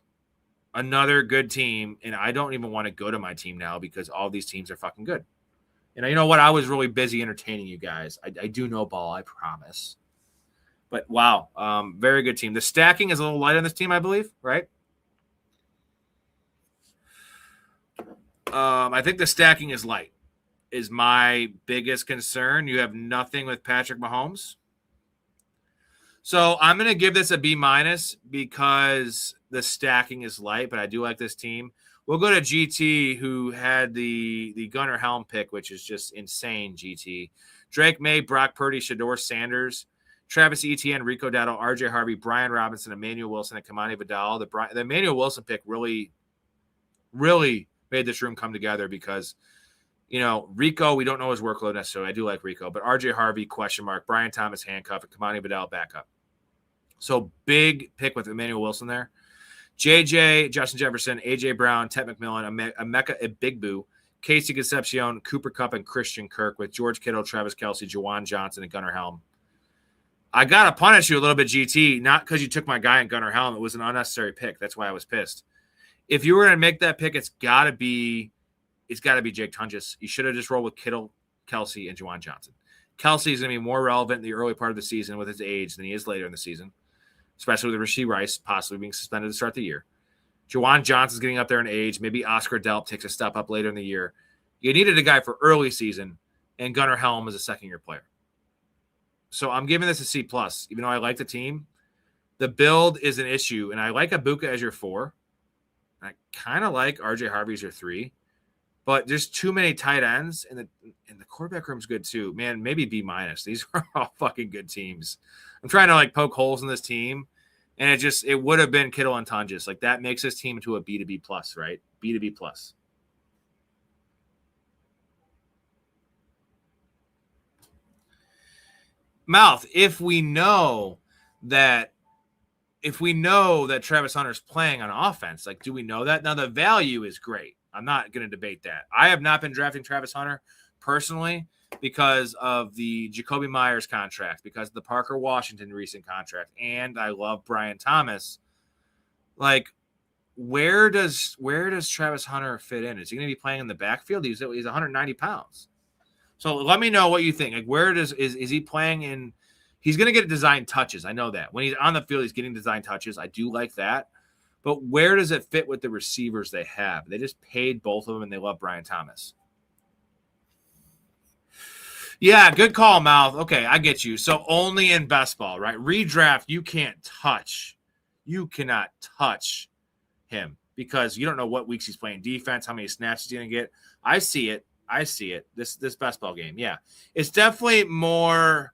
A: Another good team, and I don't even want to go to my team now because all these teams are fucking good. And you know what? I was really busy entertaining you guys. I do know ball, I promise. But wow, very good team. The stacking is a little light on this team, I believe, right? I think the stacking is light, is my biggest concern. You have nothing with Patrick Mahomes. So I'm going to give this a B- because the stacking is light, but I do like this team. We'll go to GT, who had the Gunnar Helm pick, which is just insane, GT. Drake May, Brock Purdy, Shador Sanders, Travis Etienne, Rico Dowdle, RJ Harvey, Brian Robinson, Emmanuel Wilson, and Kamani Vidal. The Emmanuel Wilson pick really made this room come together because, Rico, we don't know his workload necessarily. I do like Rico, but RJ Harvey, question mark, Brian Thomas, handcuff, and Kamani Vidal, backup. So big pick with Emmanuel Wilson there. JJ, Justin Jefferson, AJ Brown, Ted McMillan, Emeka Ibigbu, Casey Concepcion, Cooper Kupp, and Christian Kirk with George Kittle, Travis Kelce, Juwan Johnson, and Gunnar Helm. I got to punish you a little bit, GT, not because you took my guy in Gunnar Helm. It was an unnecessary pick. That's why I was pissed. If you were going to make that pick, it's got to be Jake Tunges. You should have just rolled with Kittle, Kelce, and Juwan Johnson. Kelce is going to be more relevant in the early part of the season with his age than he is later in the season, especially with Rashee Rice possibly being suspended to start the year. Juwan Johnson's getting up there in age. Maybe Oscar Delp takes a step up later in the year. You needed a guy for early season, and Gunnar Helm is a second-year player. So I'm giving this a C+, even though I like the team. The build is an issue, and I like Ibuka as your 4. I kind of like RJ Harvey as your 3. But there's too many tight ends, and the quarterback room's good too. Man, maybe B-. These are all fucking good teams. I'm trying to poke holes in this team, and it would have been Kittle and Tunges. That makes this team into a B to B+, right? B to B+. Mouth, if we know that Travis Hunter's playing on offense, do we know that? Now the value is great. I'm not going to debate that. I have not been drafting Travis Hunter personally because of the Jacoby Myers contract, because of the Parker Washington recent contract, and I love Brian Thomas. Where does Travis Hunter fit in? Is he going to be playing in the backfield? He's 190 pounds. So let me know what you think. Where is he playing in? He's going to get design touches. I know that. When he's on the field, he's getting design touches. I do like that. But where does it fit with the receivers they have? They just paid both of them, and they love Brian Thomas. Yeah, good call, Mouth. Okay, I get you. So only in best ball, right? Redraft, you can't touch. You cannot touch him because you don't know what weeks he's playing defense, how many snaps he's going to get. I see it. This best ball game, yeah. It's definitely more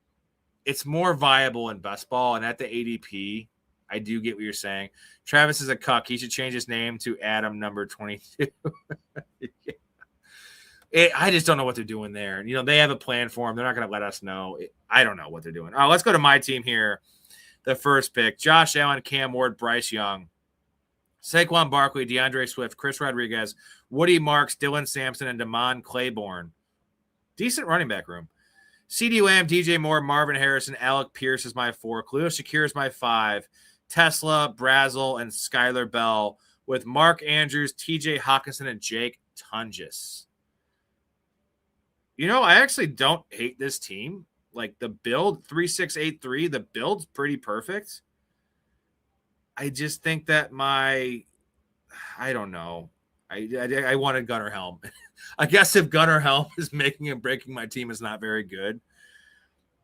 A: – it's more viable in best ball, and at the ADP – I do get what you're saying. Travis is a cuck. He should change his name to Adam number 22. I just don't know what they're doing there. They have a plan for him. They're not going to let us know. I don't know what they're doing. Let's go to my team here. The first pick, Josh Allen, Cam Ward, Bryce Young, Saquon Barkley, DeAndre Swift, Chris Rodriguez, Woody Marks, Dylan Sampson, and Damon Claiborne. Decent running back room. CeeDee Lamb, DJ Moore, Marvin Harrison, Alec Pierce is my 4. Khalil Shakir is my 5. Tesla, Brazel, and Skylar Bell with Mark Andrews, TJ Hawkinson, and Jake Tunges. I actually don't hate this team. The build, 3-6-8-3, the build's pretty perfect. I just think that I don't know. I wanted Gunnar Helm. I guess if Gunnar Helm is making and breaking my team is not very good.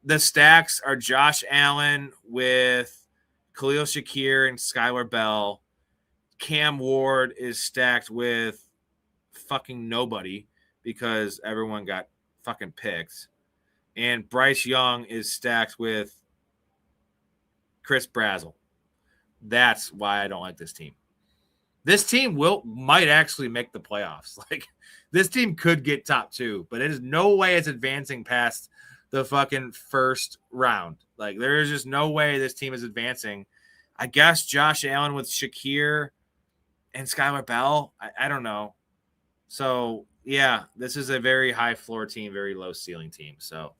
A: The stacks are Josh Allen with Khalil Shakir and Skylar Bell. Cam Ward is stacked with fucking nobody because everyone got fucking picked. And Bryce Young is stacked with Chris Brazel. That's why I don't like this team. This team might actually make the playoffs. This team could get top 2, but it is no way it's advancing past the fucking first round. There is just no way this team is advancing. I guess Josh Allen with Shakir and Skylar Bell. I don't know. So, yeah, this is a very high floor team, very low ceiling team. So,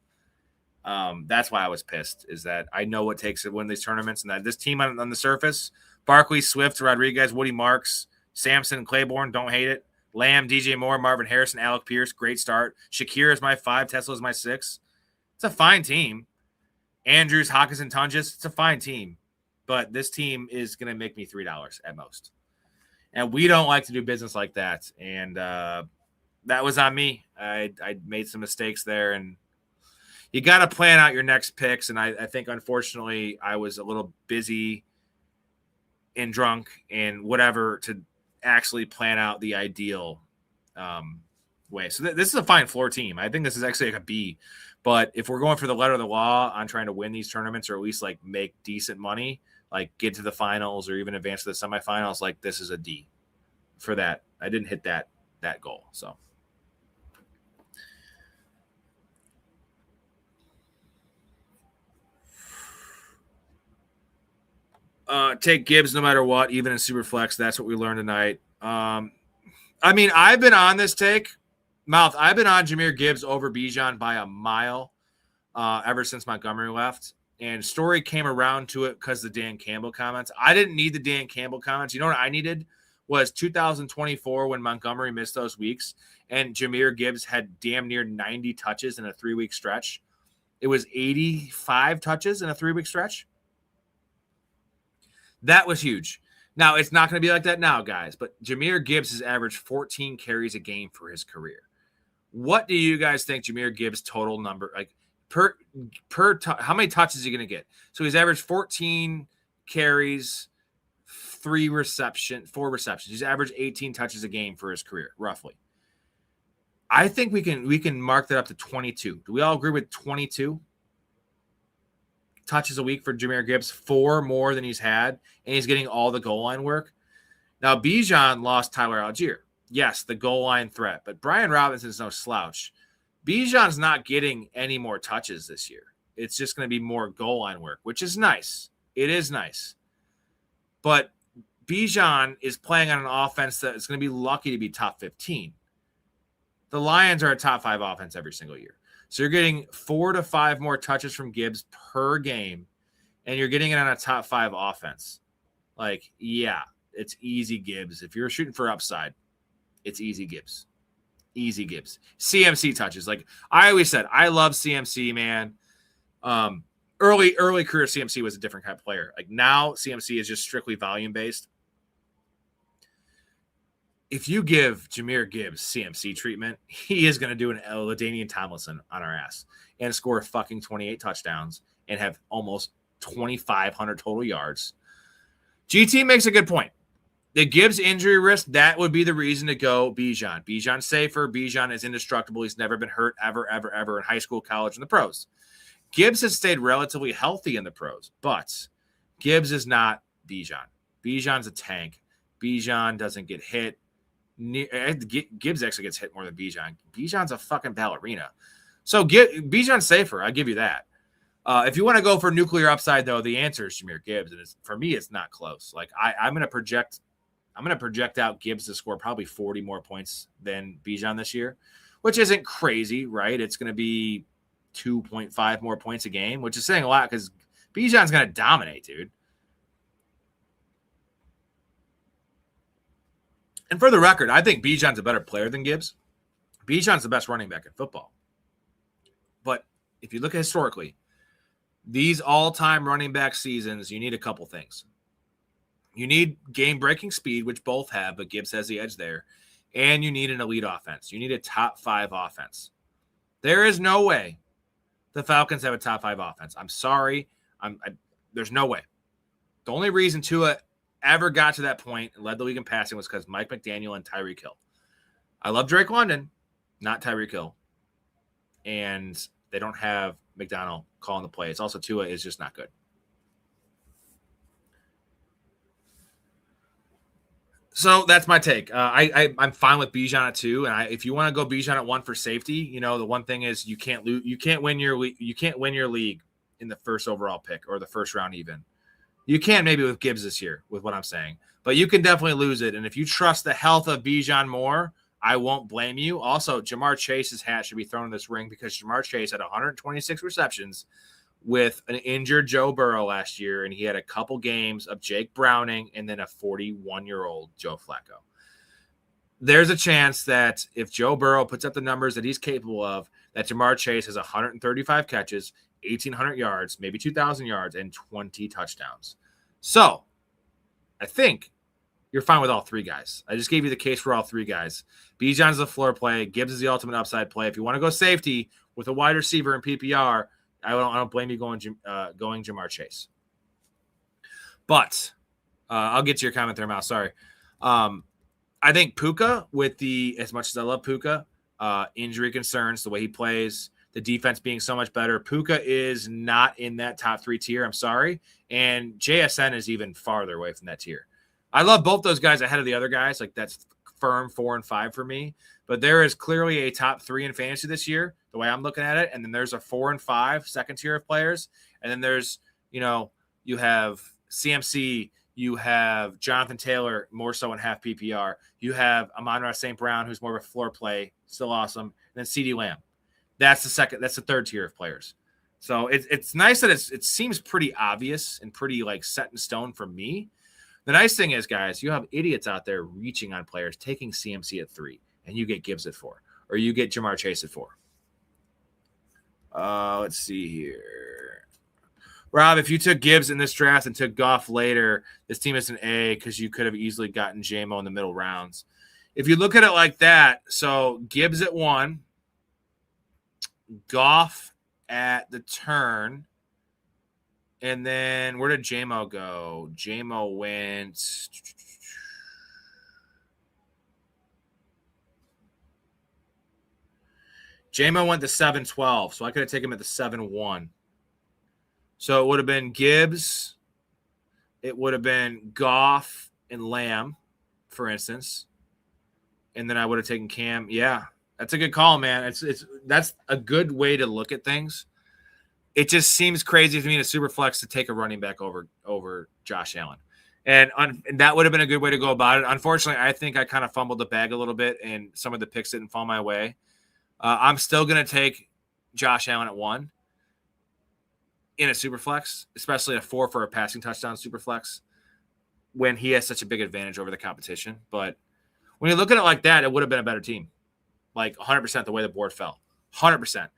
A: that's why I was pissed, is that I know what it takes to win these tournaments, and that this team on the surface, Barkley, Swift, Rodriguez, Woody Marks, Sampson, Claiborne, don't hate it. Lamb, DJ Moore, Marvin Harrison, Alec Pierce, great start. Shakir is my 5, Tesla is my 6. It's a fine team. Andrews, Hawkinson, Tunges, it's a fine team. But this team is going to make me $3 at most. And we don't like to do business like that. And that was on me. I made some mistakes there. And you got to plan out your next picks. And I think, unfortunately, I was a little busy and drunk and whatever to actually plan out the ideal way. So this is a fine floor team. I think this is actually a B. But if we're going for the letter of the law on trying to win these tournaments, or at least make decent money, get to the finals or even advance to the semifinals, this is a D for that. I didn't hit that goal. So take Gibbs no matter what, even in Superflex. That's what we learned tonight. I've been on this take. Mouth, I've been on Jahmyr Gibbs over Bijan by a mile ever since Montgomery left. And Storey came around to it because of the Dan Campbell comments. I didn't need the Dan Campbell comments. You know what I needed was 2024 when Montgomery missed those weeks and Jahmyr Gibbs had damn near 90 touches in a 3-week stretch. It was 85 touches in a 3-week stretch. That was huge. Now, it's not going to be like that now, guys, but Jahmyr Gibbs has averaged 14 carries a game for his career. What do you guys think Jahmyr Gibbs' total number, like how many touches is he going to get? So he's averaged 14 carries, 4 receptions. He's averaged 18 touches a game for his career, roughly. I think we can mark that up to 22. Do we all agree with 22 touches a week for Jahmyr Gibbs? 4 more than he's had, and he's getting all the goal line work. Now, Bijan lost Tyler Algier. Yes, the goal line threat, but Brian Robinson's no slouch. Bijan's not getting any more touches this year. It's just going to be more goal line work, which is nice. It is nice. But Bijan is playing on an offense that is going to be lucky to be top 15. The Lions are a top 5 offense every single year. So you're getting 4 to 5 more touches from Gibbs per game, and you're getting it on a top 5 offense. Like, yeah, it's easy Gibbs. If you're shooting for upside, it's easy Gibbs. Easy Gibbs. CMC touches. Like I always said, I love CMC, man. Early career CMC was a different kind of player. Like now CMC is just strictly volume based. If you give Jahmyr Gibbs CMC treatment, he is going to do an LaDainian Tomlinson on our ass and score fucking 28 touchdowns and have almost 2,500 total yards. GT makes a good point. The Gibbs injury risk, that would be the reason to go Bijan. Bijan's safer. Bijan is indestructible. He's never been hurt ever in high school, college, and the pros. Gibbs has stayed relatively healthy in the pros, but Gibbs is not Bijan. Bijan's a tank. Bijan doesn't get hit. Gibbs actually gets hit more than Bijan. Bijan's a fucking ballerina. So Bijan's safer. I'll give you that. If you want to go for nuclear upside, though, the answer is Jahmyr Gibbs. And for me, it's not close. Like I'm going to project out Gibbs to score probably 40 more points than Bijan this year, which isn't crazy, right? It's going to be 2.5 more points a game, which is saying a lot because Bijan's going to dominate, dude. And for the record, I think Bijan's a better player than Gibbs. Bijan's the best running back in football. But if you look historically, these all-time running back seasons, you need a couple things. You need game-breaking speed, which both have, but Gibbs has the edge there. And you need an elite offense. You need a top 5 offense. There is no way the Falcons have a top 5 offense. I'm sorry. There's no way. The only reason Tua ever got to that point and led the league in passing was because Mike McDaniel and Tyreek Hill. I love Drake London, not Tyreek Hill. And they don't have McDonald calling the plays. Also, Tua is just not good. So that's my take. I'm fine with Bijan at 2, and if you want to go Bijan at 1 for safety, the one thing is you can't win your league in the first overall pick or the first round even. You can maybe with Gibbs this year with what I'm saying, but you can definitely lose it. And if you trust the health of Bijan more, I won't blame you. Also, Jamar Chase's hat should be thrown in this ring because Jamar Chase had 126 receptions with an injured Joe Burrow last year, and he had a couple games of Jake Browning and then a 41-year-old Joe Flacco. There's a chance that if Joe Burrow puts up the numbers that he's capable of, that Jamar Chase has 135 catches, 1,800 yards, maybe 2,000 yards, and 20 touchdowns. So I think you're fine with all 3 guys. I just gave you the case for all 3 guys. Bijan's the floor play. Gibbs is the ultimate upside play. If you want to go safety with a wide receiver in PPR, I don't blame you going Jamar Chase. But I'll get to your comment there, Mal. Sorry. I think Puka, as much as I love Puka, injury concerns, the way he plays, the defense being so much better, Puka is not in that top 3 tier. I'm sorry. And JSN is even farther away from that tier. I love both those guys ahead of the other guys. Like that's firm 4 and 5 for me. But there is clearly a top 3 in fantasy this year, the way I'm looking at it. And then there's a 4 and 5 second tier of players. And then there's, you have CMC, you have Jonathan Taylor, more so in half PPR. You have Amon-Ra St. Brown, who's more of a floor play, still awesome. And then CeeDee Lamb. That's the third tier of players. So it's nice that it seems pretty obvious and pretty like set in stone for me. The nice thing is, guys, you have idiots out there reaching on players, taking CMC at 3, and you get Gibbs at 4, or you get Jamar Chase at 4. Let's see here. Rob, if you took Gibbs in this draft and took Goff later, this team is an A because you could have easily gotten J-Mo in the middle rounds. If you look at it like that, so Gibbs at 1, Goff at the turn, and then where did J-Mo go? J-Mo went... J-Mo went to 7-12, so I could have taken him at the 7-1. So it would have been Gibbs. It would have been Goff and Lamb, for instance. And then I would have taken Cam. Yeah, that's a good call, man. That's a good way to look at things. It just seems crazy to me in a super flex to take a running back over Josh Allen. And that would have been a good way to go about it. Unfortunately, I think I kind of fumbled the bag a little bit, and some of the picks didn't fall my way. I'm still going to take Josh Allen at 1 in a super flex, especially a 4 for a passing touchdown super flex when he has such a big advantage over the competition. But when you look at it like that, it would have been a better team. Like 100% the way the board fell. 100%.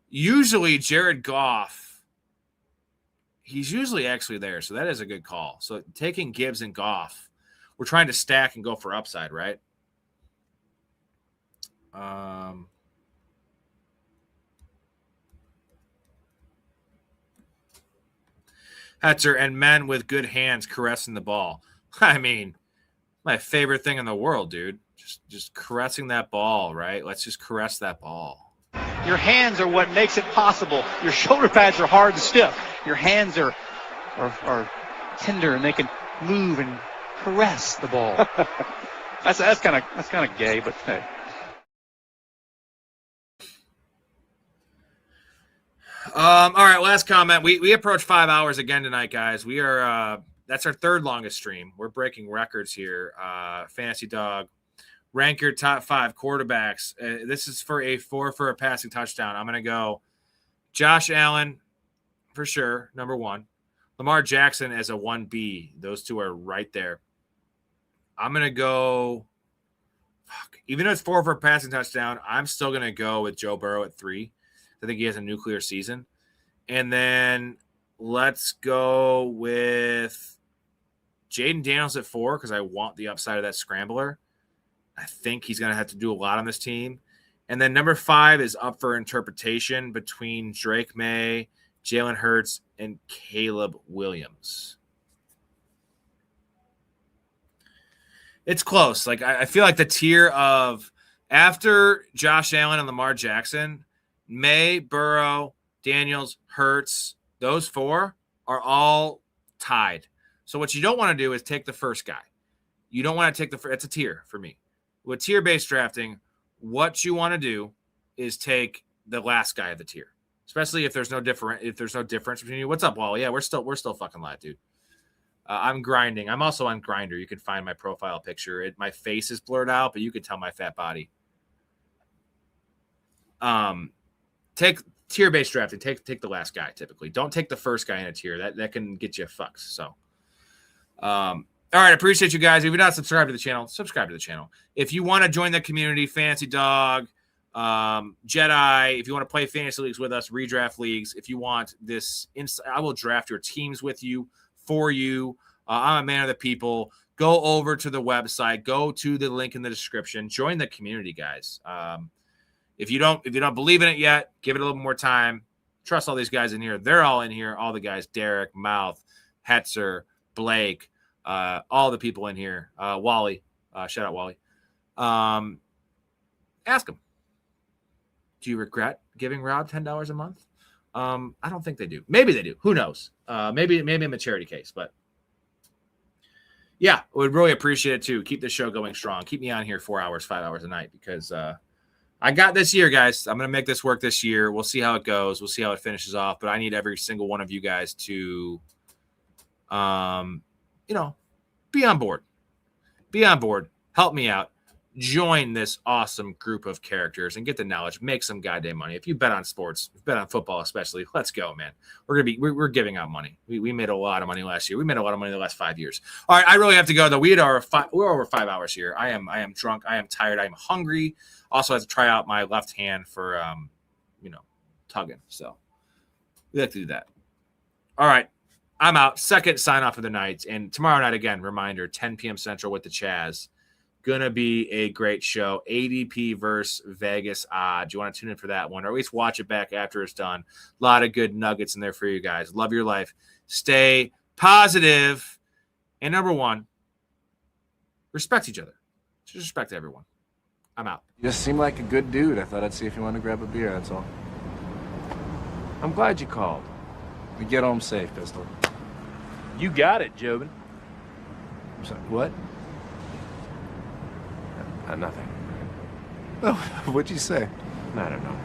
A: Usually Jared Goff, he's usually actually there. So that is a good call. So taking Gibbs and Goff, we're trying to stack and go for upside, right? Hetzer, and men with good hands caressing the ball. I mean, my favorite thing in the world, dude. Just caressing that ball, right? Let's just caress that ball.
K: Your hands are what makes it possible. Your shoulder pads are hard and stiff. Your hands are tender and they can move and caress the ball. that's kind of gay, but hey.
A: All right, last comment. We approach 5 hours again tonight, guys. We are that's our third longest stream. We're breaking records here. Fantasy Dog, rank your top 5 quarterbacks. This is for a 4 for a passing touchdown. I'm gonna go Josh Allen for sure, number 1. Lamar Jackson as a 1B. Those two are right there. I'm gonna go. Even though it's 4 for a passing touchdown, I'm still gonna go with Joe Burrow at 3. I think he has a nuclear season. And then let's go with Jaden Daniels at 4 because I want the upside of that scrambler. I think he's going to have to do a lot on this team. And then number 5 is up for interpretation between Drake May, Jalen Hurts, and Caleb Williams. It's close. Like I feel like the tier of after Josh Allen and Lamar Jackson, May, Burrow, Daniels, Hurts, those 4 are all tied. So what you don't want to do is take the first guy. You don't want to take it's a tier for me. With tier-based drafting, what you want to do is take the last guy of the tier, especially if there's no difference between you. What's up, Wally? Yeah, we're still fucking live, dude. I'm grinding. I'm also on Grindr. You can find my profile picture. My face is blurred out, but you can tell my fat body. Take tier-based drafting. Take the last guy typically. Don't take the first guy in a tier. That can get you fucked. So, all right. I appreciate you guys. If you're not subscribed to the channel, subscribe to the channel. If you want to join the community, Fantasy Dog, Jedi. If you want to play fantasy leagues with us, redraft leagues. If you want this, I will draft your teams with you for you. I'm a man of the people. Go over to the website. Go to the link in the description. Join the community, guys. If you don't believe in it yet, give it a little more time. Trust all these guys in here. They're all in here. All the guys, Derek, Mouth, Hetzer, Blake, all the people in here. Wally, shout out Wally. Ask them. Do you regret giving Rob $10 a month? I don't think they do. Maybe they do. Who knows? Maybe in a charity case. But yeah, would really appreciate it too. Keep the show going strong. Keep me on here 4 hours, 5 hours a night because I got this year, guys. I'm going to make this work this year. We'll see how it goes. We'll see how it finishes off. But I need every single one of you guys to, be on board. Be on board. Help me out. Join this awesome group of characters and get the knowledge. Make some goddamn money. If you bet on sports, bet on football especially, let's go, man. We're giving out money. We made a lot of money last year. We made a lot of money the last 5 years. All right, I really have to go though. We're over 5 hours here. I am drunk. I am tired. I am hungry. Also have to try out my left hand for tugging. So we like to do that. All right. I'm out. Second sign off of the night. And tomorrow night, again, reminder, 10 p.m. Central with the Chaz. Gonna be a great show. ADP versus Vegas odds. You want to tune in for that one, or at least watch it back after it's done. A lot of good nuggets in there for you guys. Love your life. Stay positive. And number one, respect each other. Just respect everyone. I'm out.
L: You just seem like a good dude. I thought I'd see if you wanted to grab a beer, that's all. I'm glad you called. We get home safe, Pistol.
M: You got it, Jobin.
L: I'm sorry, what? Nothing. Oh, what'd you say?
M: I don't know.